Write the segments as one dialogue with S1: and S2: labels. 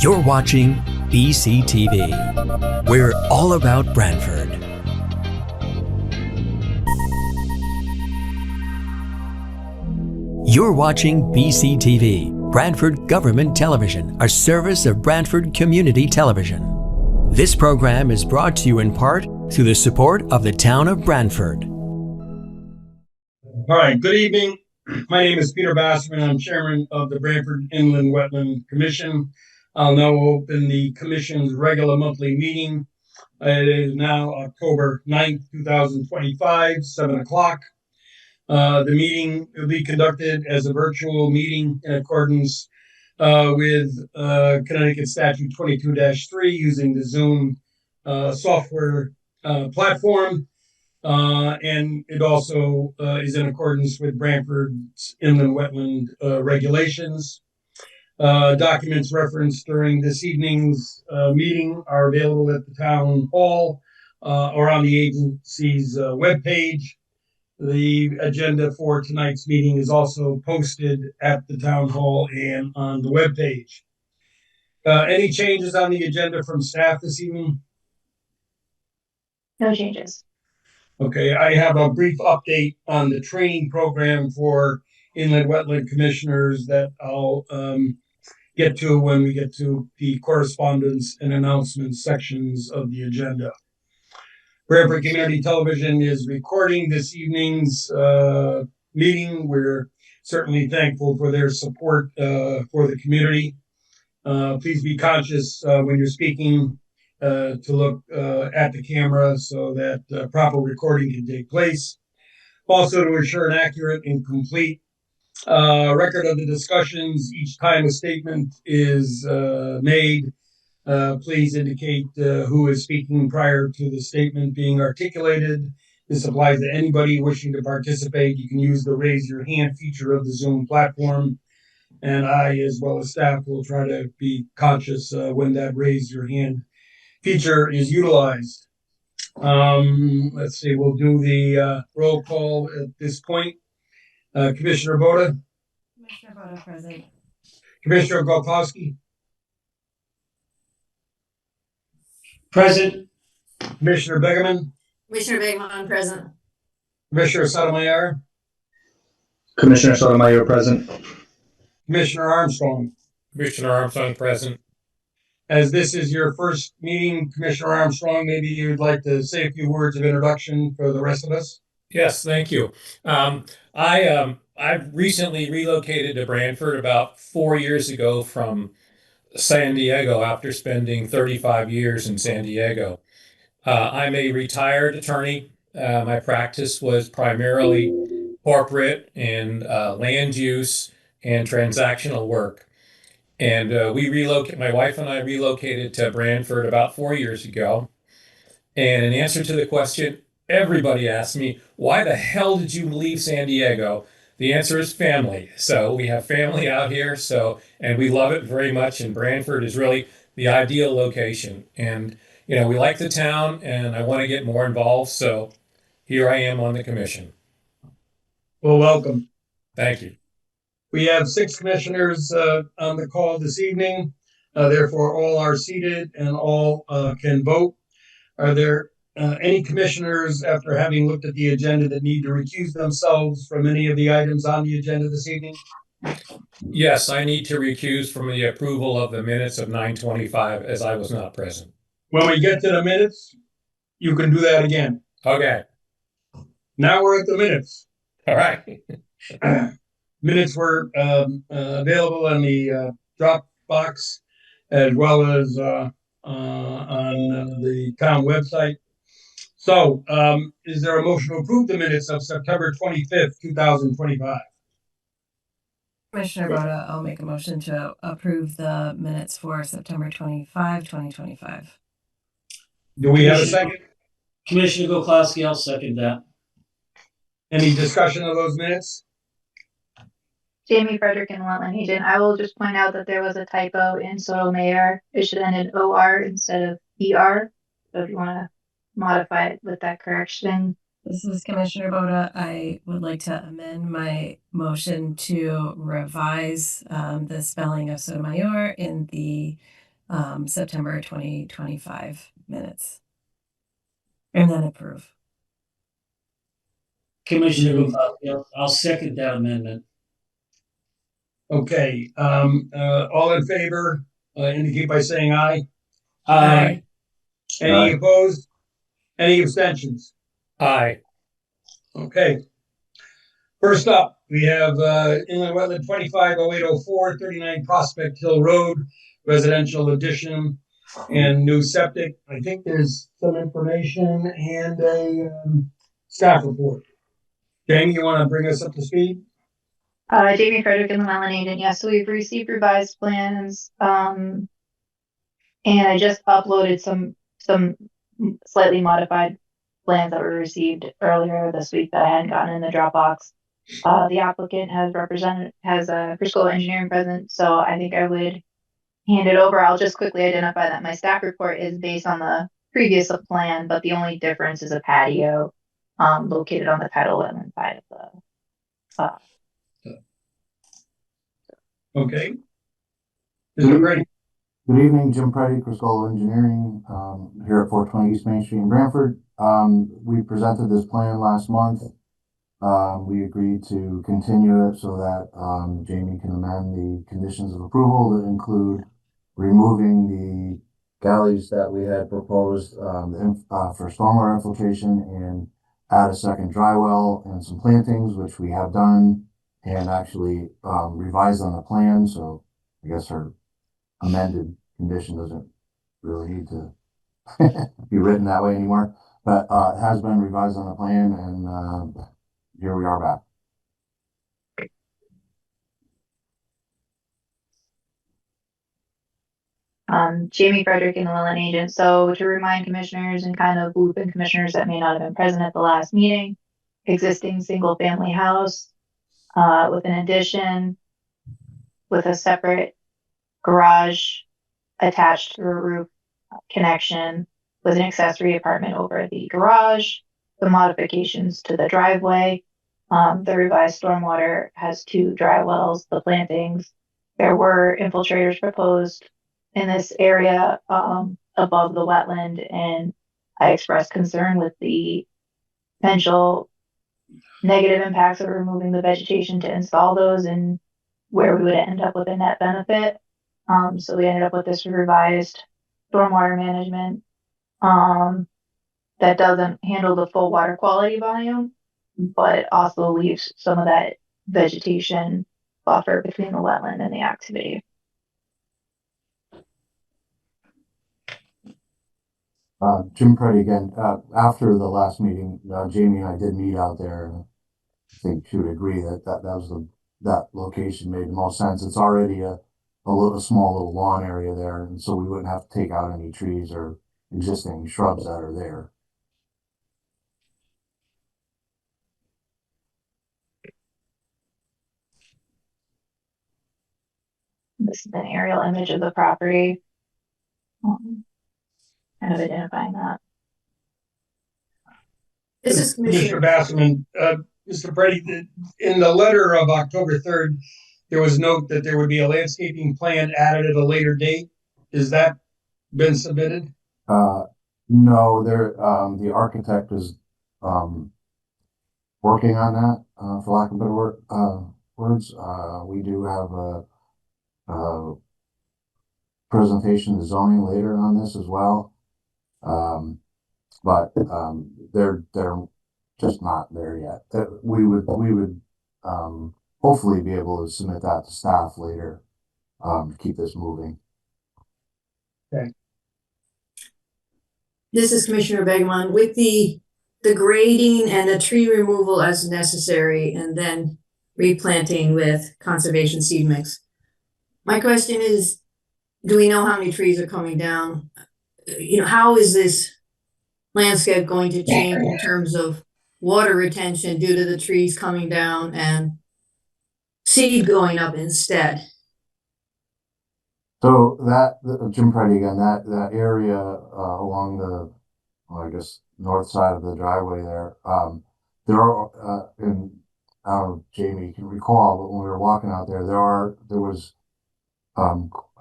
S1: You're watching BCTV. We're all about Branford. You're watching BCTV, Branford Government Television, a service of Branford Community Television. This program is brought to you in part through the support of the town of Branford.
S2: All right, good evening. My name is Peter Basserman. I'm chairman of the Branford Inland Wetland Commission. I'll now open the commission's regular monthly meeting. It is now October 9th, 2025, 7 o'clock. The meeting will be conducted as a virtual meeting in accordance with Connecticut Statute 22-3 using the Zoom software platform. And it also is in accordance with Branford's inland wetland regulations. Documents referenced during this evening's meeting are available at the town hall or on the agency's webpage. The agenda for tonight's meeting is also posted at the town hall and on the webpage. Any changes on the agenda from staff this evening?
S3: No changes.
S2: Okay, I have a brief update on the training program for inland wetland commissioners that I'll get to when we get to the correspondence and announcements sections of the agenda. Branford Community Television is recording this evening's meeting. We're certainly thankful for their support for the community. Please be conscious when you're speaking to look at the camera so that proper recording can take place. Also, to ensure an accurate and complete record of the discussions each time a statement is made, please indicate who is speaking prior to the statement being articulated. This applies to anybody wishing to participate. You can use the raise your hand feature of the Zoom platform. And I, as well as staff, will try to be conscious when that raise your hand feature is utilized. Let's see, we'll do the roll call at this point. Commissioner Boda?
S4: Commissioner Boda, present.
S2: Commissioner Golkowski?
S5: Present.
S2: Commissioner Begeman?
S4: Commissioner Begman, present.
S2: Commissioner Sotomayor?
S5: Commissioner Sotomayor, present.
S2: Commissioner Armstrong?
S6: Commissioner Armstrong, present.
S2: As this is your first meeting, Commissioner Armstrong, maybe you'd like to say a few words of introduction for the rest of us?
S6: Yes, thank you. I've recently relocated to Branford about 4 years ago from San Diego after spending 35 years in San Diego. I'm a retired attorney. My practice was primarily corporate and land use and transactional work. And my wife and I relocated to Branford about 4 years ago. And in answer to the question, everybody asks me, why the hell did you leave San Diego? The answer is family. So we have family out here, and we love it very much. And Branford is really the ideal location. And, we like the town and I want to get more involved. So here I am on the commission.
S2: Well, welcome.
S6: Thank you.
S2: We have 6 commissioners on the call this evening. Therefore, all are seated and all can vote. Are there any commissioners, after having looked at the agenda, that need to recuse themselves from any of the items on the agenda this evening?
S6: Yes, I need to recuse from the approval of the minutes of 9/25 as I was not present.
S2: When we get to the minutes, you can do that again.
S6: Okay.
S2: Now we're at the minutes.
S6: All right.
S2: Minutes were available in the Dropbox as well as on the town website. So, is there a motion to approve the minutes of September 25th, 2025?
S4: Commissioner Boda, I'll make a motion to approve the minutes for September 25, 2025.
S2: Do we have a second?
S5: Commissioner Golkowski, I'll second that.
S2: Any discussion of those minutes?
S3: Jamie Frederick and Wetland Agent. I will just point out that there was a typo in Sotomayor. It should end in OR instead of ER. So if you want to modify it with that correction.
S4: This is Commissioner Boda. I would like to amend my motion to revise the spelling of Sotomayor in the September 2025 minutes. And then approve.
S5: Commissioner Gopal, I'll second that amendment.
S2: Okay, all in favor, indicate by saying aye.
S5: Aye.
S2: Any opposed? Any abstentions?
S6: Aye.
S2: Okay. First up, we have Inland Wetland 250804, 39 Prospect Hill Road, residential addition and new septic. I think there's some information and a staff report. Jamie, you want to bring us up to speed?
S3: Jamie Frederick and the Wetland agent. Yes, so we've received revised plans. And I just uploaded some slightly modified plans that were received earlier this week that I hadn't gotten in the Dropbox. The applicant has Frisco engineering present, so I think I would hand it over. I'll just quickly identify that my staff report is based on the previous plan, but the only difference is a patio located on the tidal wetland side of the.
S2: Okay. Mr. Brady.
S7: Good evening, Jim Preddy, Criscola Engineering, here at 420 East Main Street in Branford. We presented this plan last month. We agreed to continue it so that Jamie can amend the conditions of approval to include removing the galleys that we had proposed for stormwater infiltration and add a second dry well and some plantings, which we have done and actually revised on the plan. So I guess our amended condition doesn't really need to be written that way anymore, but it has been revised on the plan, and here we are back.
S3: Jamie Frederick and the Wetland agent. So to remind commissioners and kind of loop in commissioners that may not have been present at the last meeting, existing single family house with an addition with a separate garage attached through a roof connection with an accessory apartment over the garage, the modifications to the driveway. The revised stormwater has 2 dry wells, the plantings. There were infiltrators proposed in this area above the wetland, and I expressed concern with the potential negative impacts of removing the vegetation to install those and where we would end up with a net benefit. So we ended up with this revised stormwater management that doesn't handle the full water quality volume, but also leaves some of that vegetation buffer between the wetland and the activity.
S7: Jim Preddy again. After the last meeting, Jamie and I did meet out there, and I think she would agree that that location made the most sense. It's already a small little lawn area there, and so we wouldn't have to take out any trees or existing shrubs that are there.
S3: This is an aerial image of the property. Kind of identifying that.
S4: This is
S2: Commissioner Basserman. Mr. Brady, in the letter of October 3rd, there was note that there would be a landscaping plan added at a later date. Has that been submitted?
S7: No, the architect is working on that, for lack of better words. We do have a presentation to zoning later on this as well. But they're just not there yet. We would hopefully be able to submit that to staff later to keep this moving.
S2: Okay.
S8: This is Commissioner Begman. With the grading and the tree removal as necessary and then replanting with conservation seed mix. My question is, do we know how many trees are coming down? How is this landscape going to change in terms of water retention due to the trees coming down and seed going up instead?
S7: So Jim Preddy again, that area along the, I guess, north side of the driveway there are, and I don't know if Jamie can recall, but when we were walking out there, there was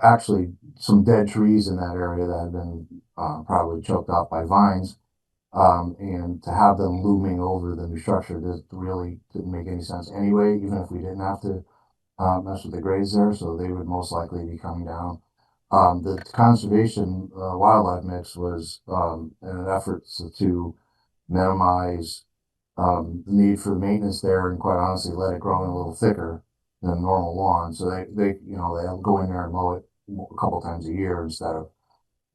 S7: actually some dead trees in that area that had been probably choked off by vines. And to have them looming over the new structure just really didn't make any sense anyway, even if we didn't have to mess with the grades there, so they would most likely be coming down. The conservation wildlife mix was in an effort to minimize the need for the maintenance there, and quite honestly, let it grow in a little thicker than normal lawn. So they'll go in there and mow it a couple times a year instead of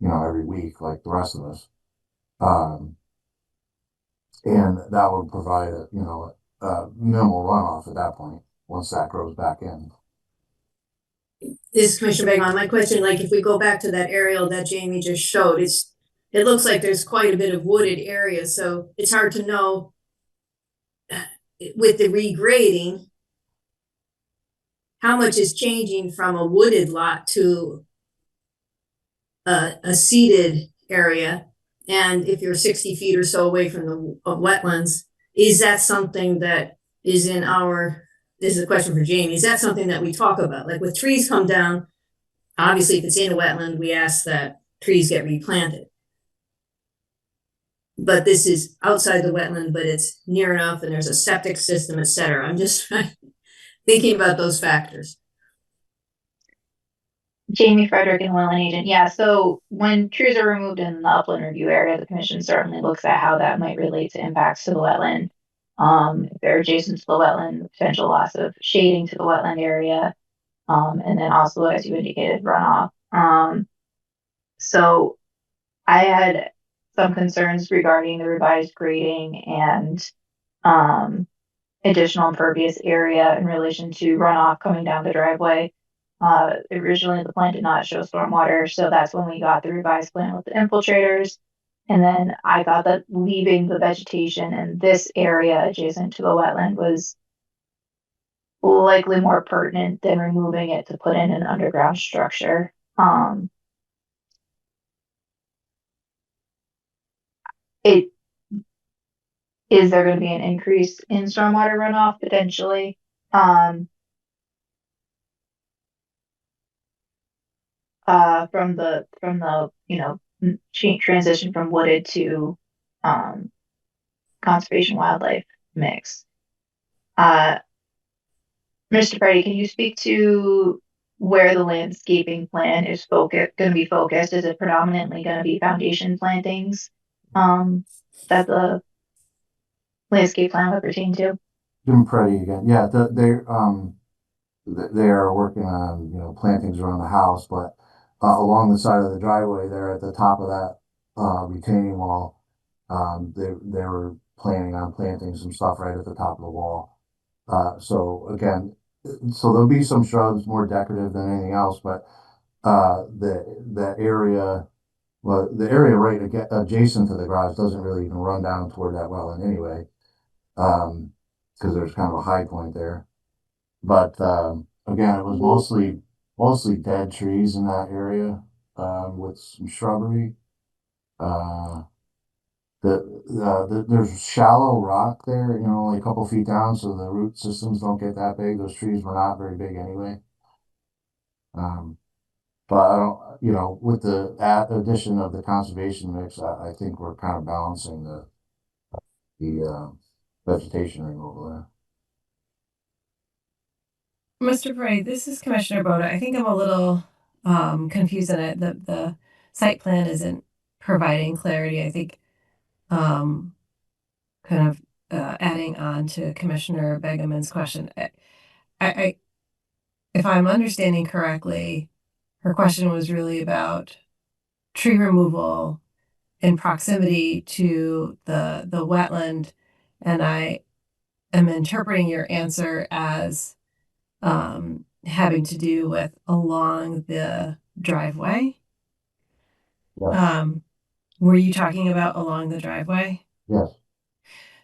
S7: every week like the rest of us. And that would provide a minimal runoff at that point once that grows back in.
S8: This is Commissioner Begman. My question, like if we go back to that aerial that Jamie just showed, it looks like there's quite a bit of wooded area, so it's hard to know with the regrading how much is changing from a wooded lot to a seeded area. And if you're 60 feet or so away from the wetlands, is that something that is in this is a question for Jamie, is that something that we talk about? Like with trees come down, obviously if it's in a wetland, we ask that trees get replanted. But this is outside the wetland, but it's near enough and there's a septic system, et cetera. I'm just thinking about those factors.
S3: Jamie Frederick and Wetland Agent. Yeah, so when trees are removed in the upland review area, the commission certainly looks at how that might relate to impacts to the wetland. If they're adjacent to the wetland, the potential loss of shading to the wetland area, and then also, as you indicated, runoff. So I had some concerns regarding the revised grading and additional impervious area in relation to runoff coming down the driveway. Originally the plan did not show stormwater, so that's when we got the revised plan with the infiltrators. And then I thought that leaving the vegetation in this area adjacent to the wetland was likely more pertinent than removing it to put in an underground structure. Is there going to be an increase in stormwater runoff potentially? From the transition from wooded to conservation wildlife mix. Mr. Brady, can you speak to where the landscaping plan is going to be focused? Is it predominantly going to be foundation plantings that the landscape plan would pertain to?
S7: Jim Preddy again. Yeah, they are working on plantings around the house, but along the side of the driveway there at the top of that retaining wall, they were planning on planting some stuff right at the top of the wall. So there'll be some shrubs more decorative than anything else, but the area right adjacent to the garage doesn't really even run down toward that wetland anyway, because there's kind of a high point there. But again, it was mostly dead trees in that area with some shrubbery. There's shallow rock there, only a couple feet down, so the root systems don't get that big. Those trees were not very big anyway. But I don't, with the addition of the conservation mix, I think we're kind of balancing the vegetation removal there.
S4: Mr. Bray, this is Commissioner Boda. I think I'm a little confused on it. The site plan isn't providing clarity. I think kind of adding on to Commissioner Begeman's question. I if I'm understanding correctly, her question was really about tree removal in proximity to the wetland, and I am interpreting your answer as having to do with along the driveway.
S7: Yes.
S4: Were you talking about along the driveway?
S7: Yes.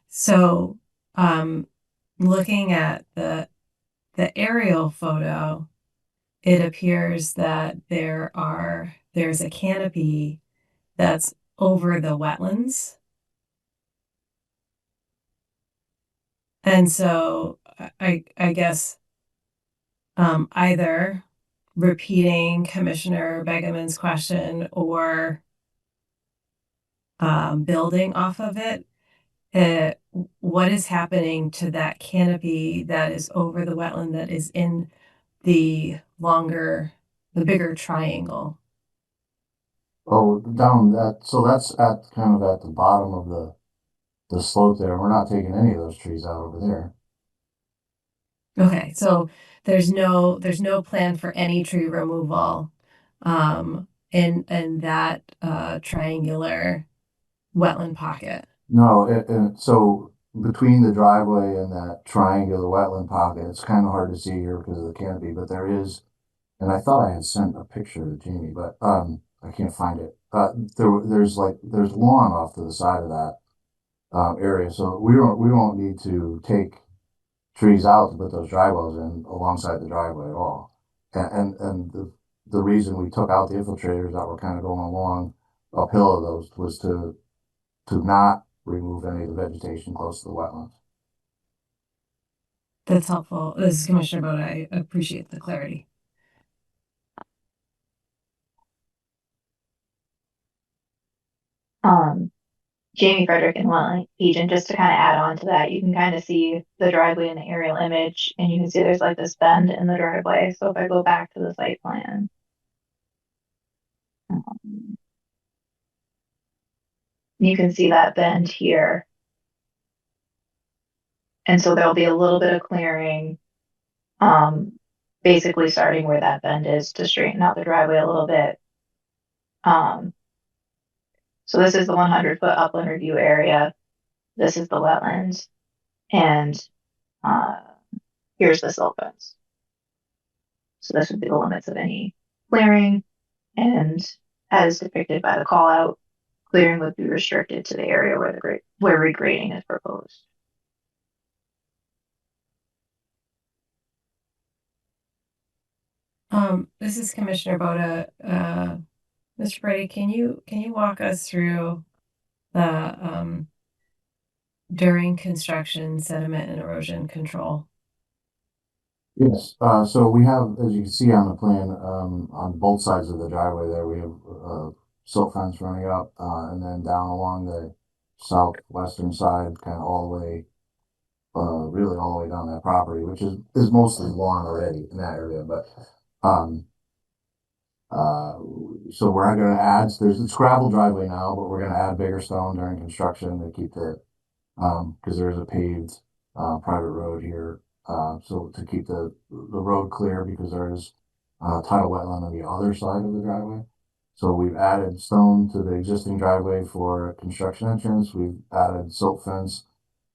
S4: So, looking at the aerial photo, it appears that there's a canopy that's over the wetlands. And so I guess either repeating Commissioner Begeman's question or building off of it, what is happening to that canopy that is over the wetland that is in the bigger triangle?
S7: Oh, down that, so that's at kind of at the bottom of the slope there. We're not taking any of those trees out over there.
S4: Okay, so there's no plan for any tree removal in that triangular wetland pocket.
S7: No, so between the driveway and that triangular wetland pocket, it's kind of hard to see here because of the canopy, but there is, and I thought I had sent a picture to Jamie, but I can't find it. There's lawn off to the side of that area, so we won't need to take trees out to put those dry wells in alongside the driveway at all. And the reason we took out the infiltrators that were kind of going along uphill of those was to not remove any of the vegetation close to the wetlands.
S4: That's helpful. This is Commissioner Boda. I appreciate the clarity.
S3: Jamie Frederick and Wetland Agent, just to kind of add on to that, you can kind of see the driveway in the aerial image, and you can see there's like this bend in the driveway. So if I go back to the site plan, you can see that bend here. And so there'll be a little bit of clearing, basically starting where that bend is to straighten out the driveway a little bit. So this is the 100-foot upland review area. This is the wetlands, and here's the silt fence. So this would be the limits of any clearing, and as depicted by the call out, clearing would be restricted to the area where regrading is proposed.
S4: This is Commissioner Boda. Mr. Brady, can you walk us through the during construction sediment and erosion control?
S7: Yes, so we have, as you can see on the plan, on both sides of the driveway there, we have silt fence running up, and then down along the southwestern side, kind of all the way, really all the way down that property, which is mostly lawn already in that area, but so we're going to add, it's gravel driveway now, but we're going to add bigger stone during construction to keep it, because there's a paved private road here, so to keep the road clear, because there is tidal wetland on the other side of the driveway. So we've added stone to the existing driveway for construction entrance. We've added silt fence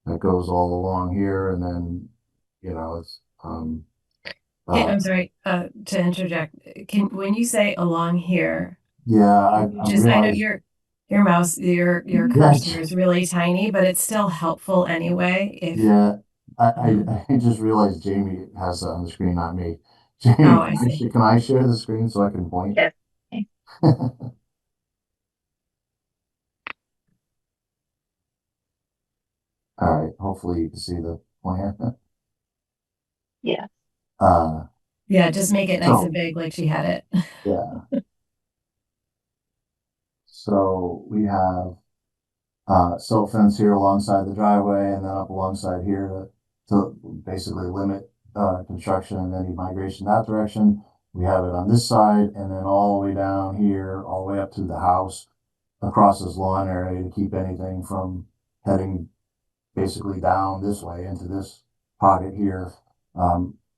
S7: that goes all along here, and then, it's
S4: I'm sorry to interject. When you say along here,
S7: yeah,
S4: I know your mouse, your cursor is really tiny, but it's still helpful anyway.
S7: Yeah, I just realized Jamie has that on the screen, not me. Jamie, can I share the screen so I can point?
S3: Yes.
S7: All right, hopefully you can see the plan.
S3: Yeah.
S4: Yeah, just make it nice and big like she had it.
S7: Yeah. So we have silt fence here alongside the driveway, and then up alongside here to basically limit construction and any migration that direction. We have it on this side, and then all the way down here, all the way up to the house, across this lawn area to keep anything from heading basically down this way into this pocket here.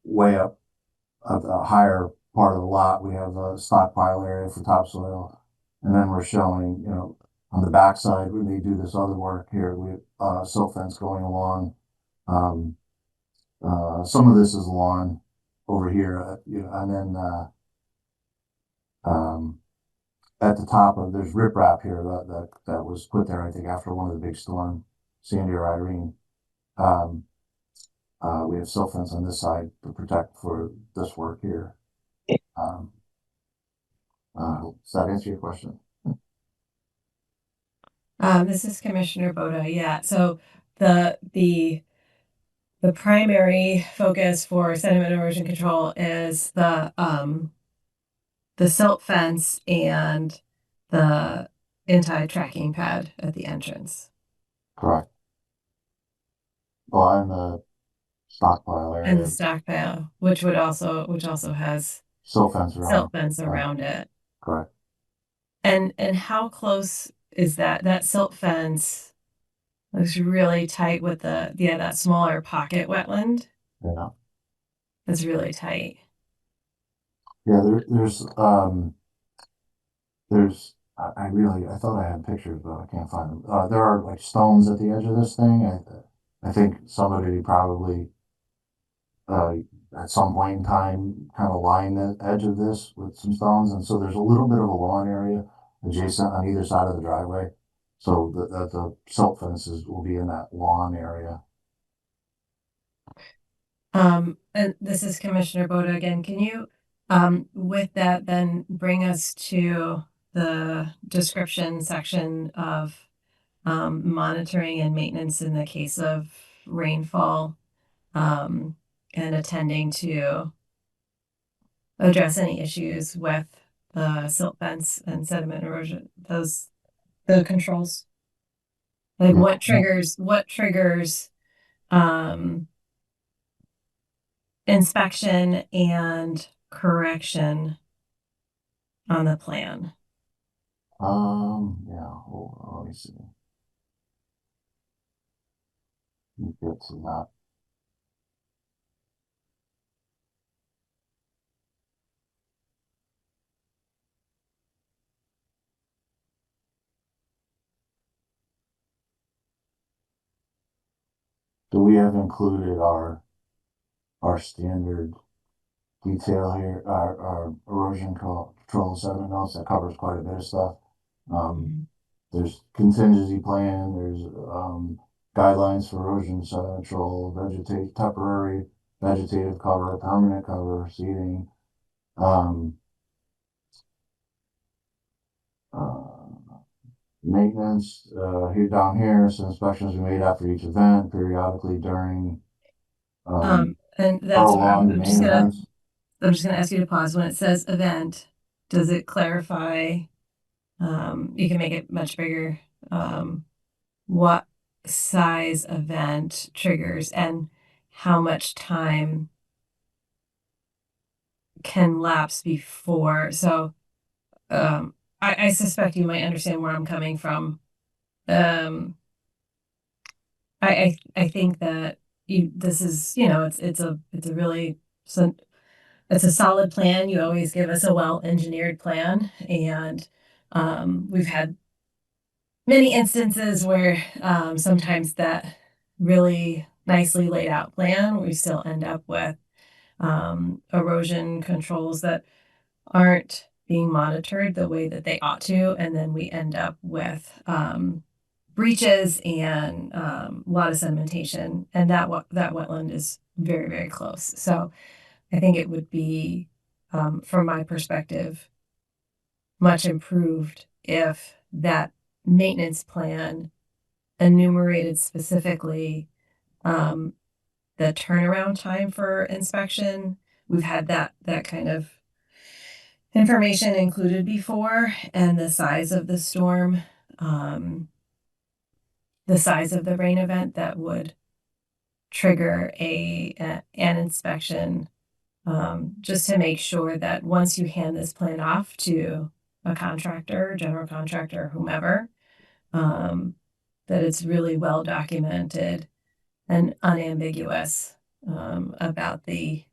S7: Way up a higher part of the lot, we have a stockpile area for topsoil, and then we're showing, on the backside when they do this other work here, we silt fence going along. Some of this is lawn over here, and then at the top of there's riprap here that was put there, I think, after one of the big storms, Sandy or Irene. We have silt fence on this side to protect for this work here. Does that answer your question?
S4: This is Commissioner Boda. Yeah. So the primary focus for sediment erosion control is the the silt fence and the anti-tracking pad at the entrance
S7: Correct. Well, and the stockpile area.
S4: and the stockpile, which also has
S7: Silt fence around.
S4: silt fence around it.
S7: Correct.
S4: And how close is that silt fence looks really tight with that smaller pocket wetland.
S7: Yeah.
S4: It's really tight.
S7: Yeah, I thought I had pictures, but I can't find them. There are like stones at the edge of this thing. I think somebody probably, at some point in time, kind of lined the edge of this with some stones. And so there's a little bit of a lawn area adjacent on either side of the driveway. So the silt fences will be in that lawn area.
S4: And this is Commissioner Boda again. Can you, with that, then bring us to the description section of monitoring and maintenance in the case of rainfall, and attending to address any issues with the silt fence and sediment erosion, the controls? Like
S7: Yeah.
S4: what triggers inspection and correction on the plan?
S7: Yeah, hold on, let me see. Let me get to that. So we have included our standard detail here, our erosion control sediment notes that covers quite a bit of stuff. There's contingency plan, there's guidelines for erosion sediment control, temporary vegetative cover, permanent cover, seeding. Maintenance, down here, so inspections are made after each event, periodically during,
S4: And that's what
S7: prolonged
S4: I'm
S7: main events.
S4: just gonna ask you to pause. When it says event, does it clarify? You can make it much bigger. What size event triggers and how much time can lapse before? So, I suspect you might understand where I'm coming from. I think that this is, it's a really, so it's a solid plan. You always give us a well-engineered plan, and we've had many instances where sometimes that really nicely laid out plan, we still end up with erosion controls that aren't being monitored the way that they ought to, and then we end up with breaches and a lot of sedimentation, and that wetland is very, very close. So I think it would be, from my perspective, much improved if that maintenance plan enumerated specifically the turnaround time for inspection. We've had that kind of information included before, and the size of the storm, the size of the rain event that would trigger an inspection, just to make sure that once you hand this plan off to a contractor, general contractor, whomever, that it's really well documented and unambiguous about the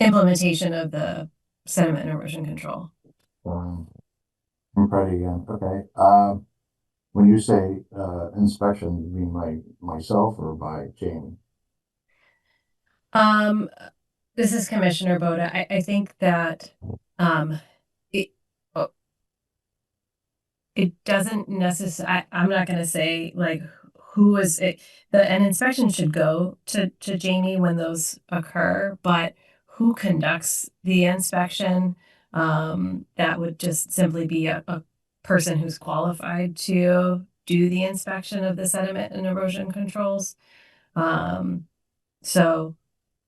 S4: implementation of the sediment and erosion control.
S7: I'm ready again. Okay. When you say inspection, you mean myself or by Jamie?
S4: This is Commissioner Boda. I think that it it doesn't necessarily. I'm not going to say like who is it. An inspection should go to Jamie when those occur, but who conducts the inspection? That would just simply be a person who's qualified to do the inspection of the sediment and erosion controls. So,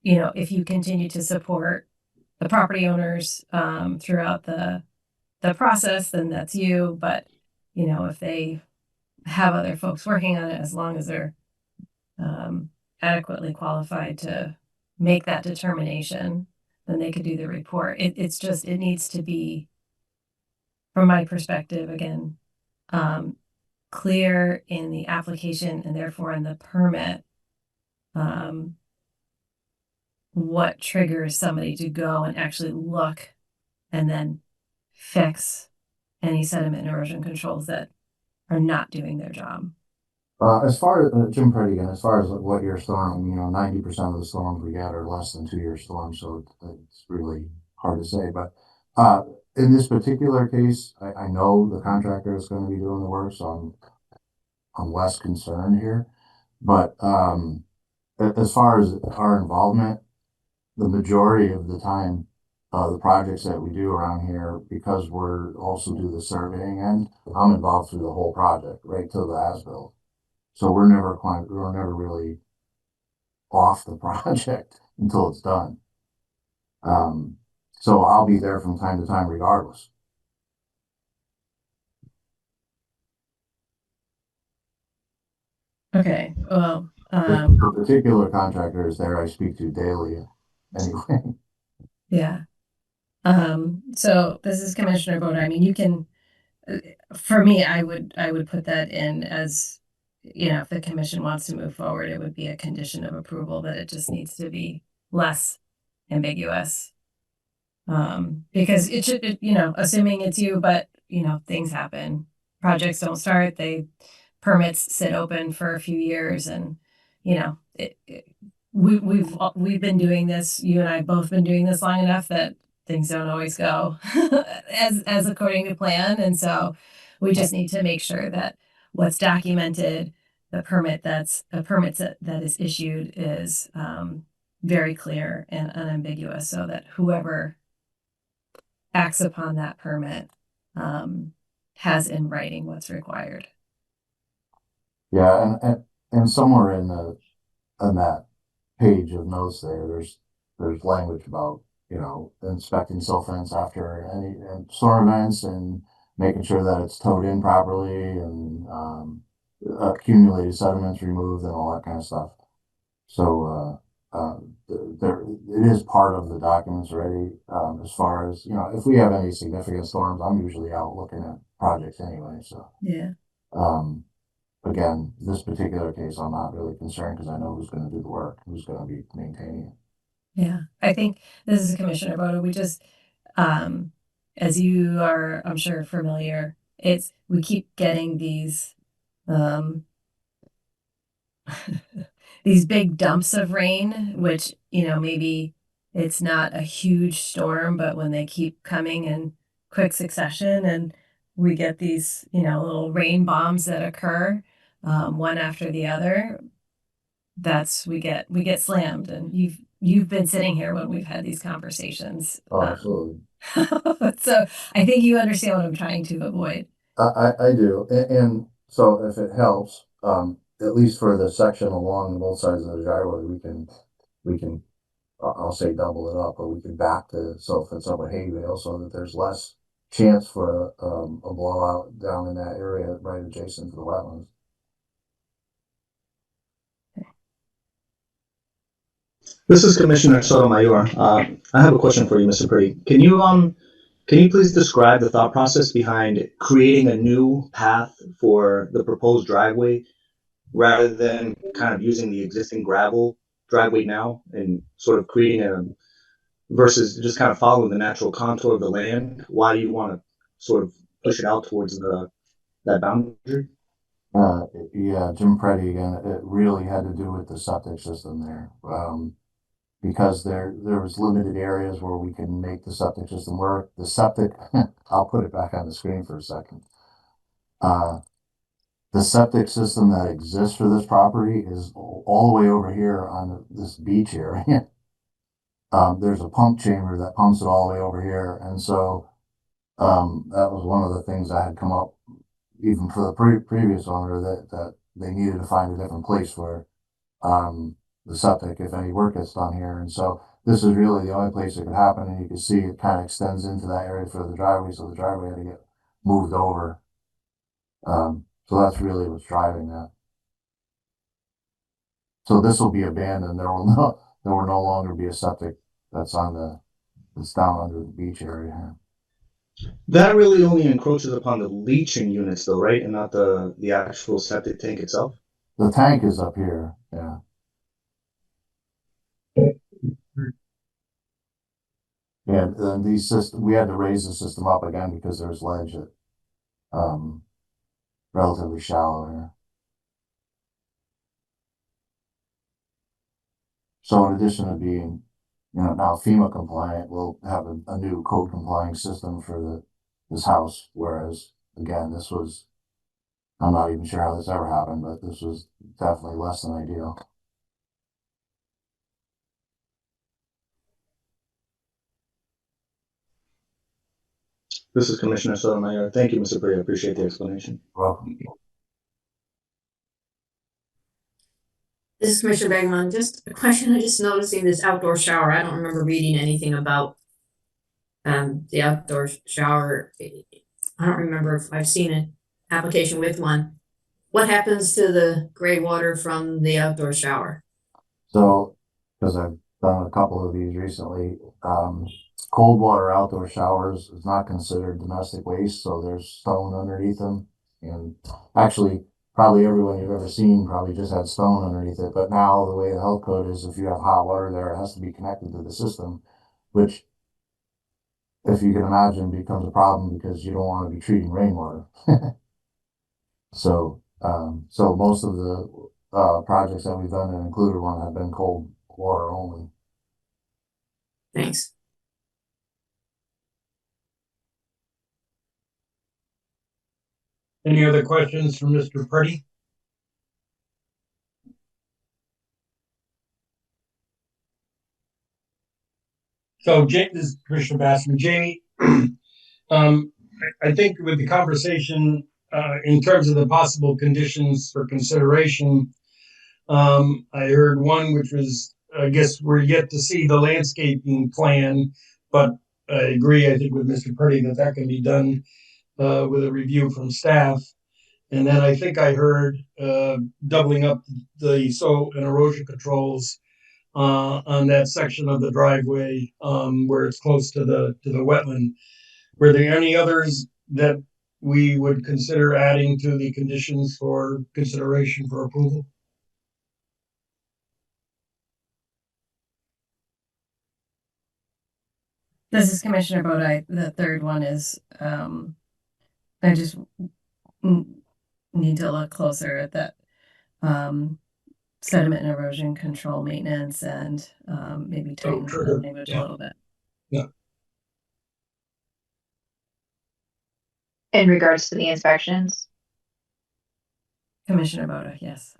S4: if you continue to support the property owners throughout the process, then that's you. But if they have other folks working on it, as long as they're adequately qualified to make that determination, then they could do the report. It's just, it needs to be, from my perspective, again, clear in the application and therefore in the permit, what triggers somebody to go and actually look and then fix any sediment and erosion controls that are not doing their job.
S7: As far as Jim Pretty again, as far as what year storm, 90% of the storms we get are less than 2-year storms, so it's really hard to say. But in this particular case, I know the contractor is going to be doing the work, so I'm less concerned here. But as far as our involvement, the majority of the time, the projects that we do around here, because we're also do the surveying end, I'm involved through the whole project, right till the as-built. So we're never really off the project until it's done. So I'll be there from time to time regardless.
S4: Okay, well,
S7: The particular contractor is there I speak to daily anyway.
S4: yeah. So this is Commissioner Boda. I mean, you can, for me, I would put that in as, if the commission wants to move forward, it would be a condition of approval that it just needs to be less ambiguous. Because it should, assuming it's you, but things happen. Projects don't start, permits sit open for a few years, and we've been doing this, you and I both been doing this long enough that things don't always go as according to plan. And so we just need to make sure that what's documented, the permit that is issued is very clear and unambiguous, so that whoever acts upon that permit has in writing what's required.
S7: Yeah, and somewhere in that page of notes there's language about inspecting silt fence after any storm events and making sure that it's towed in properly and accumulated sediments removed and all that kind of stuff. So there it is part of the documents already. As far as if we have any significant storms, I'm usually out looking at projects anyway. So
S4: yeah.
S7: Again, this particular case, I'm not really concerned because I know who's going to do the work, who's going to be maintaining it.
S4: Yeah, I think this is Commissioner Boda. We just, as you are, I'm sure, familiar, we keep getting these these big dumps of rain, which maybe it's not a huge storm, but when they keep coming in quick succession, and we get these little rain bombs that occur one after the other, we get slammed. And you've been sitting here when we've had these conversations.
S7: Oh, absolutely.
S4: So I think you understand what I'm trying to avoid.
S7: I do, and so if it helps, at least for the section along both sides of the driveway, we can I'll say double it up, but we can back the silt fence up with hay bale so that there's less chance for a blowout down in that area right adjacent to the wetlands.
S9: This is Commissioner Sotomayor. I have a question for you, Mr. Purdy. Can you please describe the thought process behind creating a new path for the proposed driveway rather than kind of using the existing gravel driveway now and sort of creating versus just kind of following the natural contour of the land? Why do you want to sort of push it out towards that boundary?
S7: Yeah, Jim Preddy again. It really had to do with the septic system there. Because there was limited areas where we can make the septic system work. The septic, I'll put it back on the screen for a second. The septic system that exists for this property is all the way over here on this beach area. There's a pump chamber that pumps it all the way over here. And so that was one of the things I had come up, even for the previous owner, that they needed to find a different place for the septic if any work gets done here. And so this is really the only place it could happen, and you can see it kind of extends into that area for the driveway, so the driveway had to get moved over. So that's really what's driving that. So this will be abandoned. There will no longer be a septic that's down under the beach area.
S9: That really only encroaches upon the leaching units, though, right, and not the actual septic tank itself.
S7: The tank is up here, yeah. Yeah, and we had to raise the system up again because there's ledge at relatively shallow here. So in addition to being, now FEMA compliant, we'll have a new code complying system for this house. Whereas again, I'm not even sure how this ever happened, but this was definitely less than ideal.
S9: This is Commissioner Sotomayor. Thank you, Mr. Brady. I appreciate the explanation.
S7: Welcome.
S8: This is Commissioner Bergman. Just a question. I just noticing this outdoor shower. I don't remember reading anything about the outdoor shower. I don't remember if I've seen an application with one. What happens to the gray water from the outdoor shower?
S7: So, because I've done a couple of these recently, cold water outdoor showers is not considered domestic waste, so there's stone underneath them. And actually, probably everyone you've ever seen probably just had stone underneath it. But now the way the health code is, if you have hot water there, it has to be connected to the system, which, if you can imagine, becomes a problem because you don't want to be treating rainwater. So most of the projects that we've done and included one have been cold water only.
S8: Thanks.
S2: Any other questions from Mr. Purdy? So, this is Commissioner Bassman. Jamie, I think with the conversation in terms of the possible conditions for consideration, I heard one which was, I guess we're yet to see the landscaping plan, but I agree, I think, with Mr. Purdy that can be done with a review from staff. And then I think I heard doubling up the soil and erosion controls on that section of the driveway where it's close to the wetland. Were there any others that we would consider adding to the conditions for consideration for approval?
S4: This is Commissioner Bodie. The third one is I just need to look closer at that sediment and erosion control maintenance and maybe tighten up the language a little bit.
S2: Yeah.
S3: In regards to the inspections,
S4: Commissioner Bodie, yes.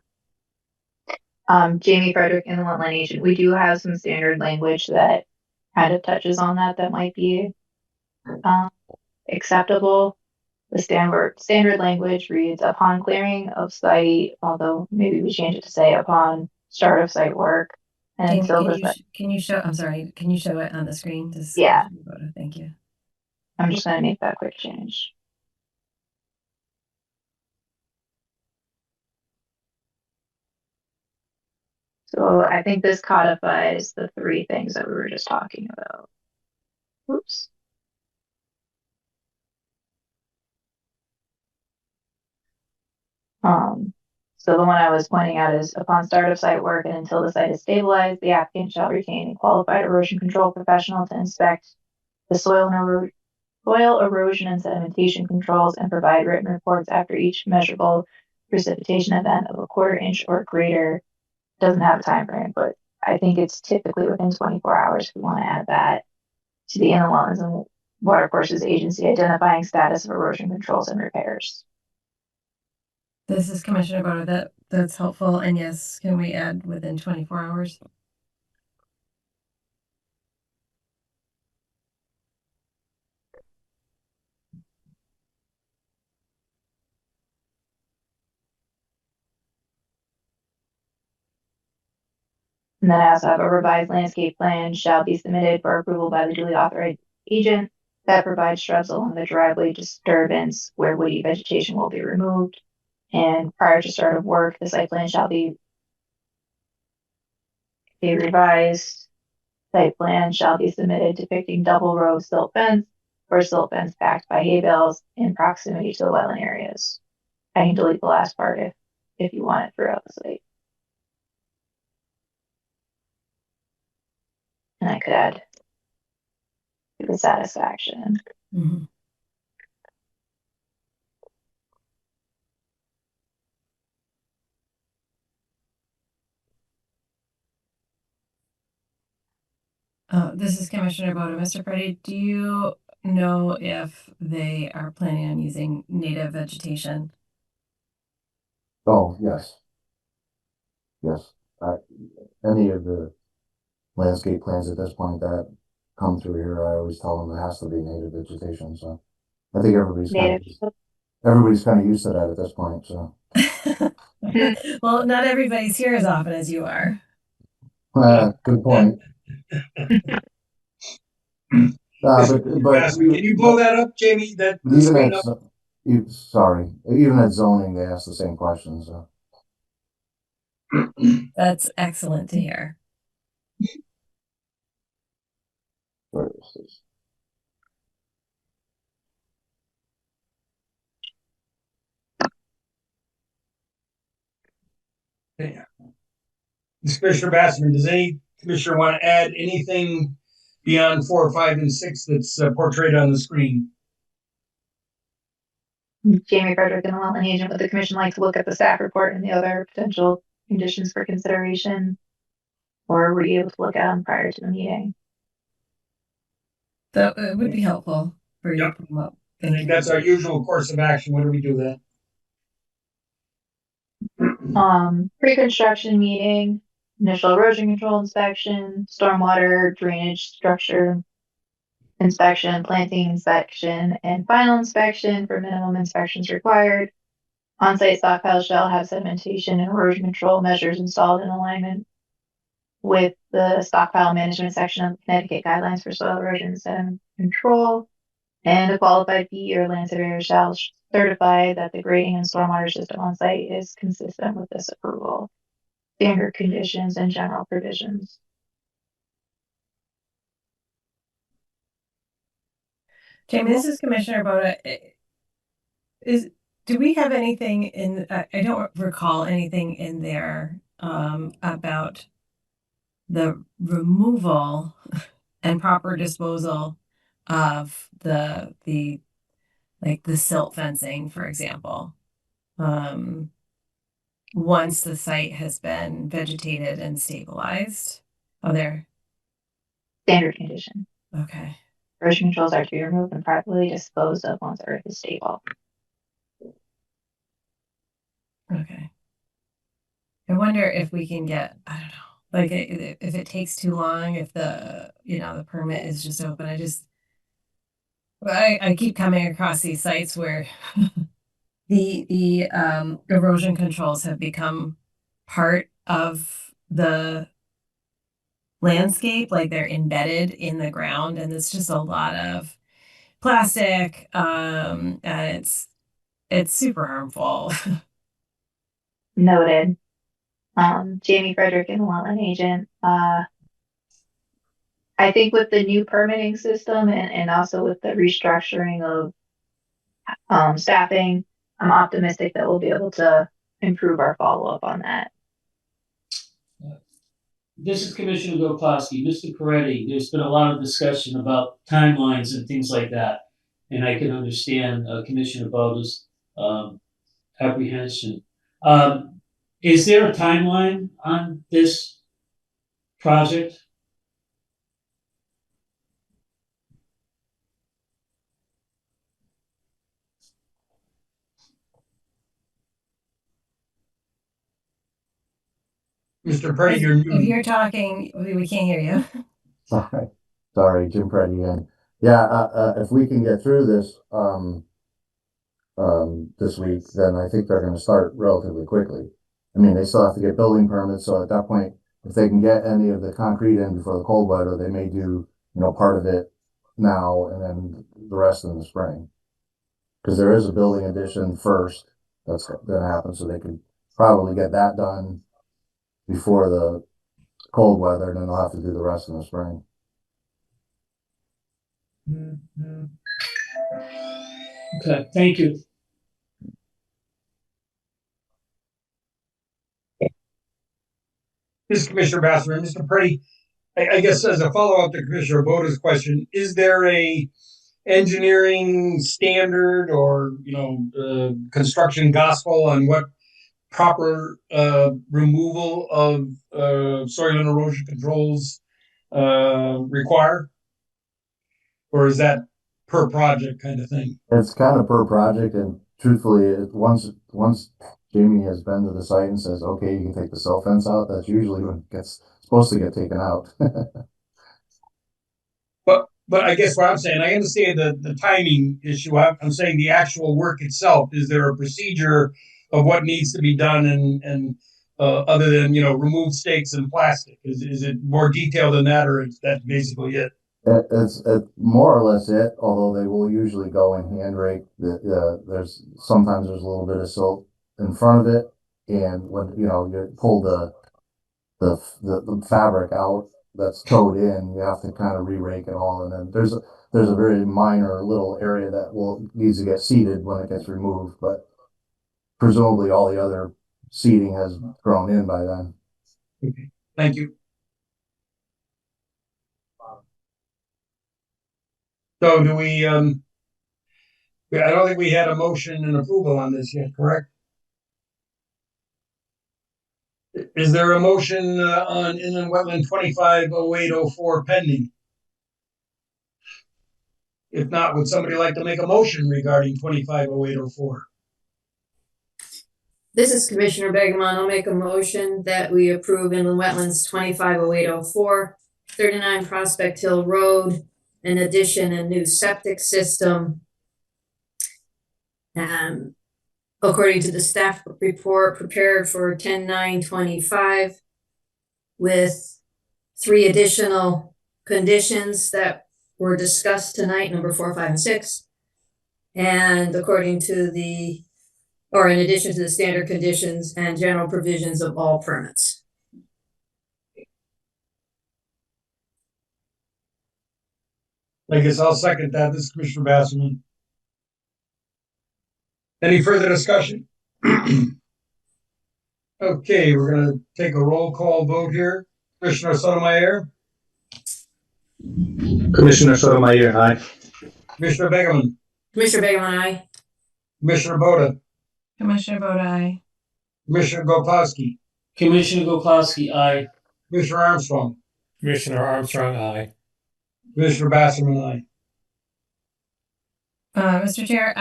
S3: Jamie Frederick and the Wetland Agent, we do have some standard language that kind of touches on that might be acceptable. The standard language reads upon clearing of site, although maybe we change it to say upon start of site work. And
S4: Jamie,
S3: until
S4: can you show? I'm sorry. Can you show it on the screen?
S3: Yeah.
S4: Thank you.
S3: I'm just going to make that quick change. So I think this codifies the three things that we were just talking about. Oops. So the one I was pointing out is upon start of site work and until the site is stabilized, the applicant shall retain a qualified erosion control professional to inspect the soil erosion and sedimentation controls and provide written reports after each measurable precipitation event of a quarter-inch or greater. Doesn't have a time frame, but I think it's typically within 24 hours. We want to add that to the Inland Wetlands and Watercourses Agency identifying status of erosion controls and repairs.
S4: This is Commissioner Bodie. That's helpful. And yes, can we add within 24 hours?
S3: And then I also have a revised landscape plan shall be submitted for approval by the duly authorized agent that provides shrubs along the driveway disturbance where woody vegetation will be removed. And prior to start of work, the site plan shall be a revised site plan shall be submitted depicting double row silt fence or silt fence backed by hay bales in proximity to the wetland areas. I can delete the last part if you want it throughout the site. And I could add with satisfaction.
S4: Mm-hmm. This is Commissioner Boda. Mr. Preddy, do you know if they are planning on using native vegetation?
S7: Oh, yes. Yes. Any of the landscape plans at this point that come through here, I always tell them it has to be native vegetation, so I think
S3: Native.
S7: everybody's kind of used to that at this point, so.
S4: Well, not everybody's here as often as you are.
S7: Good point.
S2: Can you blow that up, Jamie? That the
S7: even
S2: screen
S7: at,
S2: up?
S7: sorry, even at zoning, they ask the same questions, so.
S4: That's excellent to hear.
S7: Where is this?
S2: Yeah. Commissioner Bassman, does any commissioner want to add anything beyond 4, 5, and 6 that's portrayed on the screen?
S3: Jamie Frederick and the wetland agent, would the commission like to look at the staff report and the other potential conditions for consideration? Or were you able to look at them prior to the meeting?
S4: That would be helpful for you to put them up.
S2: I think that's our usual course of action. When do we do that?
S3: Pre-construction meeting, initial erosion control inspection, stormwater drainage structure inspection, planting inspection, and final inspection for minimum inspections required. On-site stockpile shall have sedimentation and erosion control measures installed in alignment with the stockpile management section of Connecticut guidelines for soil erosion and sediment control. And a qualified PE or land surveyor shall certify that the grading and stormwater system on site is consistent with this approval, standard conditions, and general provisions.
S4: Jamie, this is Commissioner Boda. Do we have anything in? I don't recall anything in there about the removal and proper disposal of the silt fencing, for example. Once the site has been vegetated and stabilized. Oh, there.
S3: Standard condition.
S4: Okay.
S3: Erosion controls are to be removed and properly disposed of once earth is stable.
S4: Okay. I wonder if we can get, I don't know, like if it takes too long, if the permit is just open. I keep coming across these sites where the erosion controls have become part of the landscape, like they're embedded in the ground, and it's just a lot of plastic, and it's super harmful.
S3: Noted. Jamie Frederick and the wetland agent. I think with the new permitting system and also with the restructuring of staffing, I'm optimistic that we'll be able to improve our follow-up on that.
S5: This is Commissioner Gopowski. Mr. Peretti, there's been a lot of discussion about timelines and things like that. And I can understand Commissioner Boda's apprehension. Is there a timeline on this project?
S2: Mr. Preddy, you're
S4: If
S2: muted.
S4: you're talking, we can't hear you.
S7: Sorry, Jim Preddy again. Yeah, if we can get through this, this week, then I think they're gonna start relatively quickly. I mean, they still have to get building permits, so at that point, if they can get any of the concrete in before the cold weather, they may do, part of it now and then the rest in the spring. Because there is a building addition first that's gonna happen, so they could probably get that done before the cold weather, and then they'll have to do the rest in the spring.
S5: Okay, thank you.
S2: This is Commissioner Bassler. Mr. Pretty, I guess as a follow-up to Commissioner Boda's question, is there a engineering standard or, construction gospel on what proper removal of soil and erosion controls require? Or is that per project kind of thing?
S7: It's kind of per project, and truthfully, once Jamie has been to the site and says, "Okay, you can take the silt fence out," that's usually when it gets supposed to get taken out.
S2: But I guess what I'm saying, I understand the timing issue. I'm saying the actual work itself. Is there a procedure of what needs to be done and other than remove stakes and plastic? Is it more detailed than that, or is that basically it?
S7: It's more or less it. Although they will usually go and hand rake. There's sometimes there's a little bit of silt in front of it, and when you pull the fabric out that's towed in, you have to kind of re-rake it all, and then there's a very minor little area that needs to get seeded when it gets removed, but presumably all the other seeding has grown in by then.
S2: Okay, thank you. So do we? I don't think we had a motion and approval on this yet, correct? Is there a motion on inland wetland 250804 pending? If not, would somebody like to make a motion regarding 250804?
S8: This is Commissioner Begamon. I'll make a motion that we approve inland wetlands 250804, 39 Prospect Hill Road, in addition, a new septic system. According to the staff report prepared for 10/9/25, with 3 additional conditions that were discussed tonight, number 4, 5, and 6. And according to or in addition to the standard conditions and general provisions of all permits.
S2: I guess I'll second that. This is Commissioner Basserman. Any further discussion? Okay, we're going to take a roll call vote here. Commissioner Sotomayor?
S9: Commissioner Sotomayor, aye.
S2: Commissioner Begeman?
S8: Commissioner Begamon, aye.
S2: Commissioner Boda?
S4: Commissioner Boda, aye.
S2: Commissioner Gopowski?
S5: Commissioner Gopowski, aye.
S2: Commissioner Armstrong?
S6: Commissioner Armstrong, aye.
S2: Commissioner Basserman, aye.
S4: Mr. Chair,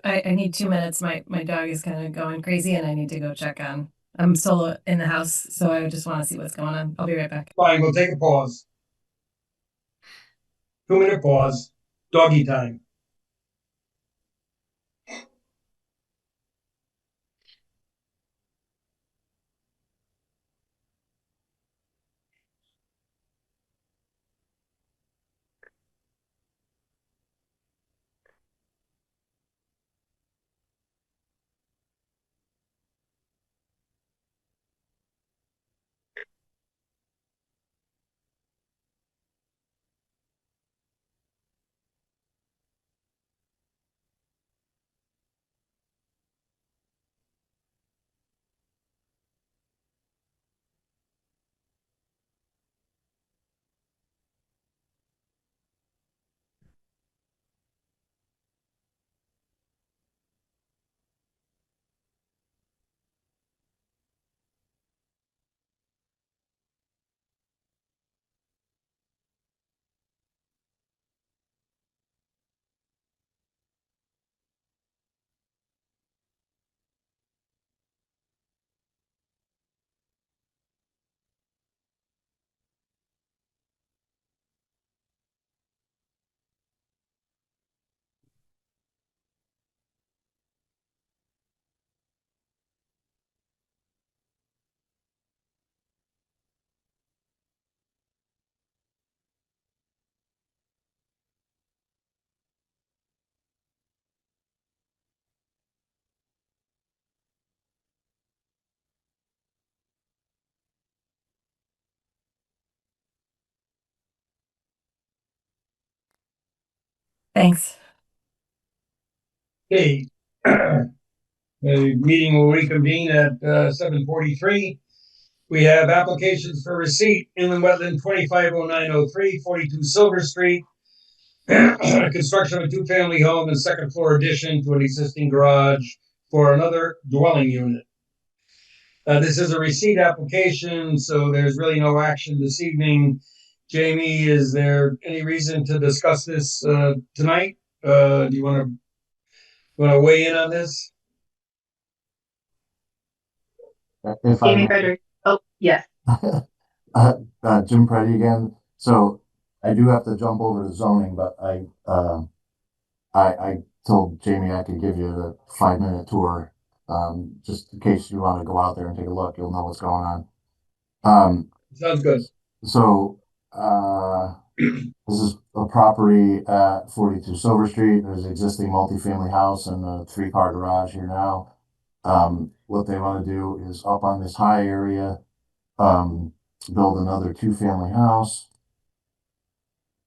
S4: I need 2 minutes. My dog is kind of going crazy and I need to go check on. I'm solo in the house, so I just want to see what's going on. I'll be right back.
S2: Fine, we'll take a pause. 2-minute pause. Doggy time.
S4: Thanks.
S2: Okay. The meeting will reconvene at 7:43. We have applications for receipt, Inland Wetland 250903, 42 Silver Street. Construction of a two-family home and second floor addition to an existing garage for another dwelling unit. This is a receipt application, so there's really no action this evening. Jamie, is there any reason to discuss this tonight? Do you want to weigh in on this?
S7: If
S3: Jamie
S7: I
S3: Frederick. Oh, yes.
S7: Jim Preddy again. So I do have to jump over to zoning, but I told Jamie I could give you the 5-minute tour, just in case you want to go out there and take a look. You'll know what's going on.
S2: Sounds good.
S7: So this is a property at 42 Silver Street. There's an existing multifamily house and a 3-car garage here now. What they want to do is up on this high area, build another 2-family house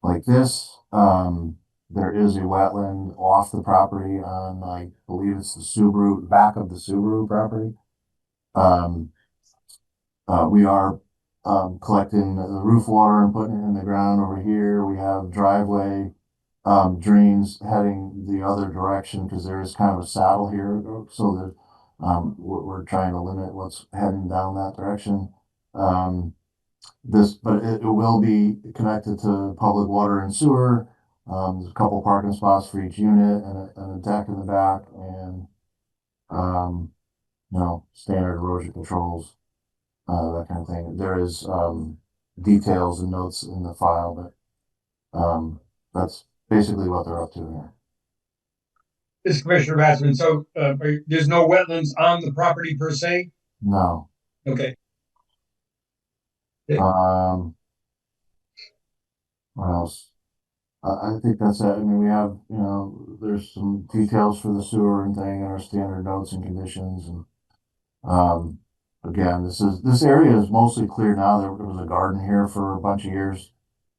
S7: like this. There is a wetland off the property on, I believe it's the Subaru, back of the Subaru property. We are collecting the roof water and putting it in the ground over here. We have driveway drains heading the other direction because there is kind of a saddle here. So that we're trying to limit what's heading down that direction. But it will be connected to public water and sewer. There's a couple parking spots for each unit and a deck in the back and, standard erosion controls, that kind of thing. There is, details and notes in the file, but, that's basically what they're up to here.
S2: This is Commissioner Bassman. So there's no wetlands on the property per se?
S7: No.
S2: Okay.
S7: What else? I think that's it. I mean, we have, there's some details for the sewer and thing and our standard notes and conditions. And, again, this area is mostly clear now. There was a garden here for a bunch of years.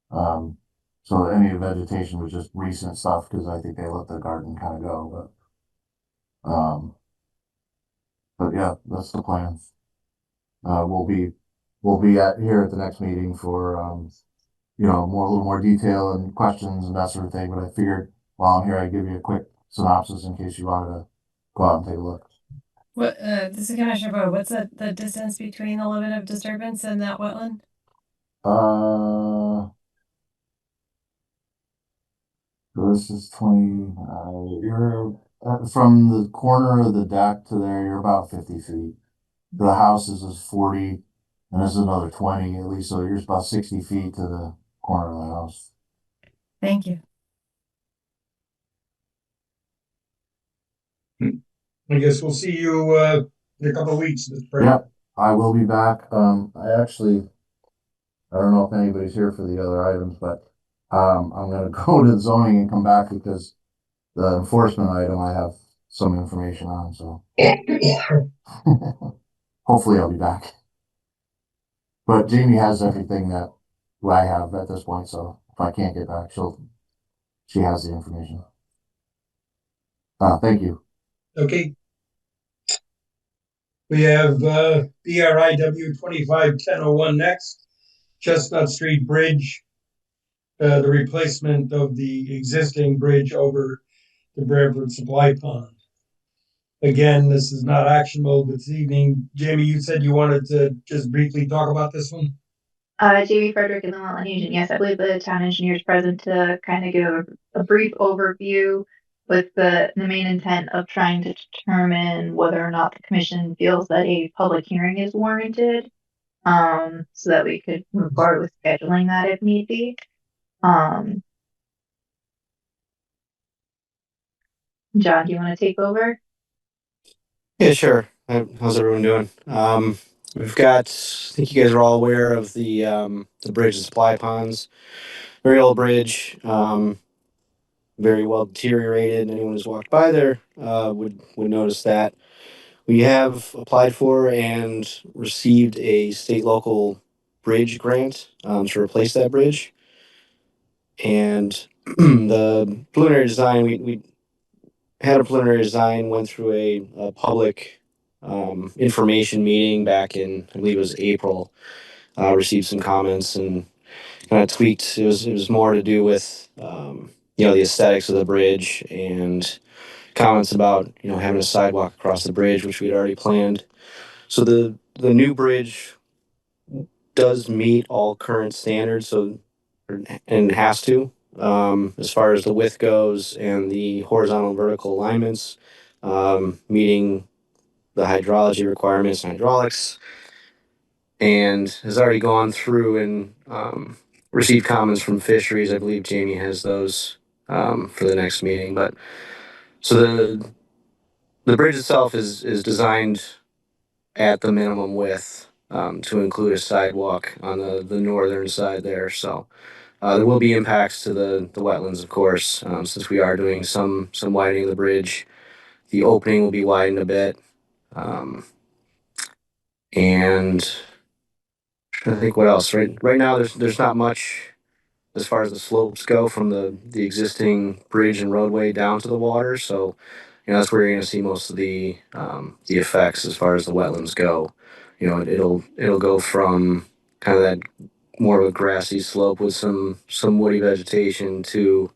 S7: So any vegetation was just recent stuff because I think they let the garden kind of go, but yeah, that's the plan. We'll be here at the next meeting for, a little more detail and questions and that sort of thing. But I figured while I'm here, I'd give you a quick synopsis in case you wanted to go out and take a look.
S4: What, this is Commissioner Bowe. What's the distance between the limit of disturbance and that wetland?
S7: So this is 20, you're from the corner of the deck to there, you're about 50 feet. The house is 40, and this is another 20 at least, so you're about 60 feet to the corner of the house.
S4: Thank you.
S2: I guess we'll see you in a couple of weeks.
S7: Yep, I will be back. I don't know if anybody's here for the other items, but I'm going to go to zoning and come back because the enforcement item I have some information on, so hopefully I'll be back. But Jamie has everything that I have at this point, so if I can't get back, she has the information. Thank you.
S2: Okay. We have BRIW 251001 next. Chestnut Street Bridge, the replacement of the existing bridge over the Branford Supply Pond. Again, this is not actionable this evening. Jamie, you said you wanted to just briefly talk about this one?
S3: Jamie Frederick and the Wetland Agent. Yes, I believe the town engineer is present to kind of give a brief overview with the main intent of trying to determine whether or not the commission feels that a public hearing is warranted, so that we could move forward with scheduling that if need be. John, do you want to take over?
S10: Yeah, sure. How's everyone doing? We've got, I think you guys are all aware of the bridge and supply ponds. Very old bridge, very well deteriorated. Anyone who's walked by there would notice that. We have applied for and received a state local bridge grant to replace that bridge. And The preliminary design, we had a preliminary design, went through a public information meeting back in, I believe it was April. Received some comments and kind of tweaked. It was more to do with the aesthetics of the bridge and comments about having a sidewalk across the bridge, which we had already planned. So the new bridge does meet all current standards, and has to, as far as the width goes and the horizontal and vertical alignments, meeting the hydrology requirements and hydraulics, and has already gone through and received comments from fisheries. I believe Jamie has those for the next meeting. But so the bridge itself is designed at the minimum width to include a sidewalk on the northern side there. So there will be impacts to the wetlands, of course, since we are doing some widening of the bridge. The opening will be widened a bit, and I think what else. Right now, there's not much as far as the slopes go from the existing bridge and roadway down to the water. So that's where you're going to see most of the effects as far as the wetlands go. It'll go from kind of that more of a grassy slope with some woody vegetation to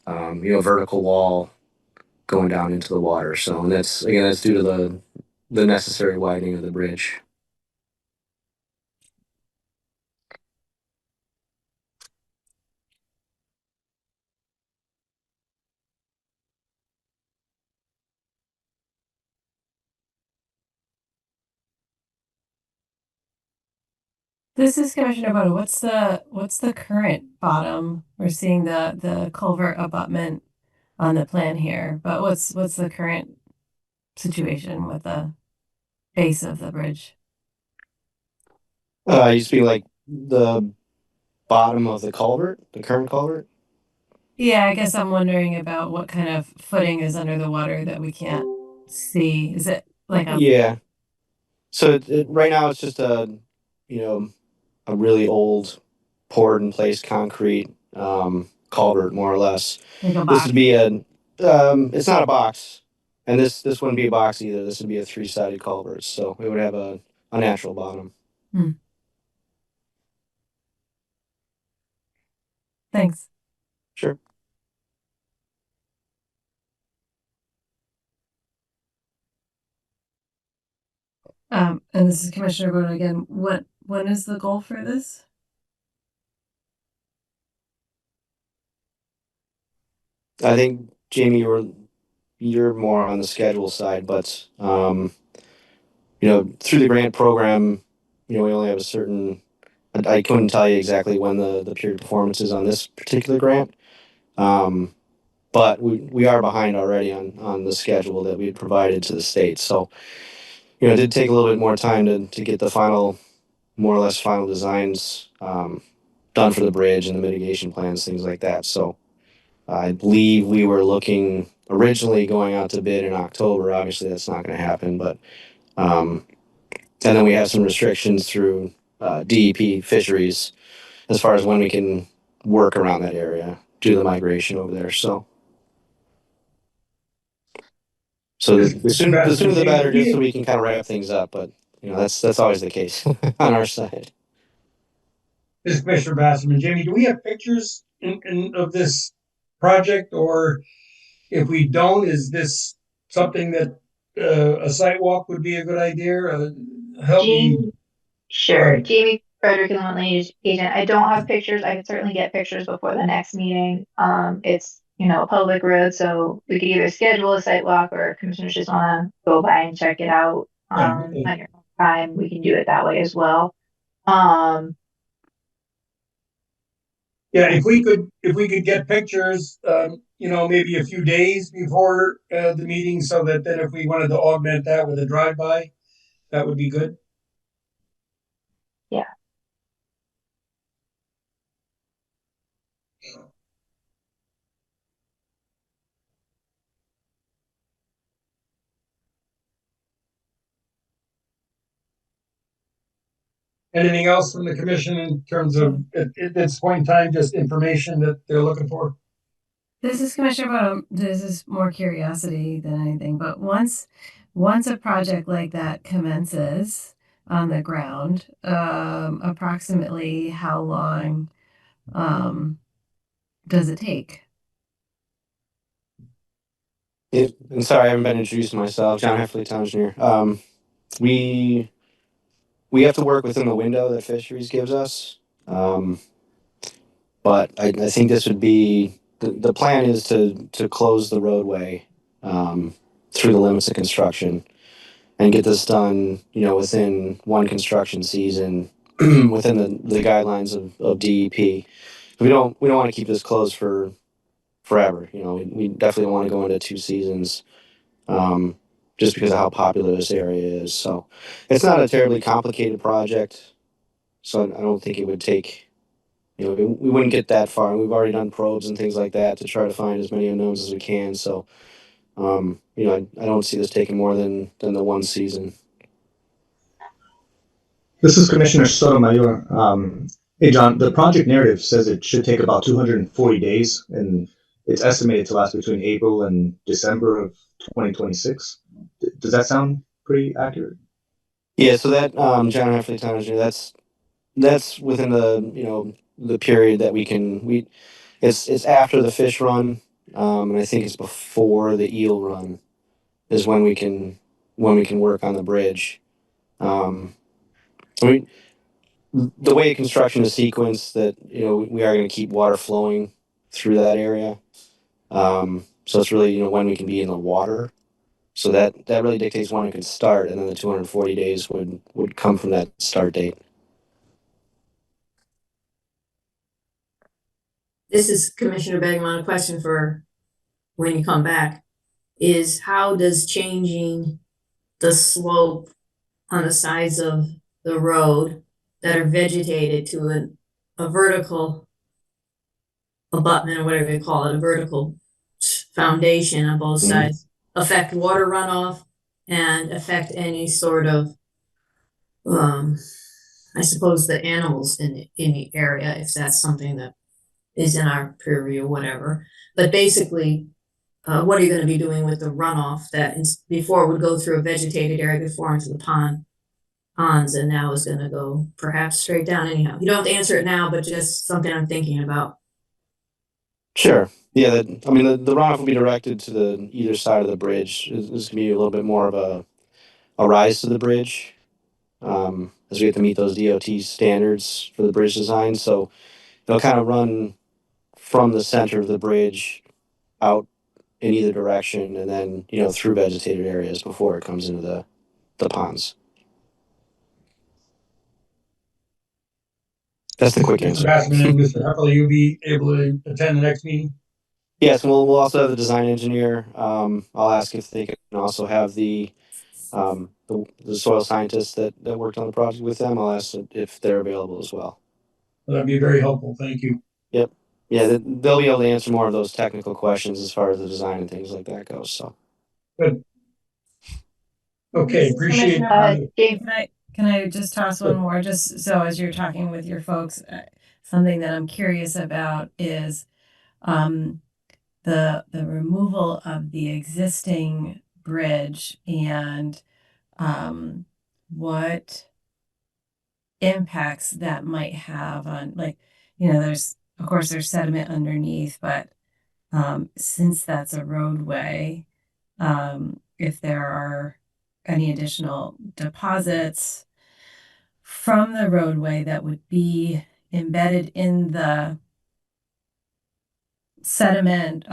S10: vertical wall going down into the water. So, and that's due to the necessary widening of the bridge.
S4: This is Commissioner Boda. What's the current bottom? We're seeing the culvert abutment on the plan here, but what's the current situation with the base of the bridge?
S10: It used to be like the bottom of the culvert, the current culvert.
S4: Yeah, I guess I'm wondering about what kind of footing is under the water that we can't see. Is it like a
S10: Yeah. So right now it's just you know, a really old poured in place concrete culvert, more or less.
S4: like a
S10: This
S4: box?
S10: would be it's not a box, and this wouldn't be a box either. This would be a three-sided culvert, so it would have a natural bottom.
S4: Hmm. Thanks.
S10: Sure.
S4: And this is Commissioner Boda again. When is the goal for this?
S10: I think Jamie, you're more on the schedule side, but through the grant program, we only have a certain. I couldn't tell you exactly when the period performance is on this particular grant. Um, but we are behind already on the schedule that we had provided to the state. So, it did take a little bit more time to get the final, more or less final designs done for the bridge and the mitigation plans, things like that. So I believe we were looking originally going out to bid in October. Obviously, that's not going to happen, but and then we have some restrictions through DEP fisheries as far as when we can work around that area due to the migration over there. So the sooner the better, just so we can kind of wrap things up. But that's always the case on our side.
S2: This is Commissioner Basserman. Jamie, do we have pictures of this project, or if we don't, is this something that a site walk would be a good idea? Help me.
S3: Jamie, sure. Jamie Frederick and Wetlands agent. I don't have pictures. I can certainly get pictures before the next meeting. It's a public road, so we could either schedule a site walk or if commissioners just want to go by and check it out on your own time. We can do it that way as well.
S2: Yeah, if we could get pictures, maybe a few days before the meeting, so that then if we wanted to augment that with a drive-by, that would be good.
S3: Yeah.
S2: Anything else from the commission in terms of at this point in time, just information that they're looking for?
S4: This is Commissioner Bonham. This is more curiosity than anything, but once a project like that commences on the ground, approximately how long does it take?
S10: And sorry, I haven't been introduced myself. John Heffley, town engineer. We we have to work within the window that fisheries gives us. Um, but I think this would be the plan is to close the roadway through the limits of construction and get this done, within one construction season, within the guidelines of DEP. We don't want to keep this closed for forever. We definitely want to go into 2 seasons, just because of how popular this area is. So it's not a terribly complicated project. So I don't think it would take. We wouldn't get that far. We've already done probes and things like that to try to find as many unknowns as we can. So, I don't see this taking more than the one season.
S9: This is Commissioner Sotomayor. Hey, John, the project narrative says it should take about 240 days, and it's estimated to last between April and December of 2026. Does that sound pretty accurate?
S10: Yeah. So that John Heffley Town Engineer, that's within the period that we it's after the fish run, and I think it's before the eel run is when we can work on the bridge. Um, I mean, the way construction is sequenced, that we are going to keep water flowing through that area. So it's really when we can be in the water. So that really dictates when it can start, and then the 240 days would come from that start date.
S8: This is Commissioner Begmont. A question for when you come back is how does changing the slope on the sides of the road that are vegetated to a vertical abutment, or whatever you call it, a vertical foundation on both sides, affect water runoff and affect any sort of, I suppose, the animals in the area, if that's something that is in our purview or whatever. But basically, what are you going to be doing with the runoff that before would go through a vegetated area before into the ponds, and now is going to go perhaps straight down anyhow? You don't have to answer it now, but just something I'm thinking about.
S10: Sure. Yeah. The runoff will be directed to the either side of the bridge. There's going to be a little bit more of a rise to the bridge, as we have to meet those DOT standards for the bridge design. So it'll kind of run from the center of the bridge out in either direction, and then through vegetated areas before it comes into the ponds. That's the quick
S2: Mr.
S10: answer.
S2: Bassman and Mr. Heffley, you'll be able to attend the next meeting?
S10: Yes, and we'll also have the design engineer. I'll ask if they can also have the soil scientists that worked on the project with them. I'll ask if they're available as well.
S2: That'd be very helpful. Thank you.
S10: Yep. Yeah, they'll be able to answer more of those technical questions as far as the design and things like that goes. So.
S2: Good. Okay, appreciate
S3: Dave,
S4: Can I just toss one more? Just so as you're talking with your folks, something that I'm curious about is the removal of the existing bridge and what impacts that might have on, like, there's of course there's sediment underneath, but since that's a roadway, if there are any additional deposits from the roadway that would be embedded in the sediment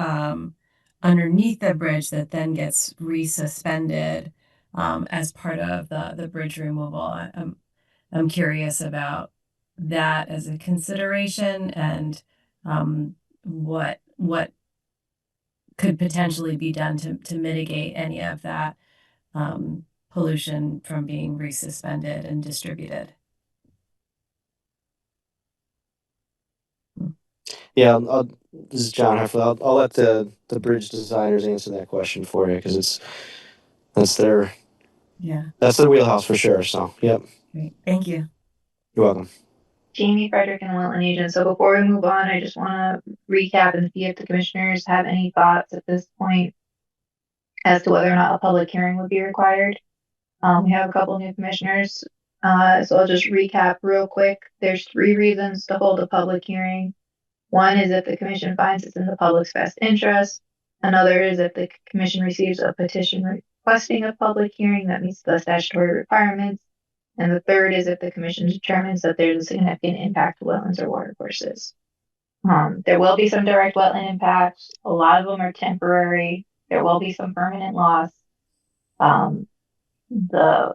S4: underneath the bridge that then gets resuspended as part of the bridge removal. I'm curious about that as a consideration, and what could potentially be done to mitigate any of that pollution from being resuspended and distributed.
S10: Yeah, this is John Heffler. I'll let the bridge designers answer that question for you, because that's their
S4: Yeah.
S10: that's their wheelhouse for sure. So, yep.
S4: Great. Thank you.
S10: You're welcome.
S3: Jamie, Frederick, and Wetland Agent. So before we move on, I just want to recap and see if the commissioners have any thoughts at this point as to whether or not a public hearing would be required. We have a couple new commissioners, so I'll just recap real quick. There's 3 reasons to hold a public hearing. One is if the commission finds it's in the public's best interest. Another is if the commission receives a petition requesting a public hearing that meets the statutory requirements. And the third is if the commission determines that there's a significant impact to wetlands or watercourses. There will be some direct wetland impacts. A lot of them are temporary. There will be some permanent loss. The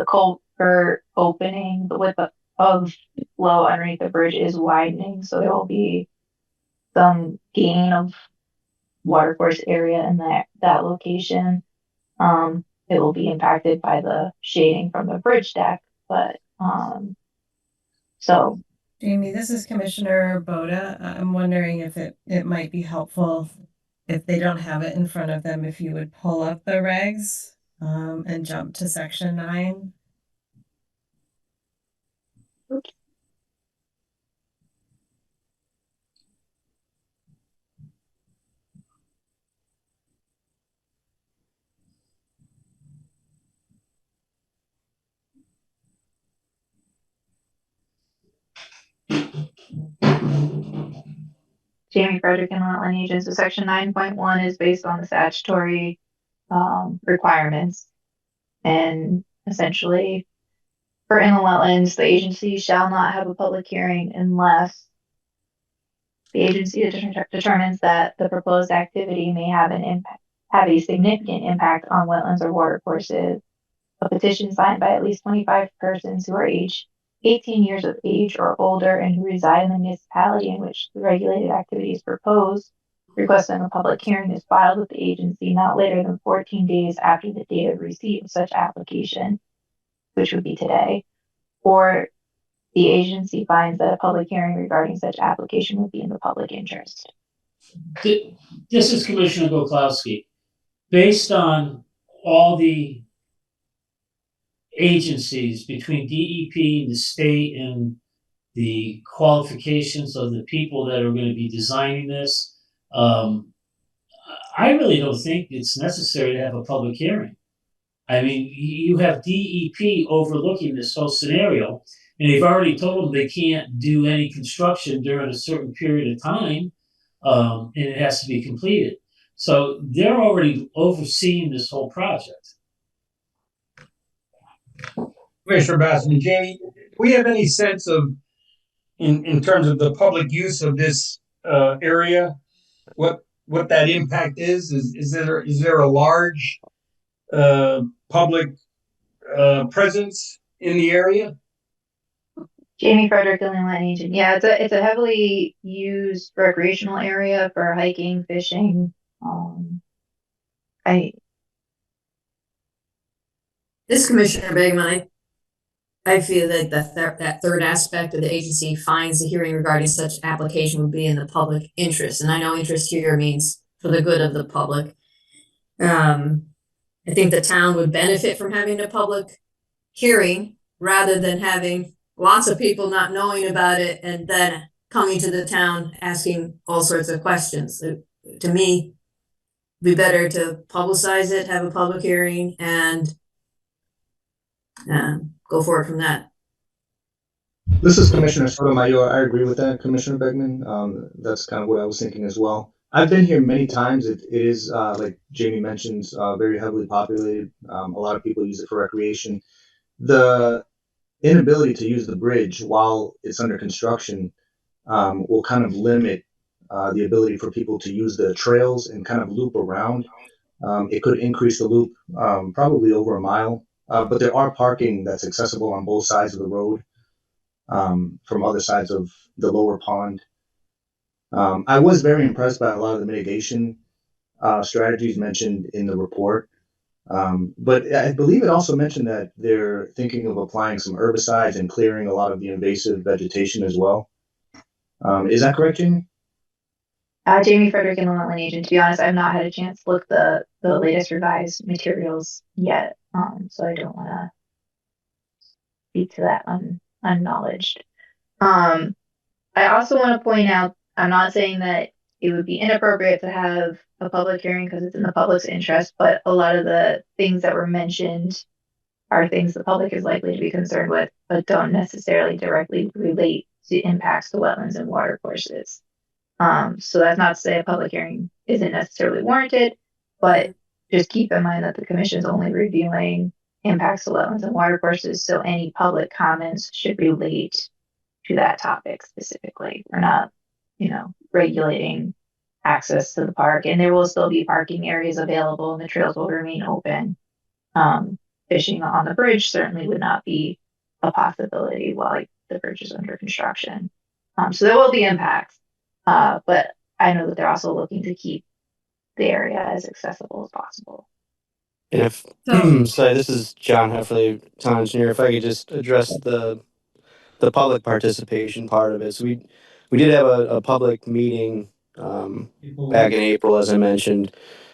S3: culvert opening, the width of flow underneath the bridge is widening, so there will be some gain of watercourse area in that location. It will be impacted by the shading from the bridge deck, but so
S4: Jamie, this is Commissioner Boda. I'm wondering if it might be helpful if they don't have it in front of them, if you would pull up the regs and jump to section 9.
S3: Jamie Frederick and Wetland Agents. So section 9.1 is based on the statutory requirements. And essentially, for inland wetlands, the agency shall not have a public hearing unless the agency determines that the proposed activity may have a significant impact on wetlands or watercourses. A petition signed by at least 25 persons who are aged 18 years of age or older and who reside in the municipality in which the regulated activity is proposed, requesting a public hearing is filed with the agency not later than 14 days after the date of receipt of such application, which would be today, or the agency finds that a public hearing regarding such application would be in the public interest.
S5: This is Commissioner Goklowski. Based on all the agencies between DEP and the state and the qualifications of the people that are going to be designing this, I really don't think it's necessary to have a public hearing. I mean, you have DEP overlooking this whole scenario, and they've already told them they can't do any construction during a certain period of time, and it has to be completed. So they're already overseeing this whole project.
S2: Commissioner Bassett and Jamie, do we have any sense of, in terms of the public use of this area, what that impact is? Is there a large public presence in the area?
S3: Jamie Frederick, Inland Agent. Yeah, it's a heavily used recreational area for hiking, fishing.
S8: This Commissioner Bagman, I feel that that third aspect of the agency finds the hearing regarding such application would be in the public interest. And I know interest here means for the good of the public. I think the town would benefit from having a public hearing rather than having lots of people not knowing about it and then coming to the town asking all sorts of questions. To me, it'd be better to publicize it, have a public hearing, and go forward from that.
S9: This is Commissioner Sotomayor. I agree with that, Commissioner Beckman. That's kind of what I was thinking as well. I've been here many times. It is, like Jamie mentions, very heavily populated. A lot of people use it for recreation. The inability to use the bridge while it's under construction will kind of limit the ability for people to use the trails and kind of loop around. It could increase the loop probably over a mile, but there are parking that's accessible on both sides of the road from other sides of the lower pond. I was very impressed by a lot of the mitigation strategies mentioned in the report. But I believe it also mentioned that they're thinking of applying some herbicides and clearing a lot of the invasive vegetation as well. Is that correct, Jamie?
S3: Jamie Frederick, Inland Agent. To be honest, I've not had a chance to look the latest revised materials yet, so I don't want to speak to that unknowledged. Um, I also want to point out, I'm not saying that it would be inappropriate to have a public hearing because it's in the public's interest, but a lot of the things that were mentioned are things the public is likely to be concerned with, but don't necessarily directly relate to impacts to wetlands and water courses. So that's not to say a public hearing isn't necessarily warranted, but just keep in mind that the commission is only reviewing impacts to wetlands and water courses, so any public comments should relate to that topic specifically. We're not, regulating access to the park, and there will still be parking areas available and the trails will remain open. Um, Fishing on the bridge certainly would not be a possibility while the bridge is under construction. So there will be impacts, but I know that they're also looking to keep the area as accessible as possible.
S10: And if
S4: So,
S10: sorry, this is John Heffley, town engineer. If I could just address the public participation part of it. So we did have a public meeting back in April, as I mentioned,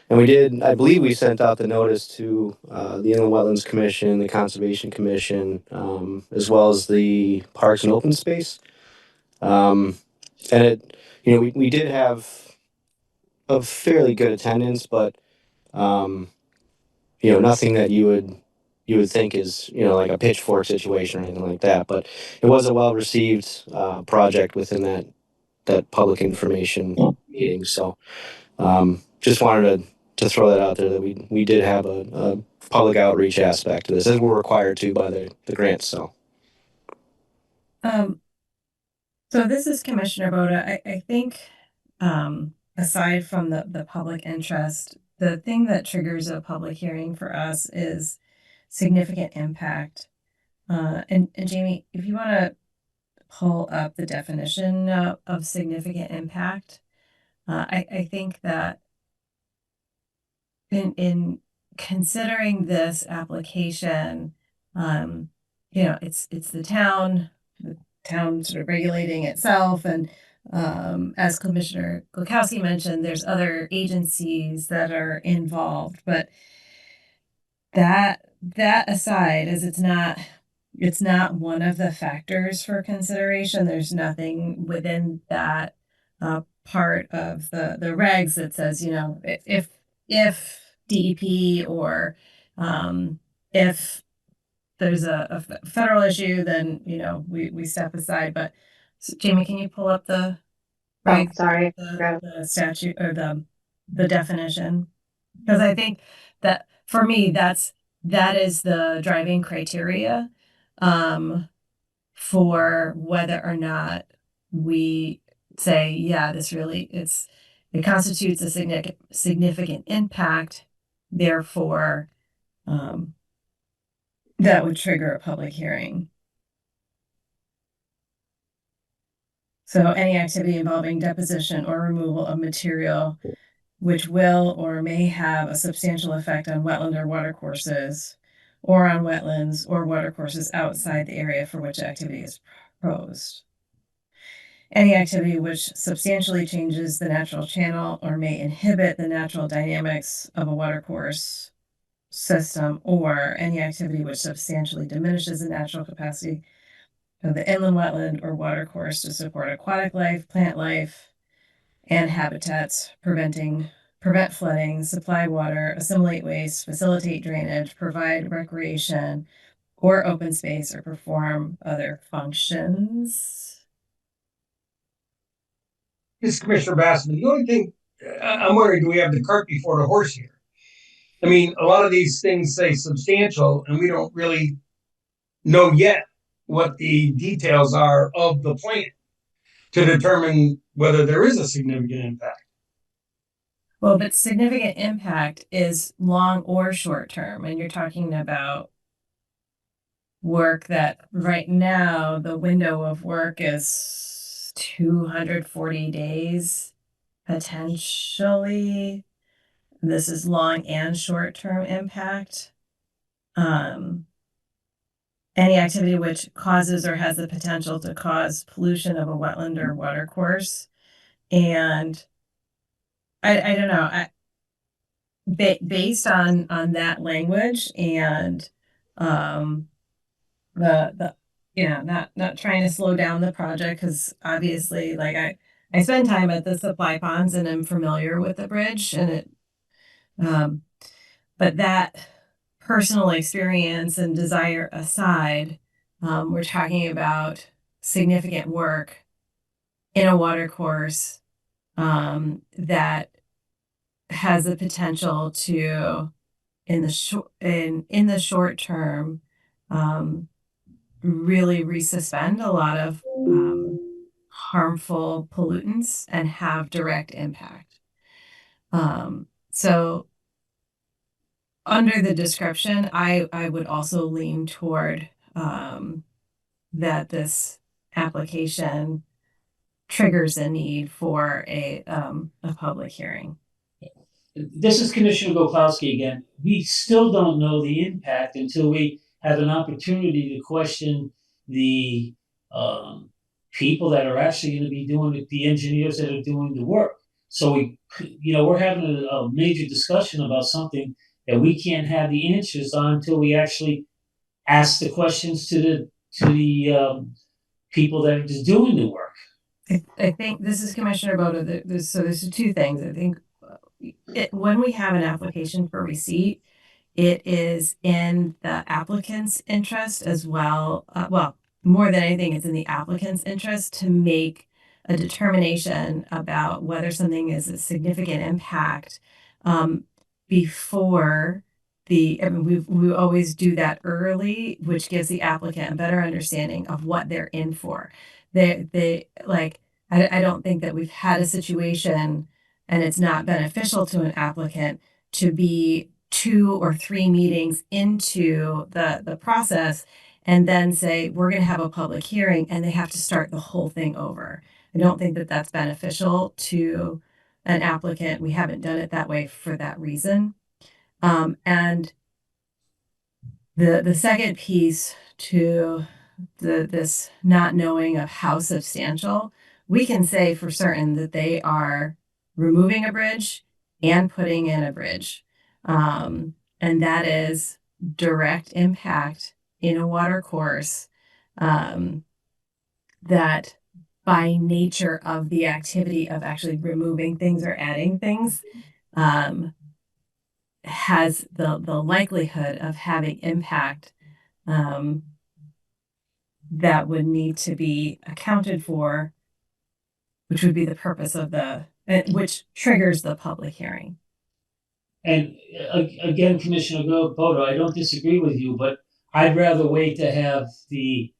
S10: and we did. I believe we sent out the notice to the Inland Wetlands Commission, the Conservation Commission, as well as the Parks and Open Space. And it, we did have a fairly good attendance, but nothing that you would think is like a pitchfork situation or anything like that. But it was a well received project within that public information meeting. So just wanted to throw that out there that we did have a public outreach aspect to this, as we're required to by the grant. So
S4: um, so this is Commissioner Boda. I think, aside from the public interest, the thing that triggers a public hearing for us is significant impact. And Jamie, if you want to pull up the definition of significant impact, I think that in considering this application, it's the town sort of regulating itself, and as Commissioner Glukowski mentioned, there's other agencies that are involved, but that aside, as it's not one of the factors for consideration. There's nothing within that part of the regs that says, if DEP or if there's a federal issue, then we step aside. But Jamie, can you pull up the
S3: Oh,
S4: regs,
S3: sorry.
S4: the statute or the definition? Because I think that for me, that is the driving criteria for whether or not we say, yeah, it constitutes a significant impact, therefore that would trigger a public hearing. So any activity involving deposition or removal of material which will or may have a substantial effect on wetland or watercourses, or on wetlands or watercourses outside the area for which activity is proposed. Any activity which substantially changes the natural channel or may inhibit the natural dynamics of a watercourse system, or any activity which substantially diminishes the natural capacity of the inland wetland or watercourse to support aquatic life, plant life, and habitats, prevent flooding, supply water, assimilate waste, facilitate drainage, provide recreation or open space, or perform other functions.
S2: This is Commissioner Bassman. The only thing I'm worried, do we have the cart before the horse here? I mean, a lot of these things say substantial, and we don't really know yet what the details are of the plan to determine whether there is a significant impact.
S4: Well, but significant impact is long or short term, and you're talking about work that right now the window of work is 240 days potentially. This is long and short term impact. Any activity which causes or has the potential to cause pollution of a wetland or watercourse. And I don't know, based on that language and the not trying to slow down the project because obviously, like I spend time at the supply ponds and I'm familiar with the bridge and it, um, but that personal experience and desire aside, we're talking about significant work in a water course that has the potential to in the short term um, really resuspend a lot of harmful pollutants and have direct impact. So under the description, I would also lean toward that this application triggers a need for a public hearing.
S5: This is Commissioner Gopowski again. We still don't know the impact until we have an opportunity to question the people that are actually going to be doing it, the engineers that are doing the work. So we're having a major discussion about something that we can't have the answers on until we actually ask the questions to the people that are just doing the work.
S4: I think this is Commissioner Boda. So there's two things. I think when we have an application for receipt, it is in the applicant's interest as well. Well, more than anything, it's in the applicant's interest to make a determination about whether something is a significant impact before I mean, we always do that early, which gives the applicant a better understanding of what they're in for. They like, I don't think that we've had a situation and it's not beneficial to an applicant to be 2 or 3 meetings into the process and then say, we're going to have a public hearing and they have to start the whole thing over. I don't think that that's beneficial to an applicant. We haven't done it that way for that reason. And the second piece to this not knowing of how substantial, we can say for certain that they are removing a bridge and putting in a bridge. And that is direct impact in a water course that by nature of the activity of actually removing things or adding things has the likelihood of having impact that would need to be accounted for, which would be the purpose of which triggers the public hearing.
S5: And again, Commissioner Bodo, I don't disagree with you, but I'd rather wait to have the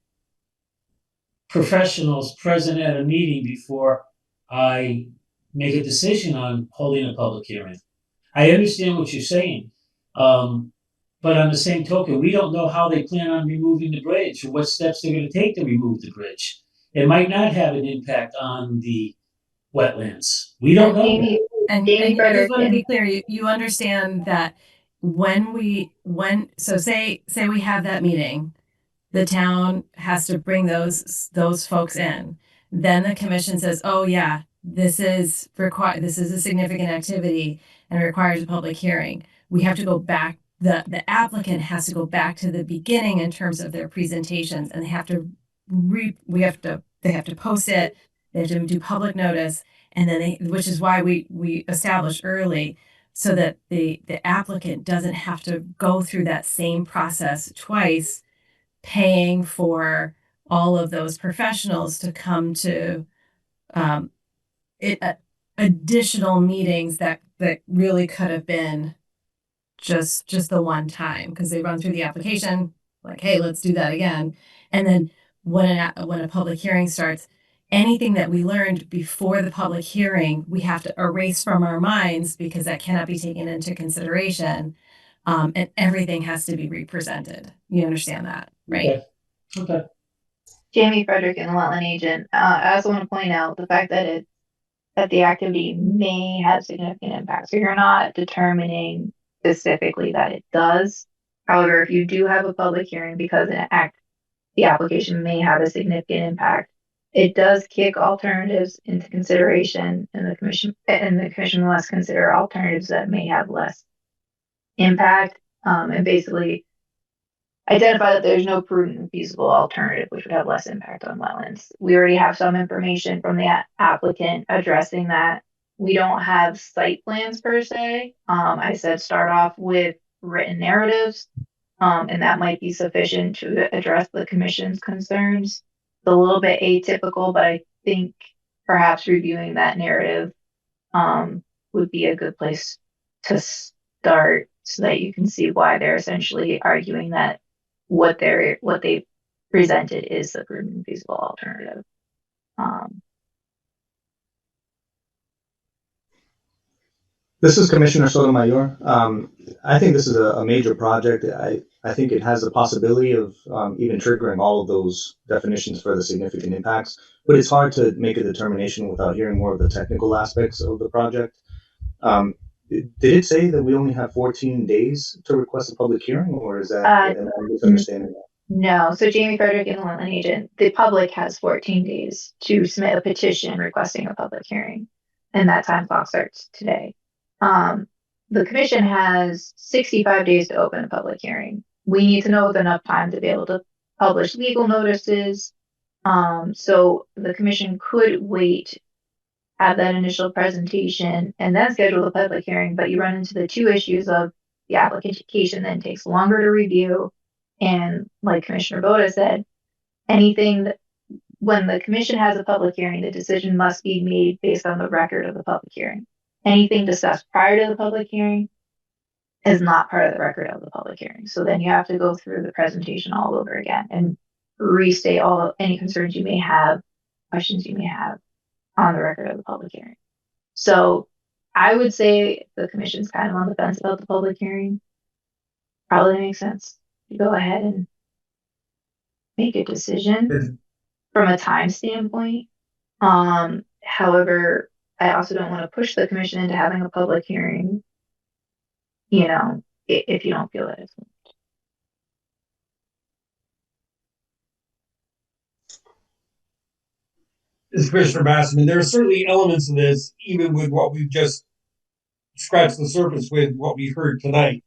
S5: professionals present at a meeting before I make a decision on holding a public hearing. I understand what you're saying, but on the same token, we don't know how they plan on removing the bridge or what steps they're going to take to remove the bridge. It might not have an impact on the wetlands. We don't know.
S4: And I just want to be clear, you understand that say we have that meeting, the town has to bring those folks in. Then the commission says, oh yeah, this is a significant activity and requires a public hearing. We have to go back, the applicant has to go back to the beginning in terms of their presentations, and they have to post it, they have to do public notice, and then which is why we established early so that the applicant doesn't have to go through that same process twice, paying for all of those professionals to come to additional meetings that really could have been just the one time, because they run through the application like, hey, let's do that again. And then when a public hearing starts, anything that we learned before the public hearing, we have to erase from our minds because that cannot be taken into consideration. And everything has to be represented. You understand that, right?
S5: Okay.
S3: Jamie Frederick and the wetland agent. I also want to point out the fact that the activity may have significant impact. So you're not determining specifically that it does. However, if you do have a public hearing because the application may have a significant impact, it does kick alternatives into consideration, and the commission must consider alternatives that may have less impact. And basically, identify that there's no prudent and feasible alternative which would have less impact on wetlands. We already have some information from the applicant addressing that. We don't have site plans per se. I said start off with written narratives, and that might be sufficient to address the commission's concerns. It's a little bit atypical, but I think perhaps reviewing that narrative would be a good place to start so that you can see why they're essentially arguing that what they presented is the prudent and feasible alternative.
S9: This is Commissioner Sotomayor. I think this is a major project. I think it has the possibility of even triggering all of those definitions for the significant impacts, but it's hard to make a determination without hearing more of the technical aspects of the project. Did it say that we only have 14 days to request a public hearing, or is that am I misunderstanding that?
S3: No, so Jamie Frederick and the wetland agent, the public has 14 days to submit a petition requesting a public hearing, and that time clock starts today. The commission has 65 days to open a public hearing. We need to know with enough time to be able to publish legal notices. So the commission could wait, have that initial presentation, and then schedule a public hearing, but you run into the two issues of the application then takes longer to review. And like Commissioner Boda said, anything that when the commission has a public hearing, the decision must be made based on the record of the public hearing. Anything discussed prior to the public hearing is not part of the record of the public hearing. So then you have to go through the presentation all over again and restate any concerns you may have, questions you may have on the record of the public hearing. So I would say the commission's kind of on the fence about the public hearing. Probably makes sense to go ahead and make a decision from a time standpoint. However, I also don't want to push the commission into having a public hearing, if you don't feel that it's.
S2: This is Commissioner Bassman. There are certainly elements of this, even with what we've just scratched the surface with what we heard tonight,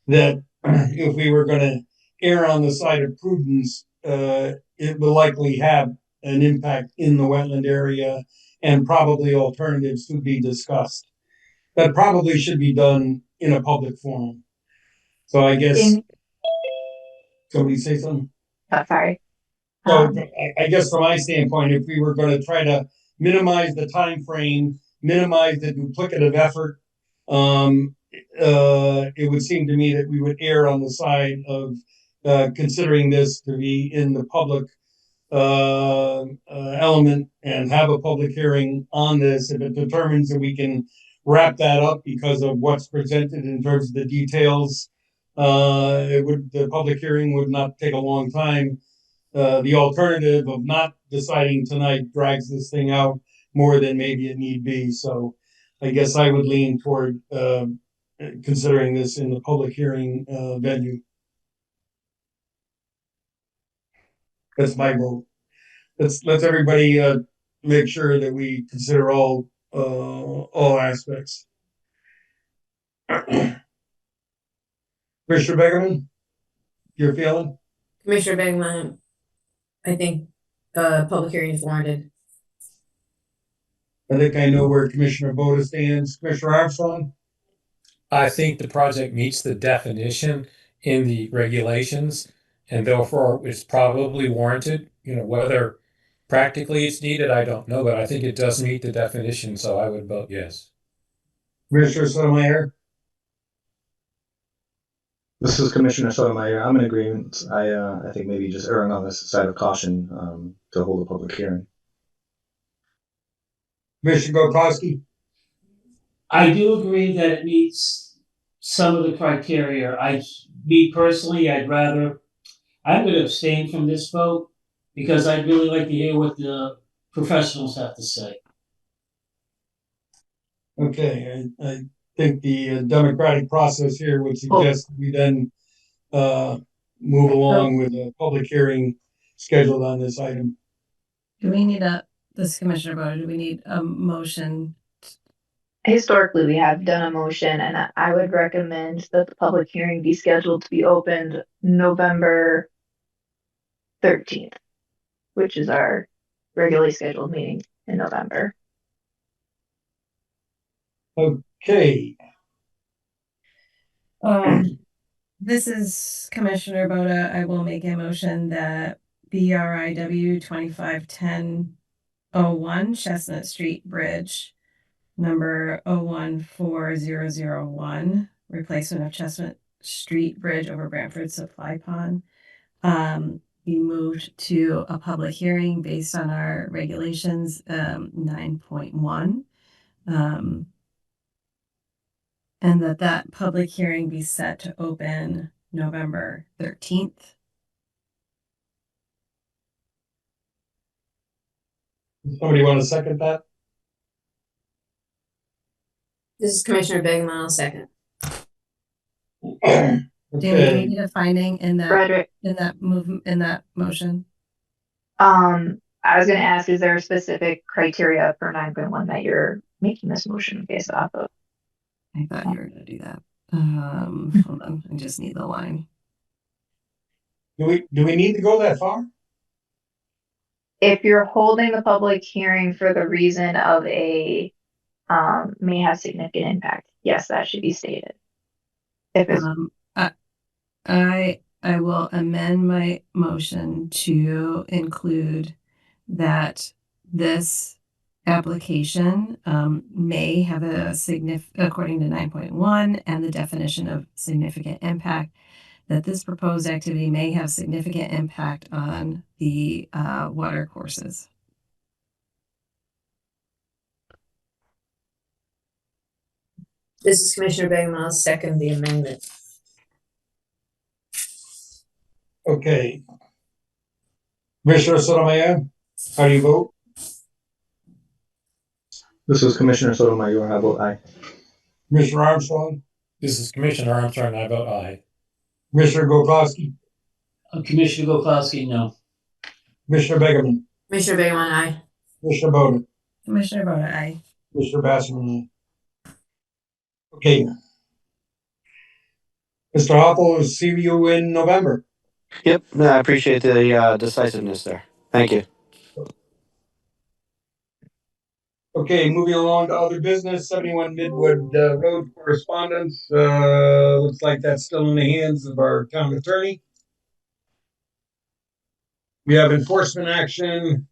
S2: that if we were going to err on the side of prudence, it will likely have an impact in the wetland area and probably alternatives to be discussed. That probably should be done in a public forum. So I guess, somebody say something?
S3: Sorry.
S2: So I guess from my standpoint, if we were going to try to minimize the time frame, minimize the duplicative effort, it would seem to me that we would err on the side of considering this to be in the public element and have a public hearing on this. If it determines that we can wrap that up because of what's presented in terms of the details, the public hearing would not take a long time. The alternative of not deciding tonight drags this thing out more than maybe it need be. So I guess I would lean toward considering this in the public hearing venue. That's my vote. Let's everybody make sure that we consider all aspects. Commissioner Beckerman, your feeling?
S8: Commissioner Begman, I think public hearing is warranted.
S2: I think I know where Commissioner Boda stands. Commissioner Armstrong?
S6: I think the project meets the definition in the regulations, and therefore it's probably warranted. Whether practically it's needed, I don't know, but I think it does meet the definition, so I would vote yes.
S2: Commissioner Sotomayor?
S9: This is Commissioner Sotomayor. I'm in agreement. I think maybe just erring on this side of caution to hold a public hearing.
S2: Commissioner Gokowski?
S5: I do agree that it meets some of the criteria. Me personally, I'm going to abstain from this vote because I'd really like to hear what the professionals have to say.
S2: Okay, I think the democratic process here would suggest we then move along with a public hearing scheduled on this item.
S4: Do we need this Commissioner Boda, do we need a motion
S3: historically, we have done a motion, and I would recommend that the public hearing be scheduled to be opened November 13th, which is our regularly scheduled meeting in November.
S2: Okay,
S4: This is Commissioner Boda. I will make a motion that BRIW 251001 Chestnut Street Bridge, number 014001, replacement of Chestnut Street Bridge over Branford Supply Pond, be moved to a public hearing based on our regulations, 9.1. And that public hearing be set to open November 13th.
S2: somebody want to second that?
S8: This is Commissioner Begman, I'll second.
S4: Jamie, do we
S2: Okay,
S4: need a finding in that
S3: Frederick,
S4: motion?
S3: I was going to ask, is there a specific criteria for 9.1 that you're making this motion based off of?
S4: I thought you were going to do that. Hold on, I just need the line.
S2: do we need to go that far?
S3: If you're holding the public hearing for the reason of a may have significant impact, yes, that should be stated. If it's
S4: I will amend my motion to include that this application may have a according to 9.1 and the definition of significant impact, that this proposed activity may have significant impact on the water courses.
S8: This is Commissioner Begman, I'll second the amendment.
S2: Okay. Commissioner Sotomayor, how do you vote?
S9: This is Commissioner Sotomayor. I vote aye.
S2: Commissioner Armstrong,
S6: This is Commissioner Armstrong, and I vote aye.
S2: Commissioner Gokowski,
S5: Commissioner Gokowski, no.
S2: Commissioner Begerman,
S8: Commissioner Begman, aye.
S2: Commissioner Bowden,
S4: Commissioner Boda, aye.
S2: Commissioner Basserman. Okay. Mr. Hoppel, will see you in November.
S10: Yep, no, I appreciate the decisiveness there. Thank you.
S2: Okay, moving along to other business, 71 Midwood Road correspondence. Looks like that's still in the hands of our town attorney. We have enforcement action.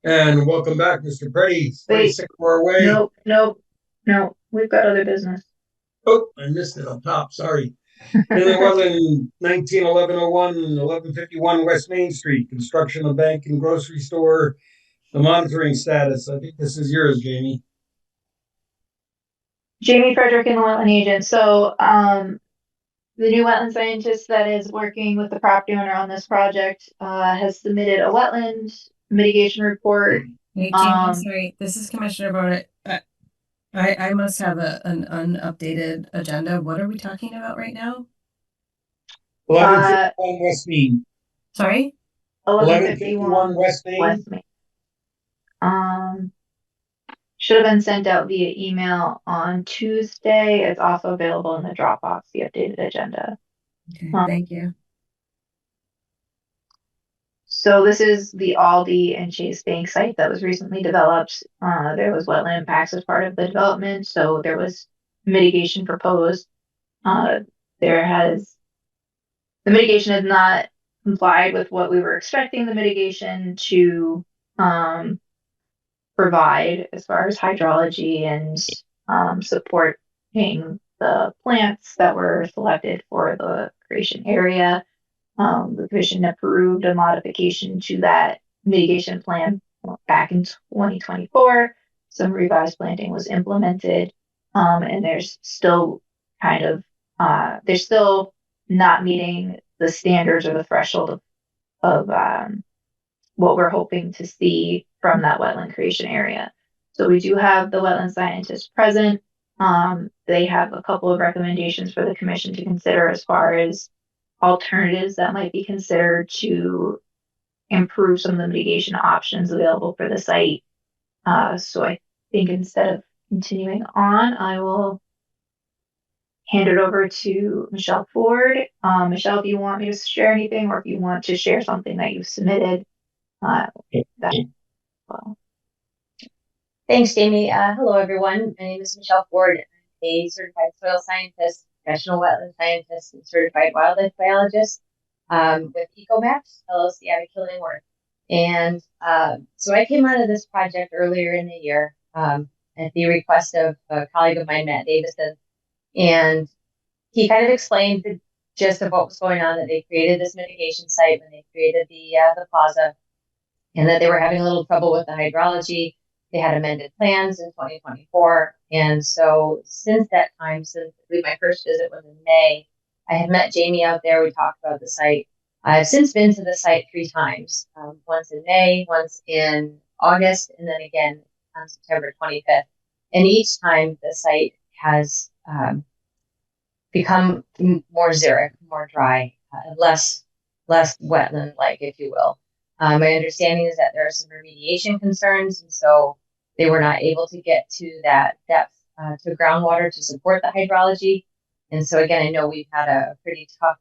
S2: And welcome back, Mr. Pretty.
S3: Wait.
S2: 26 more away.
S3: No, we've got other business.
S2: Oh, I missed it on top. Sorry. Inland Wetland, 191101, 1151 West Main Street. Construction of bank and grocery store. The monitoring status. I think this is yours, Jamie.
S3: Jamie Frederick and the wetland agent. So, the new wetland scientist that is working with the property owner on this project has submitted a wetland mitigation report.
S4: Hey, Jamie, I'm sorry. This is Commissioner Boda. I must have an unupdated agenda. What are we talking about right now?
S2: 1151 West Main.
S4: Sorry?
S2: 1151 West Main.
S3: West Main. Should have been sent out via email on Tuesday. It's also available in the Dropbox, the updated agenda.
S4: Okay, thank you.
S3: So this is the Aldi and Chase Bank site that was recently developed. There was wetland impacts as part of the development, so there was mitigation proposed. The mitigation has not complied with what we were expecting the mitigation to provide as far as hydrology and supporting the plants that were selected for the creation area. The commission approved a modification to that mitigation plan back in 2024. Some revised planting was implemented, and there's still they're still not meeting the standards or the threshold of what we're hoping to see from that wetland creation area. So we do have the wetland scientists present. They have a couple of recommendations for the commission to consider as far as alternatives that might be considered to improve some of the mitigation options available for the site. So I think instead of continuing on, I will hand it over to Michelle Ford. Michelle, if you want me to share anything, or if you want to share something that you've submitted, that well.
S11: Thanks, Jamie. Hello, everyone. My name is Michelle Ford. I'm a certified soil scientist, professional wetland scientist, and certified wildlife biologist with EcoMaps, LLC out of Killingworth. And so I came out of this project earlier in the year at the request of a colleague of mine, Matt Davison. And he kind of explained the gist of what was going on, that they created this mitigation site when they created the plaza, and that they were having a little trouble with the hydrology. They had amended plans in 2024. And so since that time, since I believe my first visit was in May, I had met Jamie out there. We talked about the site. I've since been to the site 3 times, once in May, once in August, and then again on September 25th. And each time the site has become more xeric, more dry, less wetland-like, if you will. My understanding is that there are some remediation concerns, and so they were not able to get to that depth to groundwater to support the hydrology. And so again, I know we've had a pretty tough,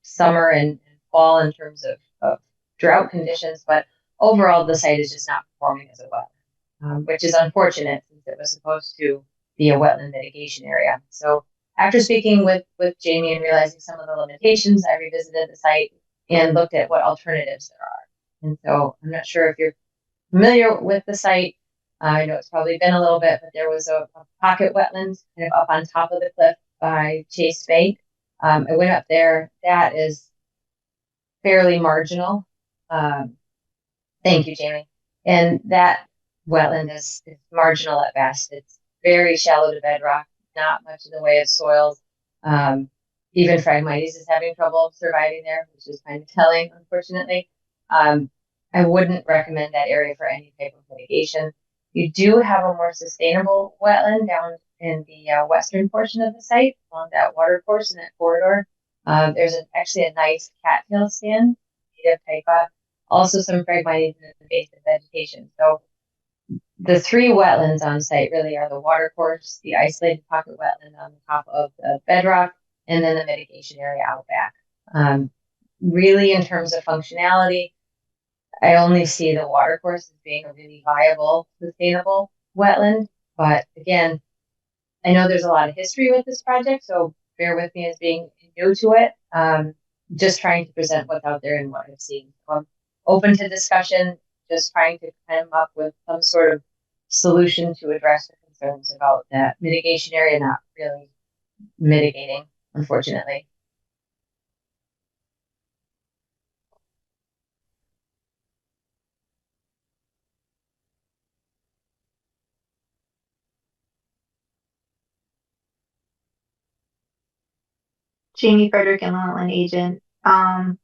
S11: summer and fall in terms of drought conditions, but overall the site is just not performing as a wetland, which is unfortunate since it was supposed to be a wetland mitigation area. So after speaking with Jamie and realizing some of the limitations, I revisited the site and looked at what alternatives there are. And so I'm not sure if you're familiar with the site. I know it's probably been a little bit, but there was a pocket wetland kind of up on top of the cliff by Chase Bay. I went up there. That is fairly marginal. Thank you, Jamie. And that wetland is marginal at best. It's very shallow to bedrock, not much in the way of soils. Even Phragmites is having trouble surviving there, which is kind of telling, unfortunately. I wouldn't recommend that area for any type of mitigation. You do have a more sustainable wetland down in the western portion of the site, along that water course in that corridor. There's actually a nice cattail stand, native type, also some Phragmites in the base of vegetation. So the 3 wetlands on site really are the water course, the isolated pocket wetland on the top of the bedrock, and then the mitigation area out back. Really, in terms of functionality, I only see the water course as being a really viable, sustainable wetland. But again, I know there's a lot of history with this project, so bear with me as being new to it. Just trying to present what's out there and what I've seen. So I'm open to discussion, just trying to come up with some sort of solution to address the concerns about that mitigation area not really mitigating, unfortunately.
S3: Jamie Frederick and Wetland Agent. Can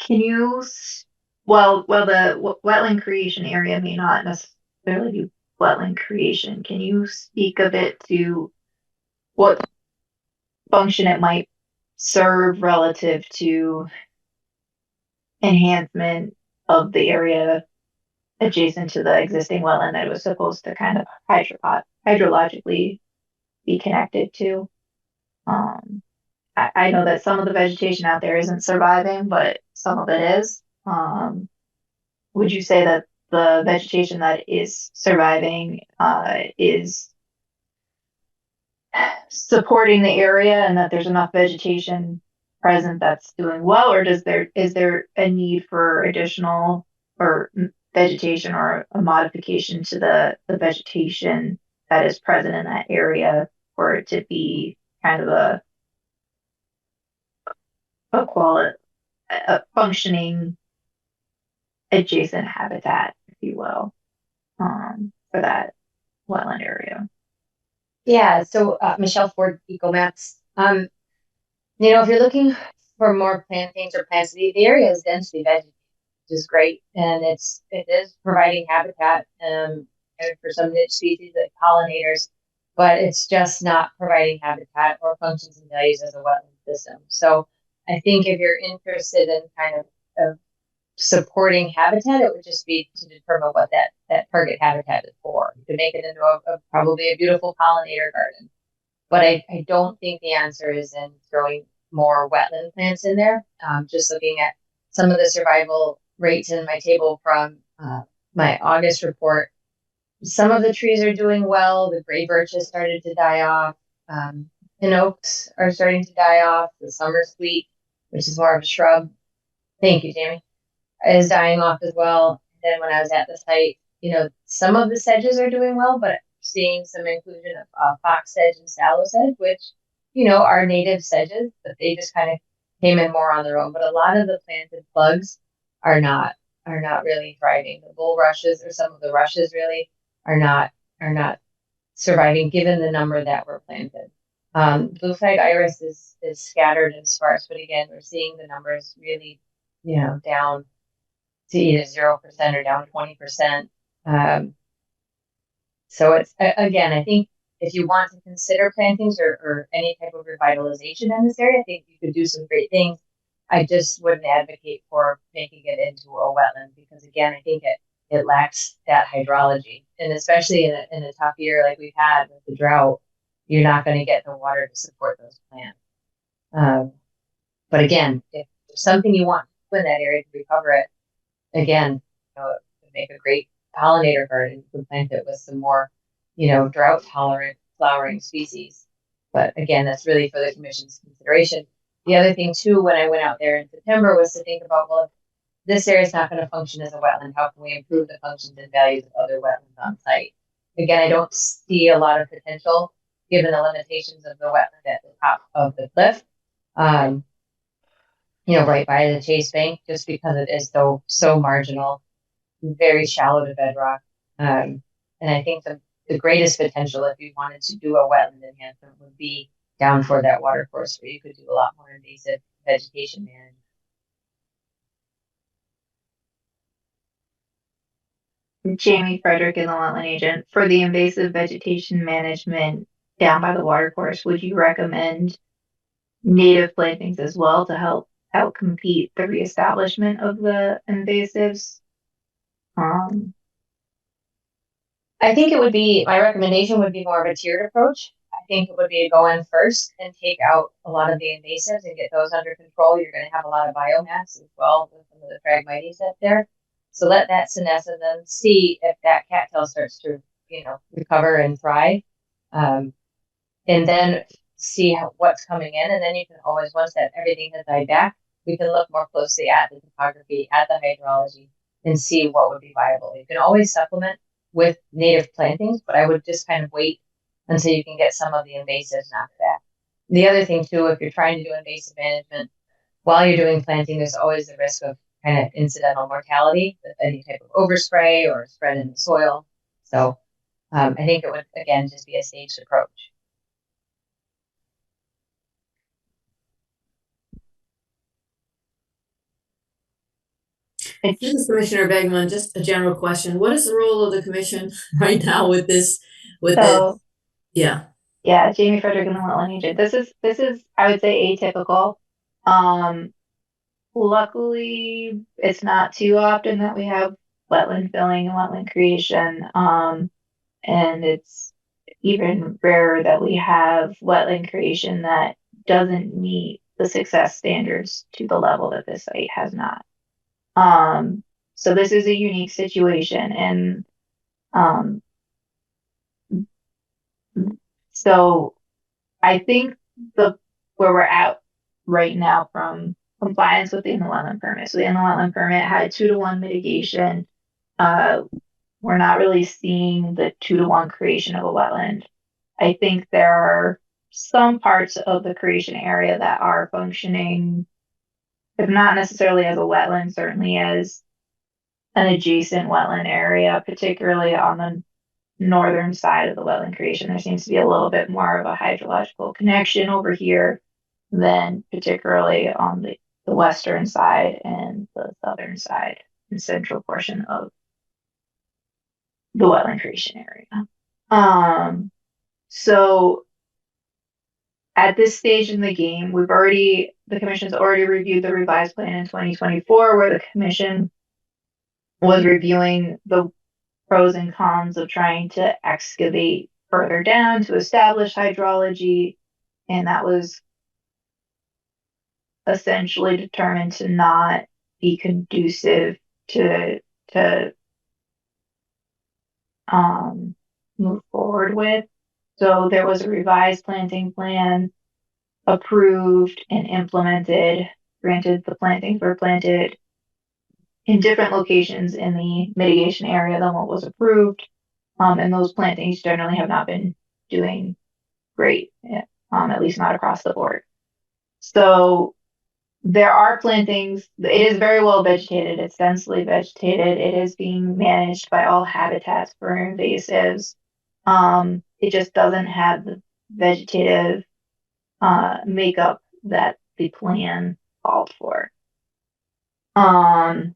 S3: you, the wetland creation area may not necessarily be wetland creation. Can you speak a bit to what function it might serve relative to enhancement of the area adjacent to the existing wetland that it was supposed to kind of hydrologically be connected to? I know that some of the vegetation out there isn't surviving, but some of it is. Would you say that the vegetation that is surviving is supporting the area, and that there's enough vegetation present that's doing well, or is there a need for additional or vegetation or a modification to the vegetation that is present in that area for it to be kind of a functioning adjacent habitat, if you will, for that wetland area?
S11: Yeah, so Michelle Ford, EcoMaps. If you're looking for more plantings or plants, the area is densely vegetated, which is great, and it is providing habitat for some niche species like pollinators, but it's just not providing habitat or functions and values as a wetland system. So I think if you're interested in kind of supporting habitat, it would just be to determine what that that target habitat is for. You could make it into probably a beautiful pollinator garden. But I don't think the answer is in throwing more wetland plants in there. Just looking at some of the survival rates in my table from my August report, some of the trees are doing well. The gray birch has started to die off. Pin oaks are starting to die off. The summer sweet, which is more of a shrub. Thank you, Jamie. Is dying off as well. Then when I was at the site, some of the sedges are doing well, but seeing some inclusion of fox sedge and sallow sedge, which, are native sedges, but they just kind of came in more on their own. But a lot of the planted plugs are not really thriving. The bulrushes or some of the rushes really are not surviving given the number that were planted. Blue flag iris is scattered and sparse, but again, we're seeing the numbers really, down to either 0% or down 20%. So it's, again, I think if you want to consider plantings or any type of revitalization in this area, I think you could do some great things. I just wouldn't advocate for making it into a wetland because, again, I think it lacks that hydrology. And especially in a tough year like we've had with the drought, you're not going to get the water to support those plants. But again, if there's something you want to do in that area to recover it, again, it would make a great pollinator garden. You could plant it with some more, drought tolerant flowering species. But again, that's really for the commission's consideration. The other thing too, when I went out there in September, was to think about, well, if this area is not going to function as a wetland, how can we improve the functions and values of other wetlands on site? Again, I don't see a lot of potential given the limitations of the wetland at the top of the cliff. Right by the Chase Bank, just because it is so marginal, very shallow to bedrock. And I think the greatest potential, if you wanted to do a wetland enhancement, would be down for that water course where you could do a lot more invasive vegetation management.
S3: Jamie Frederick is the wetland agent. For the invasive vegetation management down by the watercourse, would you recommend native plantings as well to help outcompete the reestablishment of the invasives?
S11: I think my recommendation would be more of a tiered approach. I think it would be to go in first and take out a lot of the invasives and get those under control. You're going to have a lot of biomass as well with some of the Phragmites up there. So let that senesce and then see if that cattail starts to, recover and thrive. And then see what's coming in. And then you can always, once everything has died back, we can look more closely at the topography, at the hydrology, and see what would be viable. You can always supplement with native plantings, but I would just kind of wait until you can get some of the invasives knocked back. The other thing too, if you're trying to do invasive management, while you're doing planting, there's always the risk of kind of incidental mortality with any type of overspray or spread in the soil. So I think it would, again, just be a staged approach.
S8: This is Commissioner Begman. Just a general question. What is the role of the commission right now with this? Yeah.
S3: Yeah, Jamie Frederick and the wetland agent. This is I would say atypical. Luckily, it's not too often that we have wetland filling and wetland creation. And it's even rarer that we have wetland creation that doesn't meet the success standards to the level that this site has not. So this is a unique situation, and so I think where we're at right now from compliance with the inland permit. So the inland permit had 2-to-1 mitigation. We're not really seeing the 2-to-1 creation of a wetland. I think there are some parts of the creation area that are functioning, if not necessarily as a wetland, certainly as an adjacent wetland area, particularly on the northern side of the wetland creation. There seems to be a little bit more of a hydrological connection over here than particularly on the western side and the southern side and central portion of the wetland creation area. So at this stage in the game, the commission's already reviewed the revised plan in 2024, where the commission was reviewing the pros and cons of trying to excavate further down to establish hydrology, and that was essentially determined to not be conducive to move forward with. So there was a revised planting plan approved and implemented. Granted, the plantings were planted in different locations in the mitigation area than what was approved. And those plantings generally have not been doing great, at least not across the board. So there are plantings. It is very well vegetated. It's densely vegetated. It is being managed by all habitats for invasives. It just doesn't have the vegetative makeup that the plan called for. And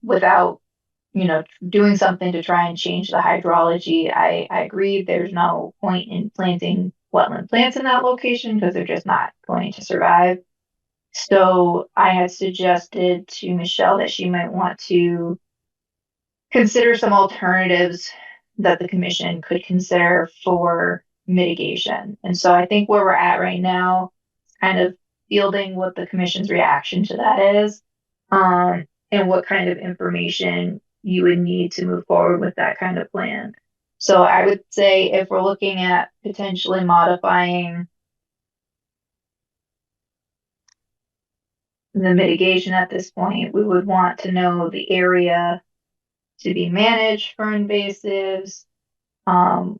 S3: without, doing something to try and change the hydrology, I agree there's no point in planting wetland plants in that location because they're just not going to survive. So I had suggested to Michelle that she might want to consider some alternatives that the commission could consider for mitigation. And so I think where we're at right now, kind of fielding what the commission's reaction to that is, and what kind of information you would need to move forward with that kind of plan. So I would say if we're looking at potentially modifying the mitigation at this point, we would want to know the area to be managed for invasives.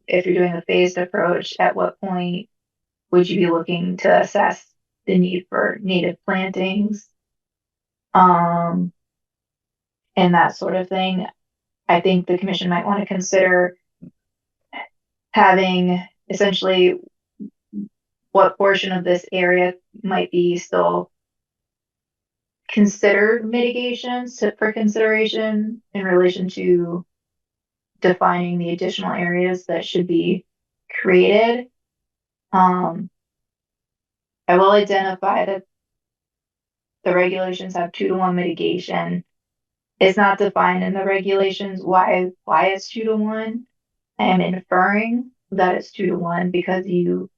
S3: If you're doing a phased approach, at what point would you be looking to assess the need for native plantings? And that sort of thing. I think the commission might want to consider having essentially what portion of this area might be still considered mitigations for consideration in relation to defining the additional areas that should be created. I will identify that the regulations have 2-to-1 mitigation. It's not defined in the regulations why it's 2-to-1. I am inferring that it's 2-to-1 because you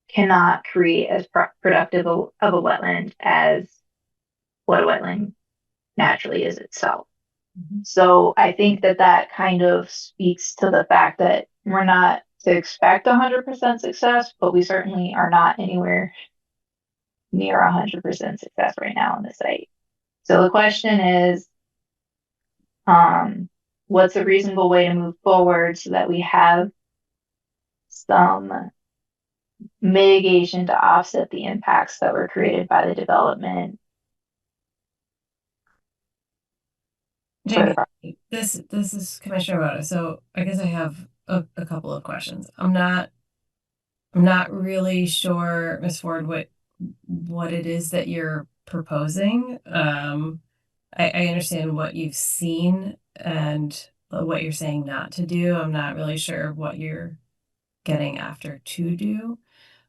S3: cannot create as productive of a wetland as what a wetland naturally is itself. So I think that kind of speaks to the fact that we're not to expect 100% success, but we certainly are not anywhere near 100% success right now on the site. So the question is, what's a reasonable way to move forward so that we have some mitigation to offset the impacts that were created by the development?
S4: Jamie, this is Commissioner Rhoda. So I guess I have a couple of questions. I'm not really sure, Ms. Ford, what it is that you're proposing. I understand what you've seen and what you're saying not to do. I'm not really sure what you're getting after to do.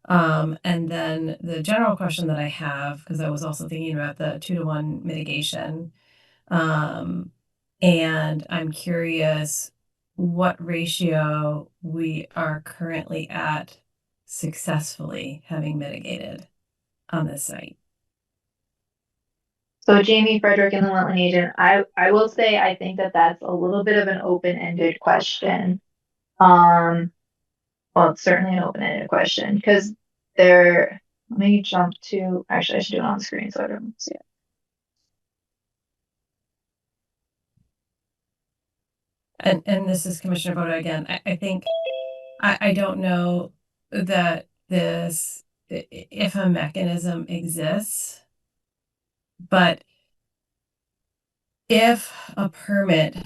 S4: And then the general question that I have, because I was also thinking about the 2-to-1 mitigation, and I'm curious what ratio we are currently at successfully having mitigated on this site.
S3: So Jamie Frederick and the wetland agent, I will say I think that that's a little bit of an open-ended question. Well, it's certainly an open-ended question because let me jump to, actually I should do it on the screen so I don't see it.
S4: And this is Commissioner Boda again. I think I don't know that if a mechanism exists, but if a permit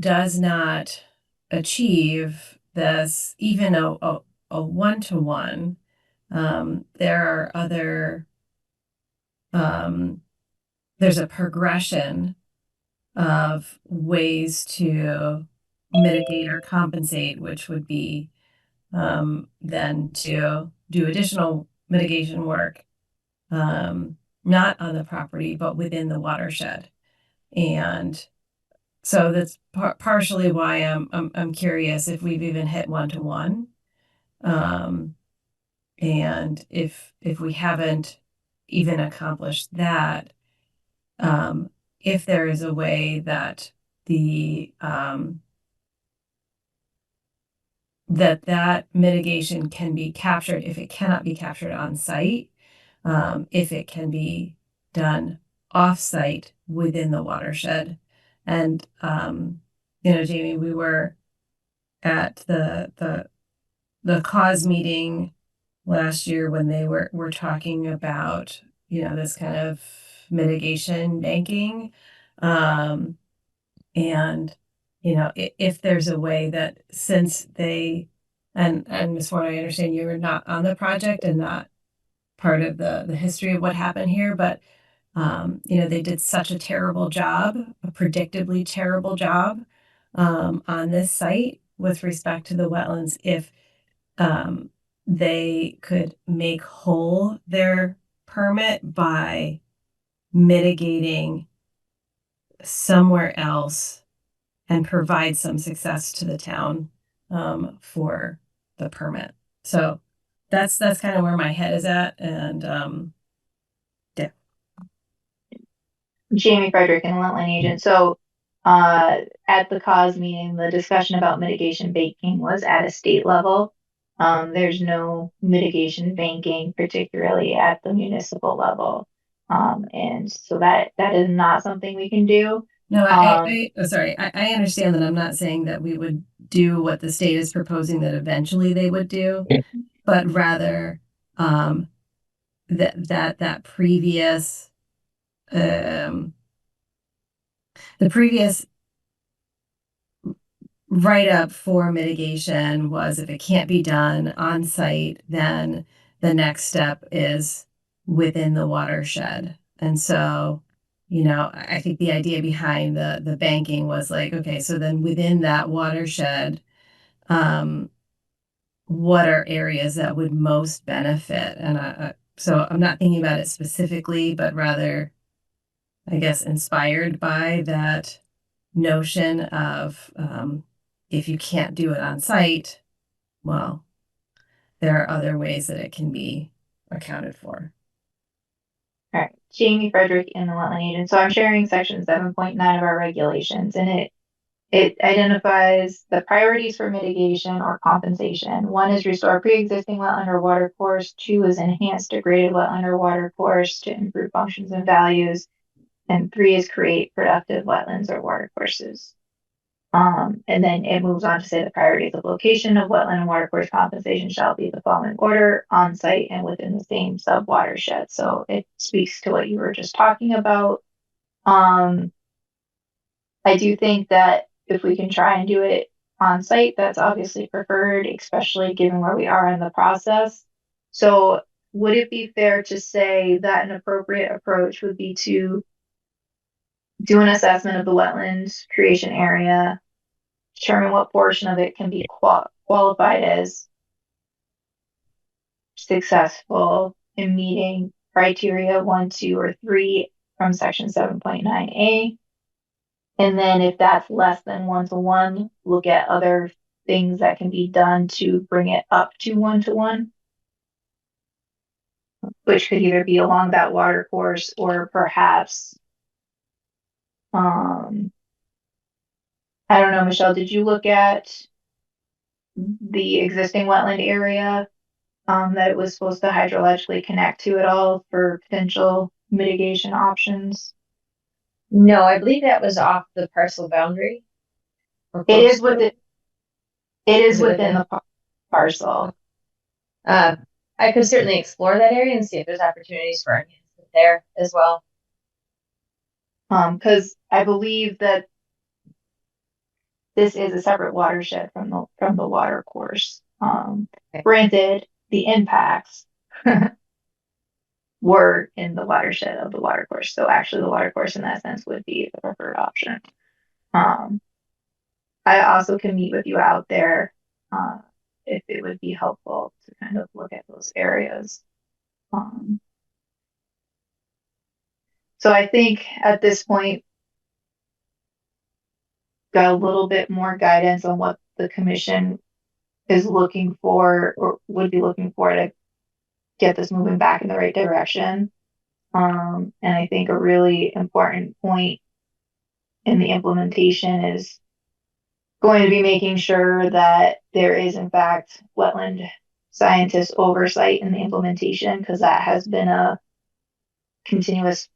S4: does not achieve this, even a 1-to-1, there are other, there's a progression of ways to mitigate or compensate, which would be then to do additional mitigation work, not on the property, but within the watershed. And So that's partially why I'm curious if we've even hit 1-to-1. And if we haven't even accomplished that, if there is a way that the that mitigation can be captured, if it cannot be captured on site, if it can be done off site within the watershed. And Jamie, we were at the cause meeting last year when they were talking about, this kind of mitigation banking. And, if there's a way that, since they, and Ms. Ford, I understand you were not on the project and not part of the history of what happened here, but, they did such a terrible job, a predictably terrible job, on this site with respect to the wetlands. If they could make whole their permit by mitigating somewhere else and provide some success to the town for the permit. So that's kind of where my head is at. And yeah.
S3: Jamie Frederick and Wetland Agent. So at the cause meeting, the discussion about mitigation banking was at a state level. There's no mitigation banking, particularly at the municipal level. And so that is not something we can do.
S4: No, sorry. I understand that. I'm not saying that we would do what the state is proposing that eventually they would do, but rather that previous the previous write-up for mitigation was, if it can't be done on site, then the next step is within the watershed. And so, I think the idea behind the banking was like, okay, so then within that watershed, what are areas that would most benefit? And so I'm not thinking about it specifically, but rather, I guess, inspired by that notion of, if you can't do it on site, well, there are other ways that it can be accounted for.
S3: All right, Jamie Frederick and the Wetland Agent. So I'm sharing section 7.9 of our regulations, and it identifies the priorities for mitigation or compensation. 1 is restore pre-existing wetland or water course. 2 is enhance degraded wetland or water course to improve functions and values. And 3 is create productive wetlands or water courses. And then it moves on to say the priorities of location of wetland and water course compensation shall be the following order: on site and within the same sub watershed. So it speaks to what you were just talking about. I do think that if we can try and do it on site, that's obviously preferred, especially given where we are in the process. So would it be fair to say that an appropriate approach would be to do an assessment of the wetlands creation area, determine what portion of it can be qualified as successful in meeting criteria 1, 2, or 3 from section 7.9A. And then if that's less than 1-to-1, look at other things that can be done to bring it up to 1-to-1, which could either be along that water course or perhaps, I don't know, Michelle, did you look at the existing wetland area that it was supposed to hydrologically connect to at all for potential mitigation options?
S11: No, I believe that was off the parcel boundary.
S3: It is within the parcel.
S11: I could certainly explore that area and see if there's opportunities for enhancement there as well.
S3: Because I believe that this is a separate watershed from the water course.
S11: Okay.
S3: Granted, the impacts were in the watershed of the water course, so actually the water course in that sense would be the preferred option. I also can meet with you out there if it would be helpful to kind of look at those areas. So I think at this point, got a little bit more guidance on what the commission is looking for or would be looking for to get this moving back in the right direction. And I think a really important point in the implementation is going to be making sure that there is in fact wetland scientist oversight in the implementation, because that has been a continuously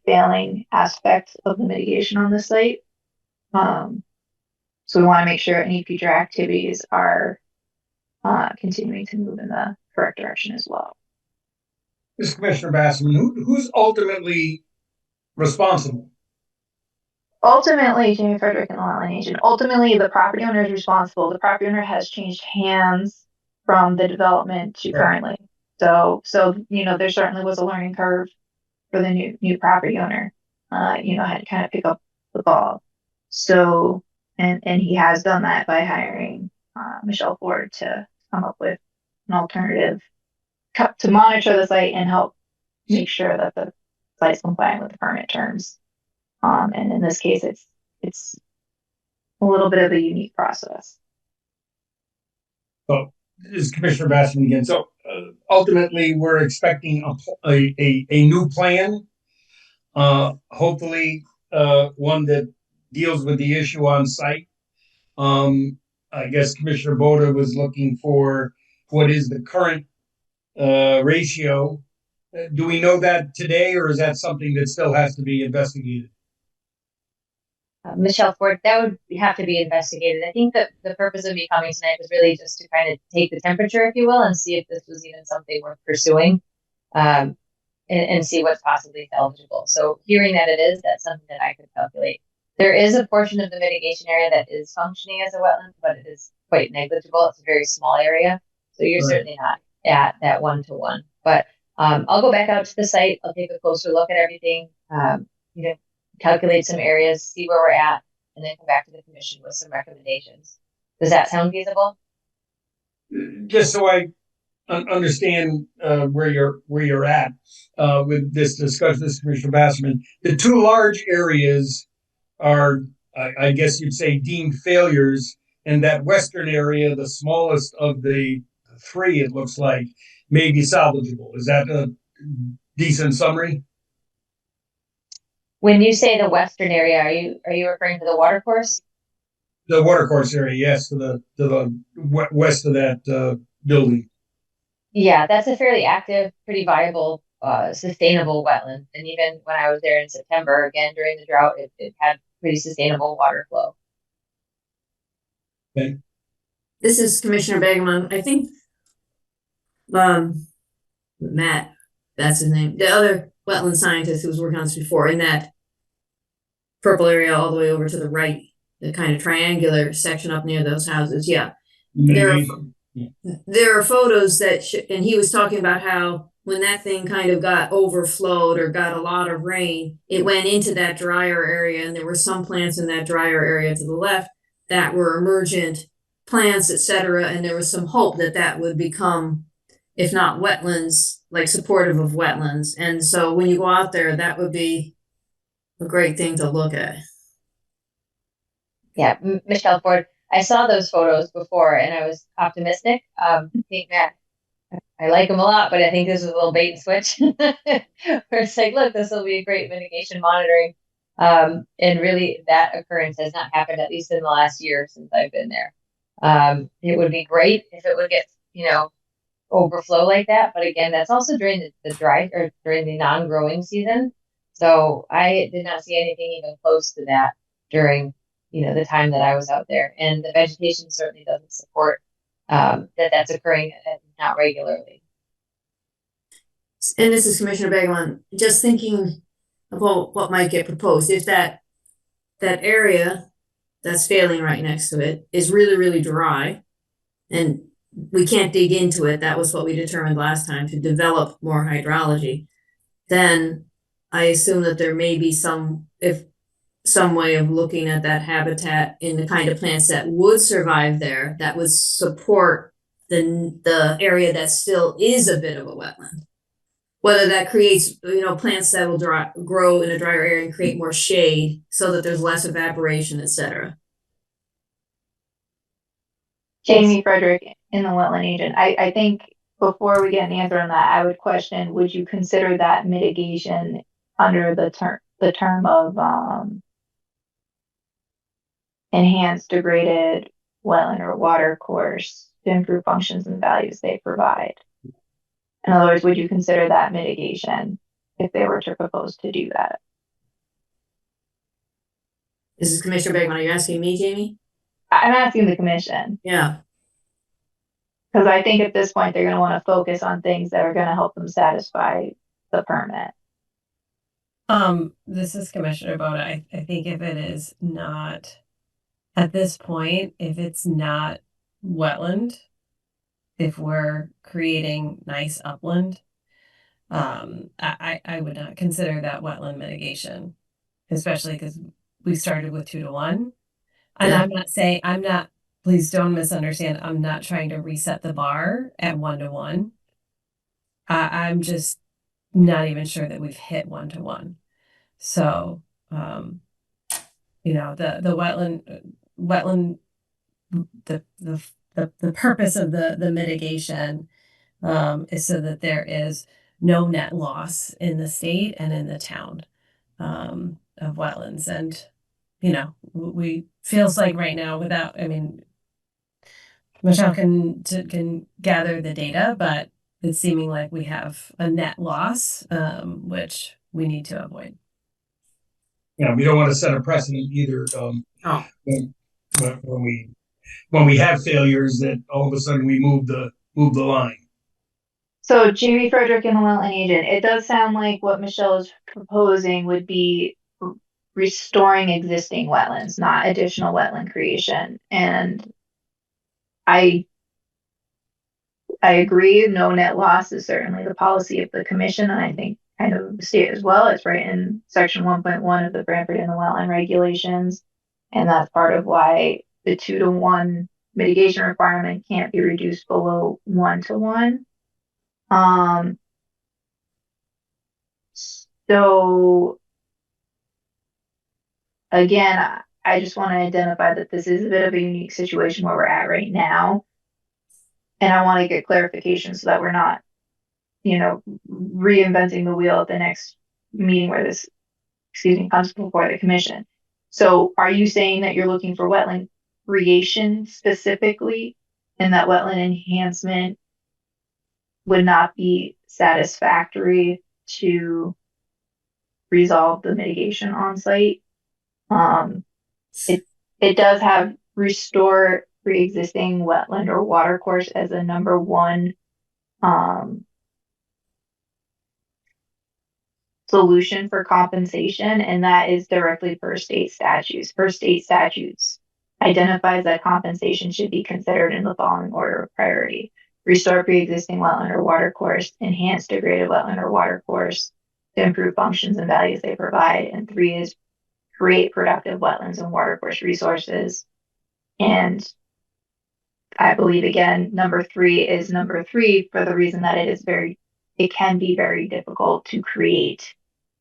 S3: failing aspect of the mitigation on this site. So we want to make sure any future activities are continuing to move in the correct direction as well.
S2: This is Commissioner Basserman. Who's ultimately responsible?
S3: Ultimately, Jamie Frederick and the wetland agent. Ultimately, the property owner is responsible. The property owner has changed hands from the development to currently. So there certainly was a learning curve for the new property owner. Had to kind of pick up the ball. So and he has done that by hiring Michelle Ford to come up with an alternative to monitor the site and help make sure that the site's compliant with the permit terms. And in this case, it's a little bit of a unique process.
S2: So this is Commissioner Basserman again. So ultimately, we're expecting a new plan. Hopefully, one that deals with the issue on site. I guess Commissioner Boda was looking for what is the current ratio. Do we know that today, or is that something that still has to be investigated?
S11: Michelle Ford, that would have to be investigated. I think that the purpose of me coming tonight was really just to kind of take the temperature, if you will, and see if this was even something worth pursuing, and see what's possibly eligible. So hearing that it is, that's something that I could calculate. There is a portion of the mitigation area that is functioning as a wetland, but it is quite negligible. It's a very small area. So you're certainly not at that 1-to-1. But I'll go back out to the site. I'll take a closer look at everything, calculate some areas, see where we're at, and then come back to the commission with some recommendations. Does that sound feasible?
S2: Just so I understand where you're at with this discussion, this Commissioner Basserman. The two large areas are, I guess you'd say, deemed failures, and that western area, the smallest of the three, it looks like, may be salvageable. Is that a decent summary?
S11: When you say the western area, are you referring to the watercourse?
S2: The watercourse area, yes, to the west of that building.
S11: Yeah, that's a fairly active, pretty viable, sustainable wetland. And even when I was there in September, again during the drought, it had pretty sustainable water flow.
S2: Okay.
S8: This is Commissioner Begeman. I think Matt, that's his name, the other wetland scientist who was working on this before, in that purple area all the way over to the right, the kind of triangular section up near those houses. Yeah. There are photos that, and he was talking about how when that thing kind of got overflowed or got a lot of rain, it went into that drier area, and there were some plants in that drier area to the left that were emergent plants, etc. And there was some hope that that would become, if not wetlands, like supportive of wetlands. And so when you go out there, that would be a great thing to look at.
S11: Yeah, Michelle Ford, I saw those photos before and I was optimistic. I think that I like them a lot, but I think this was a little bait and switch. Where it's like, look, this will be great mitigation monitoring. And really that occurrence has not happened, at least in the last year since I've been there. It would be great if it would get, overflow like that. But again, that's also during the dry or during the non-growing season. So I did not see anything even close to that during, the time that I was out there. And the vegetation certainly doesn't support that's occurring not regularly.
S8: And this is Commissioner Begeman, just thinking about what might get proposed. If that area that's failing right next to it is really, really dry, and we can't dig into it, that was what we determined last time, to develop more hydrology, then I assume that there may be some way of looking at that habitat in the kind of plants that would survive there, that would support the area that still is a bit of a wetland. whether that creates, plants that will grow in a drier area and create more shade so that there's less evaporation, etc.
S3: Jamie Frederick in the wetland agent. I think before we get an answer on that, I would question, would you consider that mitigation under the term of enhanced degraded wetland or water course to improve functions and values they provide? In other words, would you consider that mitigation if they were to propose to do that?
S8: This is Commissioner Beckman. Are you asking me, Jamie?
S3: I'm asking the commission.
S8: Yeah.
S3: Because I think at this point, they're going to want to focus on things that are going to help them satisfy the permit.
S4: This is Commissioner Boda. I think if it is not, at this point, if it's not wetland, if we're creating nice upland, I would not consider that wetland mitigation, especially because we started with 2 to 1. And
S8: Yeah.
S4: Please don't misunderstand. I'm not trying to reset the bar at 1 to 1. I'm just not even sure that we've hit 1 to 1. So, the wetland, the purpose of the mitigation is so that there is no net loss in the state and in the town of wetlands. And, we feels like right now Michelle can gather the data, but it's seeming like we have a net loss, which we need to avoid.
S2: Yeah, we don't want to set a precedent either.
S8: Oh.
S2: When we have failures, that all of a sudden we move the line.
S3: So Jamie Frederick and the wetland agent, it does sound like what Michelle is proposing would be restoring existing wetlands, not additional wetland creation. And I agree, no net loss is certainly the policy of the commission, and I think kind of the state as well. It's right in section 1.1 of the Branford and the wetland regulations. And that's part of why the 2 to 1 mitigation requirement can't be reduced below 1 to 1. So again, I just want to identify that this is a bit of a unique situation where we're at right now. And I want to get clarification so that we're not, reinventing the wheel at the next meeting where this, comes before the commission. So are you saying that you're looking for wetland creation specifically, and that wetland enhancement would not be satisfactory to resolve the mitigation on site? It does have restore pre-existing wetland or water course as a number 1 solution for compensation, and that is directly per state statutes. Per state statutes identifies that compensation should be considered in the following order of priority: restore pre-existing wetland or water course, enhance degraded wetland or water course to improve functions and values they provide, and 3 is create productive wetlands and water course resources. And I believe, again, number 3 is number 3 for the reason that it can be very difficult to create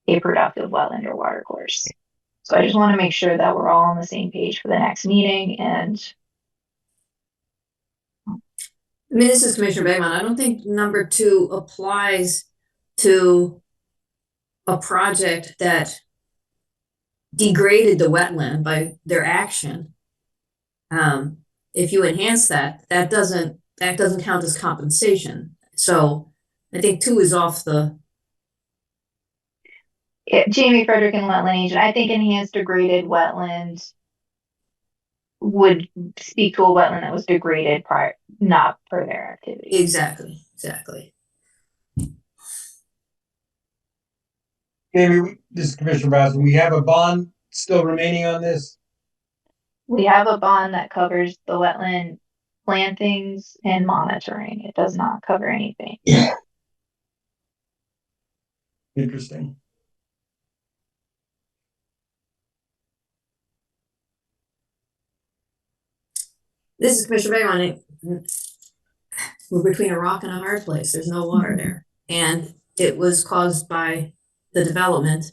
S3: a productive wetland or water course. So I just want to make sure that we're all on the same page for the next meeting. And
S8: This is Commissioner Beckman. I don't think number 2 applies to a project that degraded the wetland by their action. If you enhance that doesn't count as compensation. So I think 2 is off the.
S3: Jamie Frederick and wetland agent, I think enhanced degraded wetlands would speak to a wetland that was degraded prior, not per their activity.
S8: Exactly.
S2: Maybe this is Commissioner Boswell. We have a bond still remaining on this.
S3: We have a bond that covers the wetland plantings and monitoring. It does not cover anything.
S2: Interesting.
S8: This is Commissioner Beckman. We're between a rock and a hard place. There's no water there. And it was caused by the development.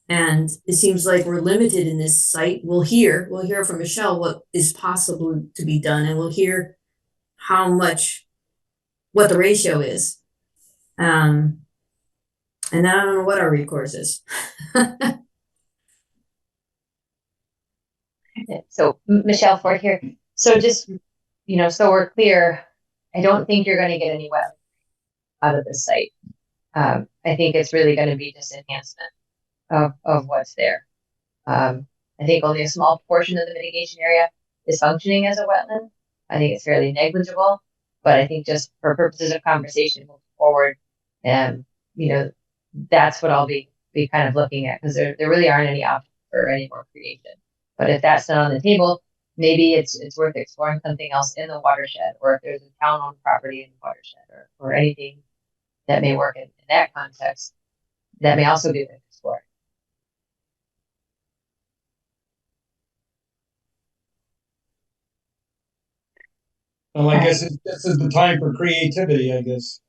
S8: And it seems like we're limited in this site. We'll hear from Michelle what is possible to be done, and we'll hear what the ratio is. And then I don't know what our recourse is.
S11: So Michelle Ford here. So just, so we're clear, I don't think you're going to get any wetland out of this site. I think it's really going to be just enhancement of what's there. I think only a small portion of the mitigation area is functioning as a wetland. I think it's fairly negligible, but I think just for purposes of conversation moving forward, that's what I'll be kind of looking at, because there really aren't any options for any more creation. But if that's not on the table, maybe it's worth exploring something else in the watershed, or if there's a town-owned property in the watershed, or anything that may work in that context, that may also be worth exploring.
S2: Well, I guess this is the time for creativity, I guess.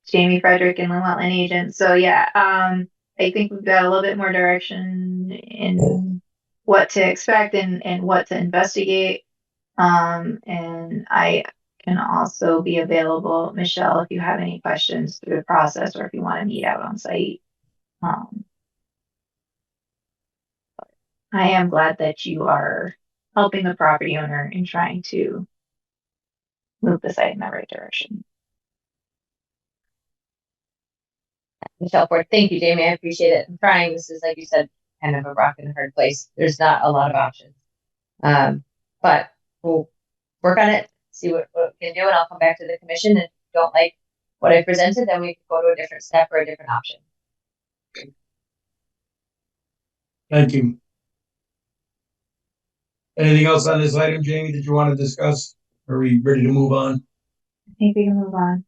S3: Jamie Frederick, Inland Wetland Agent. So yeah, I think we've got a little bit more direction in what to expect and what to investigate. And I can also be available, Michelle, if you have any questions through the process, or if you want to meet out on site. I am glad that you are helping the property owner in trying to move the site in the right direction.
S11: Michelle Ford, thank you, Jamie. I appreciate it. I'm trying. This is, like you said, kind of a rock and a hard place. There's not a lot of options. But we'll work on it, see what we can do, and I'll come back to the commission. And if you don't like what I presented, then we can go to a different step or a different option.
S2: Thank you. Anything else on this item, Jamie, that you want to discuss? Are we ready to move on?
S3: I think we can move on.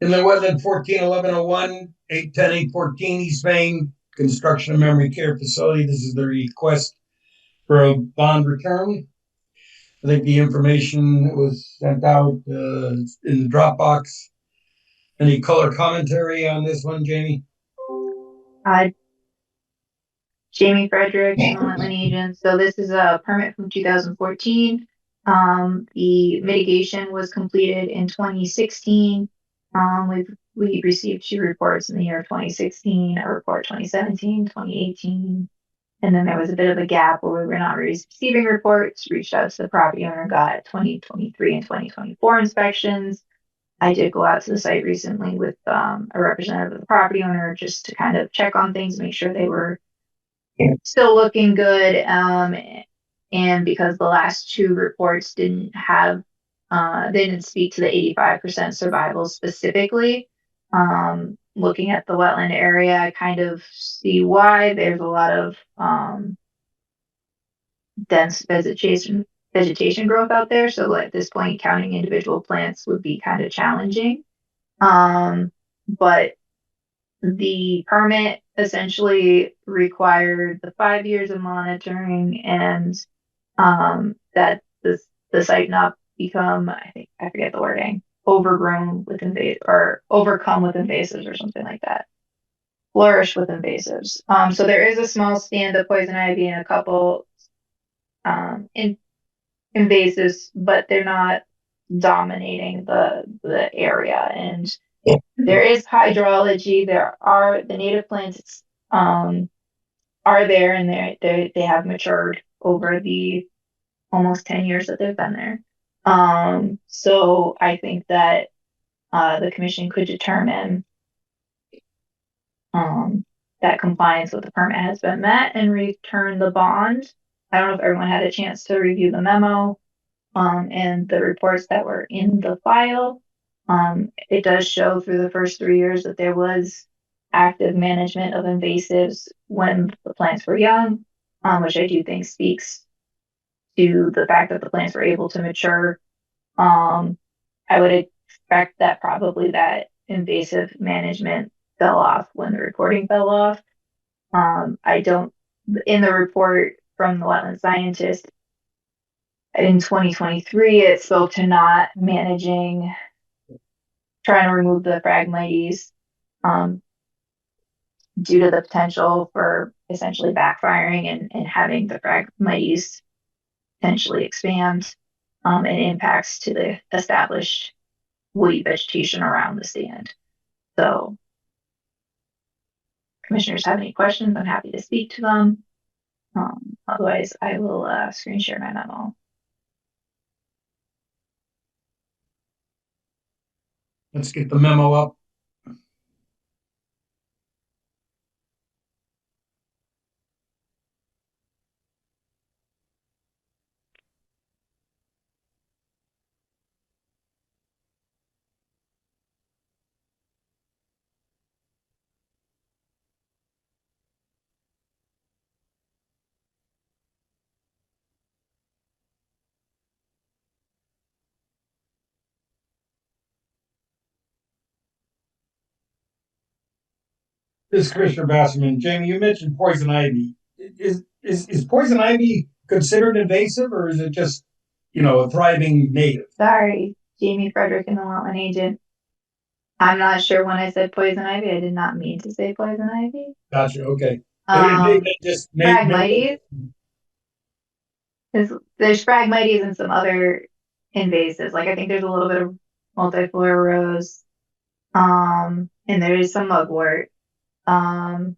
S2: Inland Wetland 141101, 810, 814 East Main, construction of memory care facility. This is the request for a bond return. I think the information was sent out in the Dropbox. Any color commentary on this one, Jamie?
S3: Jamie Frederick, Wetland Agent. So this is a permit from 2014. The mitigation was completed in 2016. We received 2 reports in the year of 2016, a report 2017, 2018. And then there was a bit of a gap where we were not receiving reports, reached out to the property owner, got 2023 and 2024 inspections. I did go out to the site recently with a representative of the property owner just to kind of check on things, make sure they were still looking good. And because the last 2 reports didn't have, they didn't speak to the 85% survival specifically. Looking at the wetland area, I kind of see why. There's a lot of dense vegetation growth out there. So at this point, counting individual plants would be kind of challenging. But the permit essentially required the 5 years of monitoring and that the site not become, I forget the wording, overgrown with or overcome with invasives or something like that. Flourish with invasives. So there is a small stand of poison ivy and a couple invasives, but they're not dominating the area. And there is hydrology. There are the native plants are there, and they have matured over the almost 10 years that they've been there. So I think that the commission could determine that compliance with the permit has been met and return the bond. I don't know if everyone had a chance to review the memo and the reports that were in the file. It does show through the first 3 years that there was active management of invasives when the plants were young, which I do think speaks to the fact that the plants were able to mature. I would expect that probably that invasive management fell off when the reporting fell off. In the report from the wetland scientist in 2023, it spoke to not managing trying to remove the Phragmites, due to the potential for essentially backfiring and having the Phragmites potentially expand, and impacts to the established woody vegetation around the stand. So, commissioners have any questions, I'm happy to speak to them. Otherwise, I will screen share my memo.
S2: Let's get the memo up. This is Commissioner Basserman. Jamie, you mentioned poison ivy. Is poison ivy considered invasive, or is it just, a thriving native?
S3: Sorry, Jamie Frederick and the Wetland Agent. I'm not sure when I said poison ivy, I did not mean to say poison ivy.
S2: Gotcha. Okay.
S3: Phragmites. There's Phragmites and some other invasives. Like I think there's a little bit of multiflora rose, and there is some mugwort, around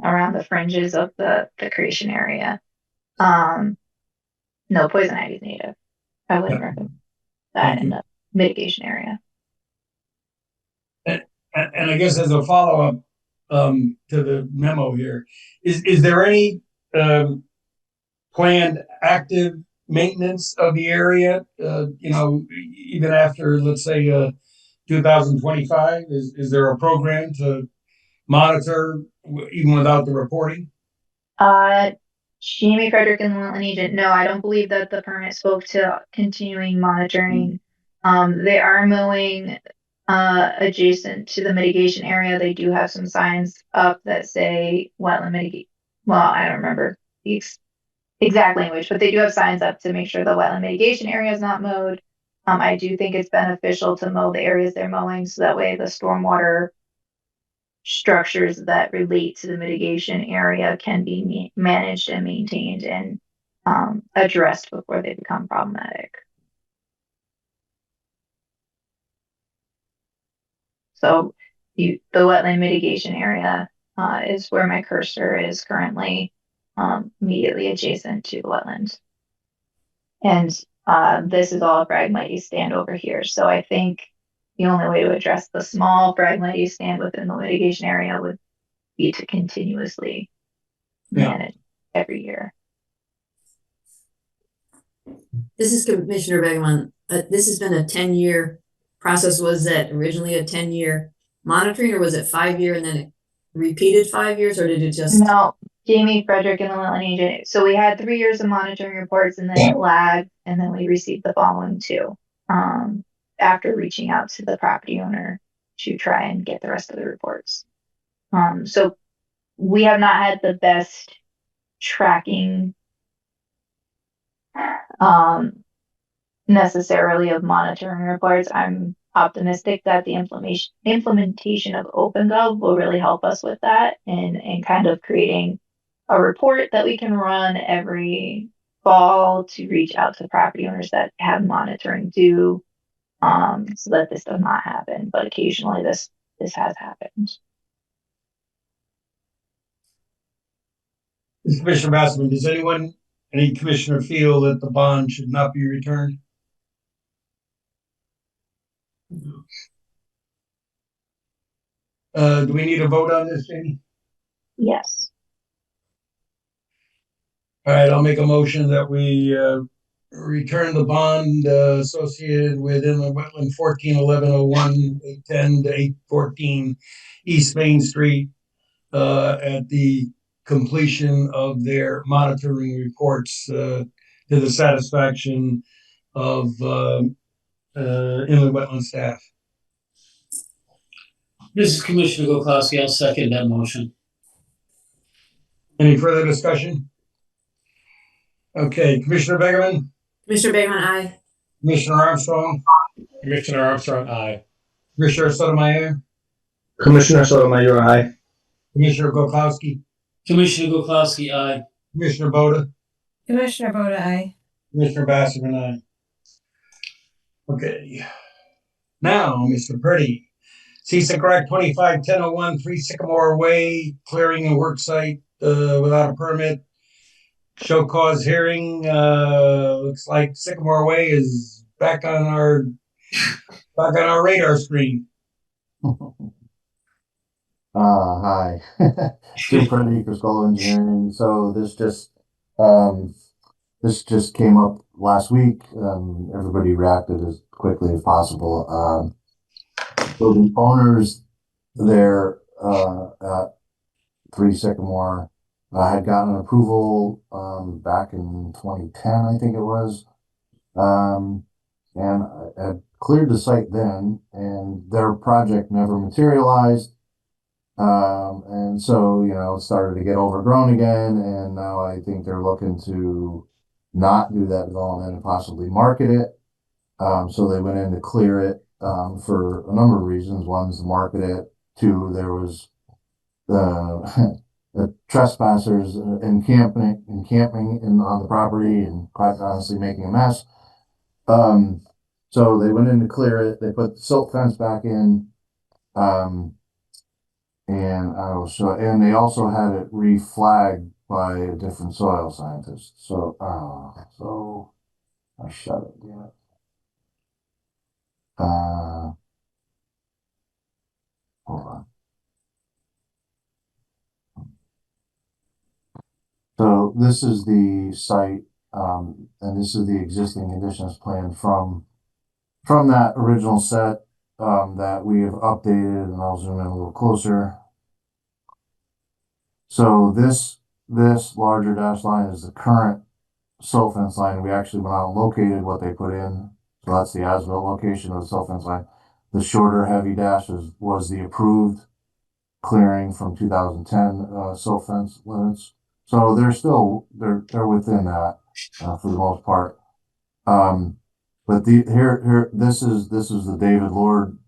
S3: the fringes of the creation area. No, poison ivy is native. I wouldn't recommend that in the mitigation area.
S2: And I guess as a follow-up to the memo here, is there any planned active maintenance of the area, even after, let's say, 2025? Is there a program to monitor even without the reporting?
S3: Jamie Frederick and the Wetland Agent. No, I don't believe that the permit spoke to continuing monitoring. They are mowing adjacent to the mitigation area. They do have some signs up that say wetland mitigate. Well, I don't remember the exact language, but they do have signs up to make sure the wetland mitigation area is not mowed. I do think it's beneficial to mow the areas they're mowing so that way the stormwater structures that relate to the mitigation area can be managed and maintained and addressed before they become problematic. So the wetland mitigation area is where my cursor is currently, immediately adjacent to the wetlands. And this is all Phragmites stand over here. So I think the only way to address the small Phragmites stand within the mitigation area would be to continuously manage every year.
S8: This is Commissioner Begeman. This has been a 10-year process. Was that originally a 10-year monitoring, or was it 5-year and then it repeated 5 years, or did it just?
S3: No, Jamie Frederick and the Wetland Agent. So we had 3 years of monitoring reports and then it lagged, and then we received the following 2 after reaching out to the property owner to try and get the rest of the reports. So we have not had the best tracking necessarily of monitoring reports. I'm optimistic that the implementation of OpenGov will really help us with that and kind of creating a report that we can run every fall to reach out to property owners that have monitoring due, so that this does not happen. But occasionally this has happened.
S2: Commissioner Basserman, does any commissioner feel that the bond should not be returned? Do we need a vote on this, Jamie?
S3: Yes.
S2: All right, I'll make a motion that we return the bond associated with inland wetland 141101 810 to 814 East Main Street at the completion of their monitoring reports to the satisfaction of inland wetland staff.
S5: This is Commissioner Gokowski. I'll second that motion.
S2: Any further discussion? Okay, Commissioner Begeman?
S8: Commissioner Begeman, aye.
S2: Commissioner Armstrong?
S6: Commissioner Armstrong, aye.
S2: Commissioner Sotomayor,
S9: Commissioner Sotomayor, aye.
S2: Commissioner Gokowski,
S5: Commissioner Gokowski, aye.
S2: Commissioner Boda,
S4: Commissioner Boda, aye.
S2: Commissioner Basserman, aye. Okay. Now, Mr. Purdy, CSA correct 25-1001 3 Sycamore Way, clearing a work site without a permit. Show cause hearing. Looks like Sycamore Way is back on our radar screen.
S7: Hi. Jim Preddy, Criscola Engineering. So this just came up last week. Everybody reacted as quickly as possible. So the owners there at 3 Sycamore had gotten approval back in 2010, I think it was, and had cleared the site then, and their project never materialized. And so, it started to get overgrown again, and now I think they're looking to not do that development and possibly market it. So they went in to clear it for a number of reasons. One is to market it. Two, there was the trespassers encamping on the property and quite honestly making a mess. So they went in to clear it. They put the silt fence back in. And they also had it reflagged by a different soil scientist. So I shut it. Damn it. Hold on. So this is the site, and this is the existing conditions plan from that original set that we have updated, and I'll zoom in a little closer. So this larger dash line is the current silt fence line. We actually went out and located what they put in. So that's the as-built location of the silt fence line. The shorter heavy dash was the approved clearing from 2010 silt fence limits. So they're within that for the most part. But this is the David Lord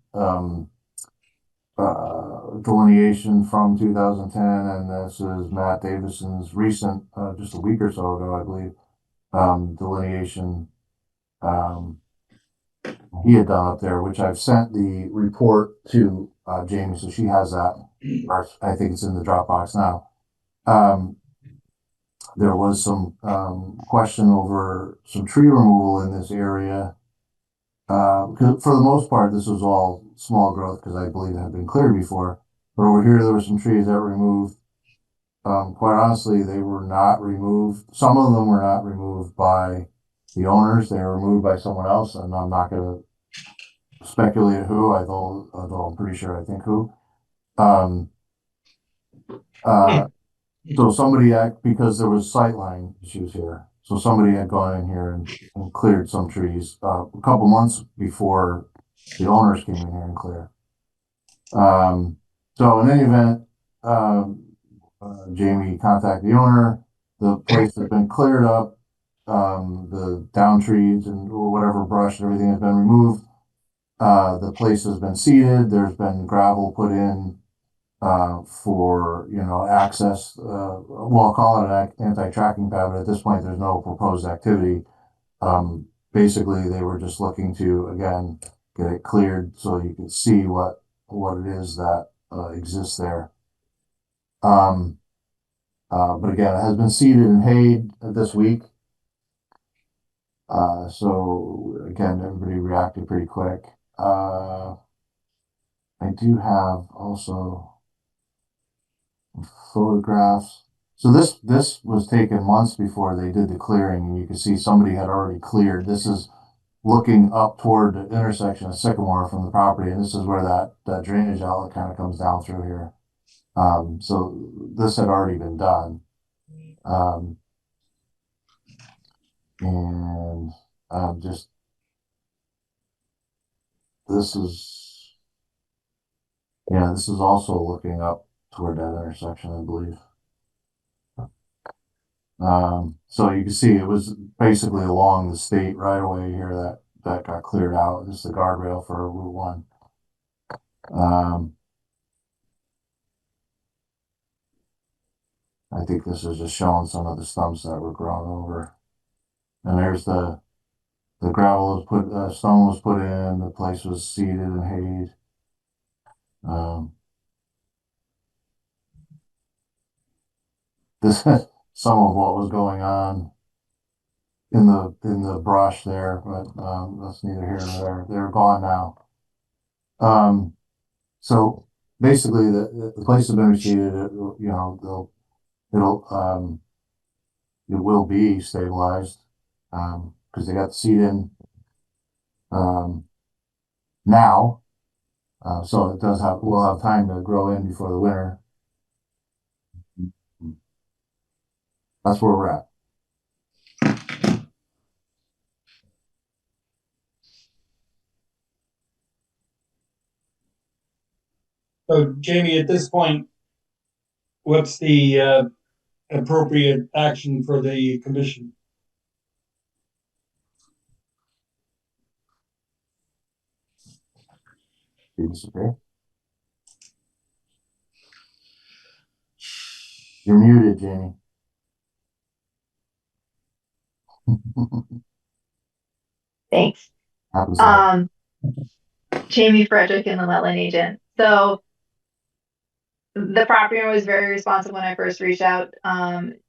S7: delineation from 2010, and this is Matt Davison's recent, just a week or so ago, I believe, delineation he had done up there, which I've sent the report to Jamie, so she has that. Or I think it's in the Dropbox now. There was some question over some tree removal in this area. For the most part, this was all small growth because I believe it had been cleared before. But over here, there were some trees that were removed. Quite honestly, they were not removed. Some of them were not removed by the owners. They were removed by someone else, and I'm not going to speculate who, although I'm pretty sure I think who. So somebody because there was sightline issues here. So somebody had gone in here and cleared some trees a couple months before the owners came in here and cleared. So in any event, Jamie contacted the owner. The place has been cleared up. The down trees and whatever brush and everything has been removed. The place has been seeded. There's been gravel put in for access. I'll call it an anti-tracking pad, but at this point, there's no proposed activity. Basically, they were just looking to again get it cleared so you can see what it is that exists there. But again, it has been seeded and hayed this week. So again, everybody reacted pretty quick. I do have also photographs. So this was taken months before they did the clearing, and you can see somebody had already cleared. This is looking up toward the intersection of Sycamore from the property, and this is where that drainage outlet kind of comes down through here. So this had already been done. And just this is also looking up toward that intersection, I believe. So you can see it was basically along the state right away here that got cleared out. This is the guardrail for Route 1. I think this is just showing some of the stumps that were grown over. And there's the gravel was put, stone was put in, the place was seeded and hayed. This some of what was going on in the brush there, but that's neither here nor there. They're gone now. So basically, the place has been reseeded. It will be stabilized because they got the seed in now. So it does have, we'll have time to grow in before the winter. That's where we're at.
S2: So Jamie, at this point, what's the appropriate action for the commission?
S7: Okay. You're muted, Jamie.
S3: Thanks. Jamie Frederick and the wetland agent. So the property owner was very responsive when I first reached out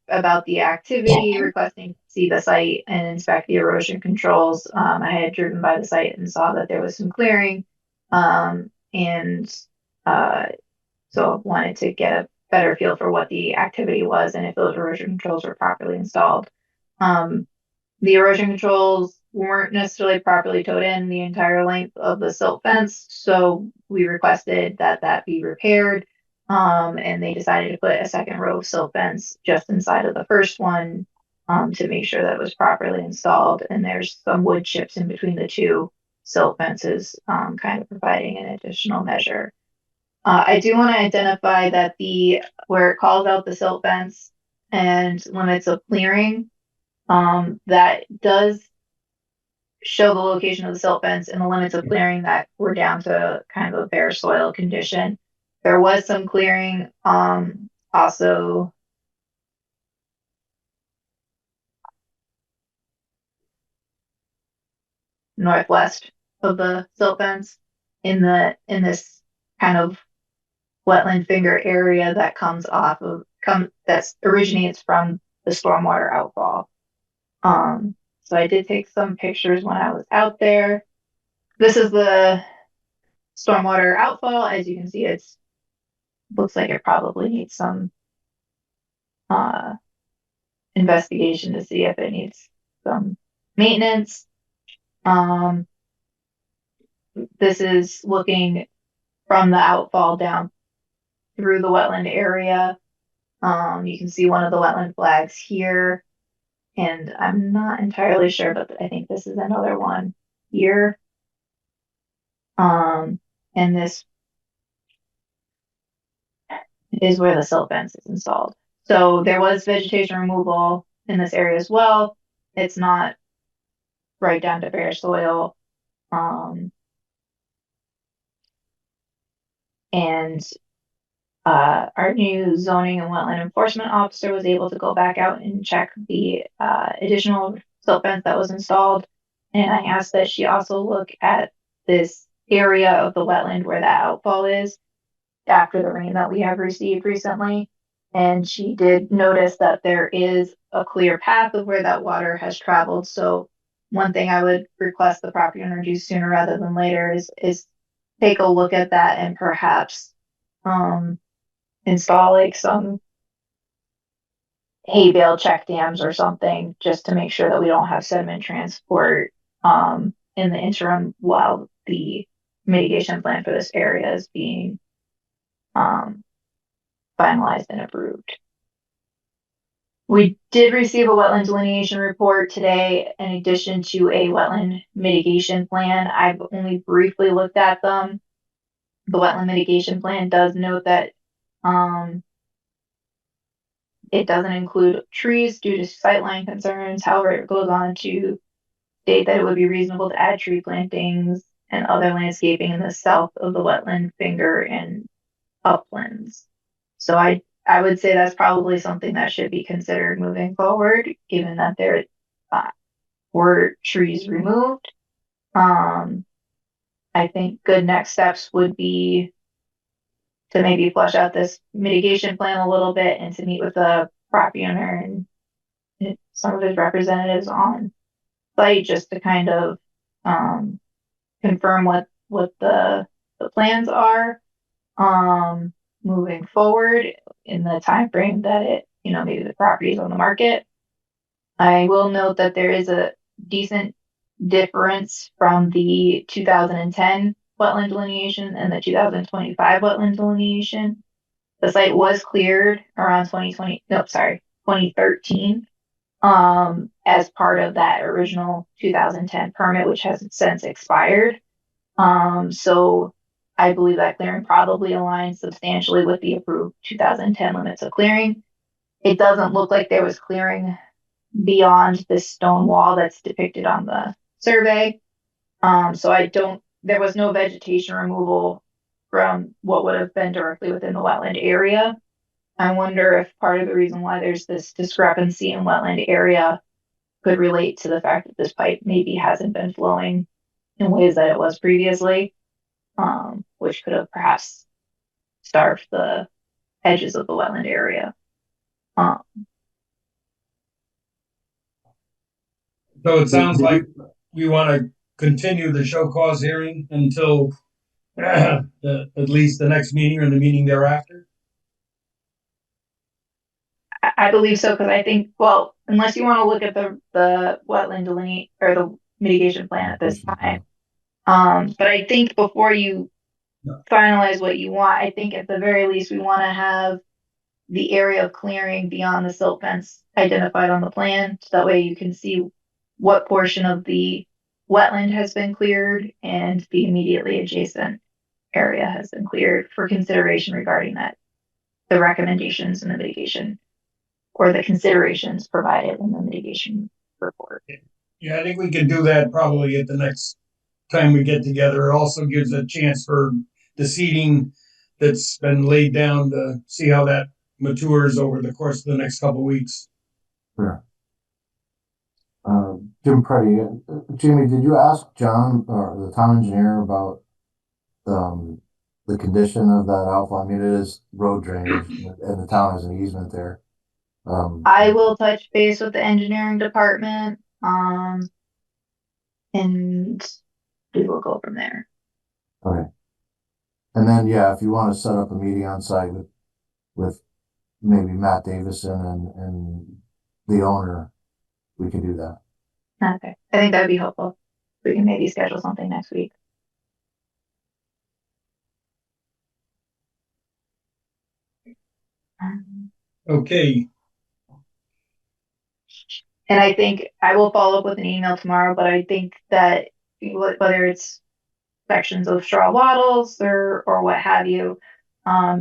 S3: about the activity, requesting to see the site and inspect the erosion controls. I had driven by the site and saw that there was some clearing, and so wanted to get a better feel for what the activity was and if those erosion controls were properly installed. The erosion controls weren't necessarily properly towed in the entire length of the silt fence, so we requested that that be repaired. And they decided to put a second row of silt fence just inside of the first one, to make sure that it was properly installed. And there's some wood chips in between the two silt fences, kind of providing an additional measure. I do want to identify that where it calls out the silt fence and limits of clearing, that does show the location of the silt fence and the limits of clearing that we're down to kind of a bare soil condition. There was some clearing, also northwest of the silt fence in this kind of wetland finger area that that originates from the stormwater outfall. So I did take some pictures when I was out there. This is the stormwater outfall. As you can see, looks like it probably needs some investigation to see if it needs some maintenance. This is looking from the outfall down through the wetland area. You can see one of the wetland flags here, and I'm not entirely sure, but I think this is another one here. And this is where the silt fence is installed. So there was vegetation removal in this area as well. It's not right down to bare soil. And our new zoning and wetland enforcement officer was able to go back out and check the additional silt fence that was installed. And I asked that she also look at this area of the wetland where that outfall is after the rain that we have received recently. And she did notice that there is a clear path of where that water has traveled. So one thing I would request the property owner do sooner rather than later is take a look at that and perhaps install like some hay bale check dams or something just to make sure that we don't have sediment transport in the interim while the mitigation plan for this area is being finalized and approved. We did receive a wetland delineation report today in addition to a wetland mitigation plan. I've only briefly looked at them. The wetland mitigation plan does note that it doesn't include trees due to sightline concerns. However, it goes on to state that it would be reasonable to add tree plantings and other landscaping in the south of the wetland finger and uplands. So I would say that's probably something that should be considered moving forward, given that there were trees removed. I think good next steps would be to maybe flesh out this mitigation plan a little bit and to meet with the property owner and some of his representatives on site just to kind of confirm what the plans are moving forward in the time frame that maybe the property is on the market. I will note that there is a decent difference from the 2010 wetland delineation and the 2025 wetland delineation. The site was cleared around 2013, as part of that original 2010 permit, which has since expired. So I believe that clearing probably aligns substantially with the approved 2010 limits of clearing. It doesn't look like there was clearing beyond this stone wall that's depicted on the survey. There was no vegetation removal from what would have been directly within the wetland area. I wonder if part of the reason why there's this discrepancy in wetland area could relate to the fact that this pipe maybe hasn't been flowing in ways that it was previously, which could have perhaps starved the edges of the wetland area.
S2: So it sounds like we want to continue the show cause hearing until at least the next meeting or the meeting thereafter.
S3: I believe so, because I think, well, unless you want to look at the wetland delineate or the mitigation plan at this time. But I think before you finalize what you want, I think at the very least we want to have the area of clearing beyond the silt fence identified on the plan, so that way you can see what portion of the wetland has been cleared and the immediately adjacent area has been cleared for consideration regarding that, the recommendations and the mitigation or the considerations provided in the mitigation report.
S2: Yeah, I think we can do that probably at the next time we get together. It also gives a chance for the seeding that's been laid down to see how that matures over the course of the next couple of weeks.
S7: Sure. Jim Preddy, Jamie, did you ask John or the town engineer about the condition of that outfall? I mean, it is road drainage and the town has an easement there.
S3: I will touch base with the engineering department, and we will go from there.
S7: Okay. And then, yeah, if you want to set up a meeting on site with maybe Matt Davison and the owner, we can do that.
S3: Okay, I think that would be helpful. We can maybe schedule something next week.
S2: Okay.
S3: And I think I will follow up with an email tomorrow, but I think that whether it's sections of straw wattles or what have you,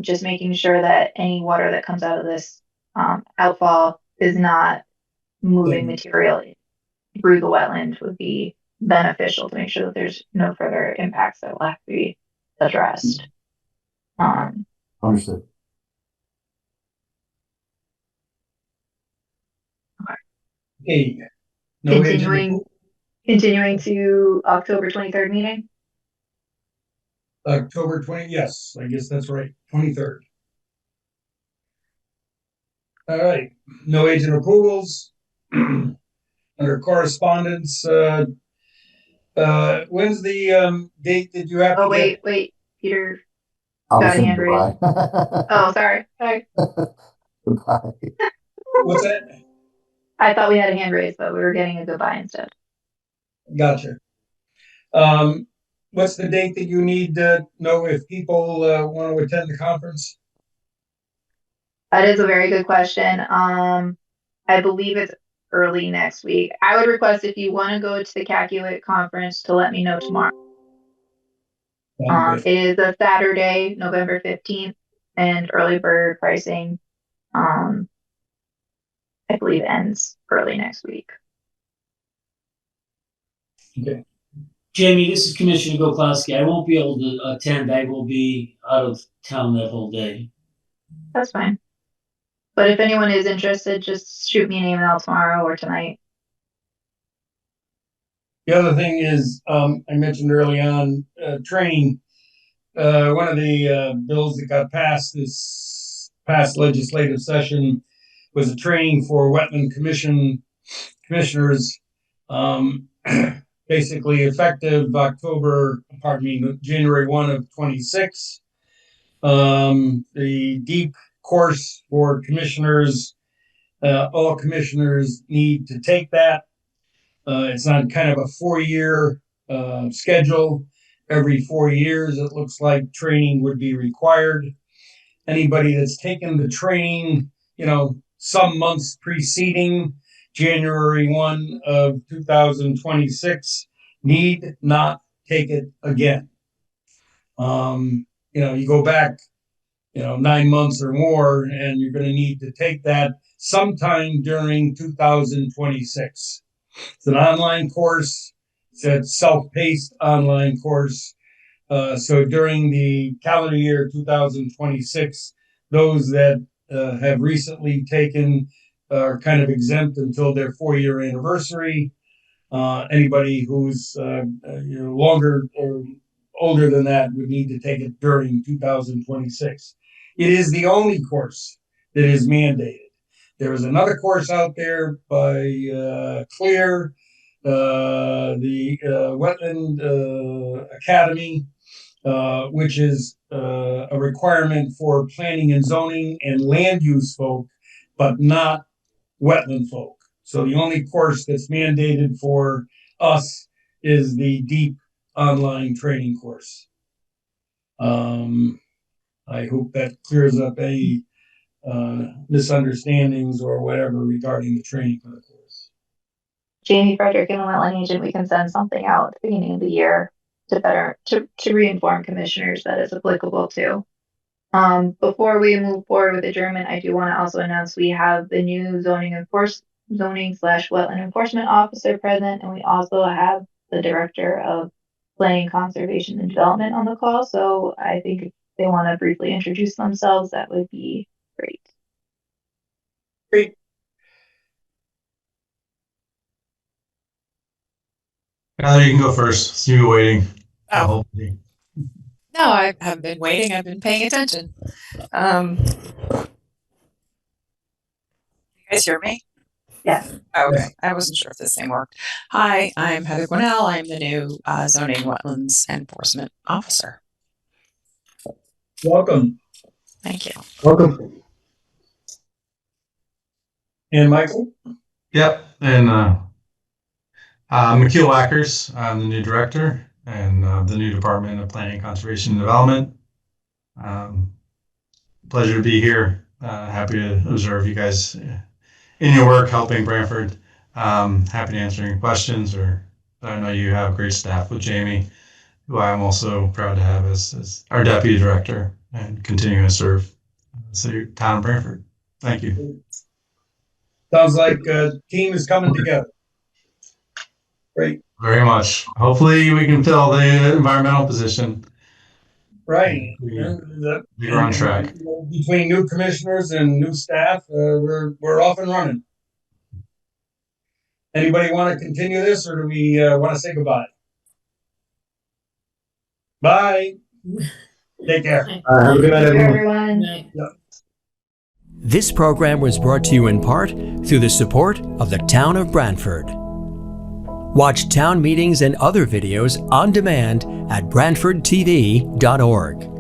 S3: just making sure that any water that comes out of this outfall is not moving material through the wetland would be beneficial to make sure that there's no further impacts that will have to be addressed.
S7: Understood.
S2: Okay. No agent.
S3: Continuing to October 23rd meeting.
S2: October 20, yes, I guess that's right, 23rd. All right, no agent approvals. Under correspondence, when's the date that you have to get?
S3: Wait, Peter
S7: I
S3: got
S7: was
S3: a hand
S7: saying
S3: raised.
S7: goodbye.
S3: Oh, sorry.
S7: Goodbye.
S2: What's that?
S3: I thought we had a hand raised, but we were getting a goodbye instead.
S2: Gotcha. What's the date that you need to know if people want to attend the conference?
S3: That is a very good question. I believe it's early next week. I would request if you want to go to the Cacuit conference to let me know tomorrow. It is a Saturday, November 15th, and early bird pricing, I believe ends early next week.
S2: Okay.
S5: Jamie, this is Commissioner Goklowski. I won't be able to attend. I will be out of town that whole day.
S3: That's fine. But if anyone is interested, just shoot me an email tomorrow or tonight.
S2: The other thing is, I mentioned early on, training. One of the bills that got passed this past legislative session was a training for wetland commissioners, basically effective January 1 of 26. The deep course for commissioners, all commissioners need to take that. It's on kind of a 4-year schedule. Every 4 years, it looks like training would be required. Anybody that's taken the training, some months preceding January 1 of 2026 need not take it again. You go back, 9 months or more, and you're going to need to take that sometime during 2026. It's an online course. It's a self-paced online course. So during the calendar year 2026, those that have recently taken are kind of exempt until their 4-year anniversary. Anybody who's longer or older than that would need to take it during 2026. It is the only course that is mandated. There is another course out there by Clear, the Wetland Academy, which is a requirement for planning and zoning and land use folk, but not wetland folk. So the only course that's mandated for us is the deep online training course. I hope that clears up any misunderstandings or whatever regarding the training for the course.
S3: Jamie Frederick and the wetland agent, we can send something out at the beginning of the year to re-inform commissioners that it's applicable to. Before we move forward with adjournment, I do want to also announce we have the new zoning/wetland enforcement officer present, and we also have the director of planning, conservation, and development on the call. So I think if they want to briefly introduce themselves, that would be great.
S2: Great.
S12: Tyler, you can go first. See you waiting.
S13: Oh. No, I haven't been waiting. I've been paying attention. You guys hear me?
S3: Yes.
S13: Okay. I wasn't sure if this thing worked. Hi, I'm Heather Gwinnell. I'm the new zoning wetlands enforcement officer.
S2: Welcome.
S13: Thank you.
S9: Welcome.
S2: And Michael?
S12: Yep. And McKeel Wackers. I'm the new director and the new Department of Planning, Conservation, and Development. Pleasure to be here. Happy to observe you guys in your work helping Branford. Happy to answer any questions, or I know you have great staff with Jamie, who I'm also proud to have as our deputy director and continuing to serve the town of Branford. Thank you.
S2: Sounds like a team is coming together. Great.
S12: Very much. Hopefully we can fill the environmental position.
S2: Right.
S12: We're on track.
S2: Between new commissioners and new staff, we're off and running. Anybody want to continue this, or do we want to say goodbye? Bye. Take care.
S9: Have a good night,
S3: Everyone.
S1: This program was brought to you in part through the support of the town of Branford. Watch town meetings and other videos on demand at BranfordTV.org.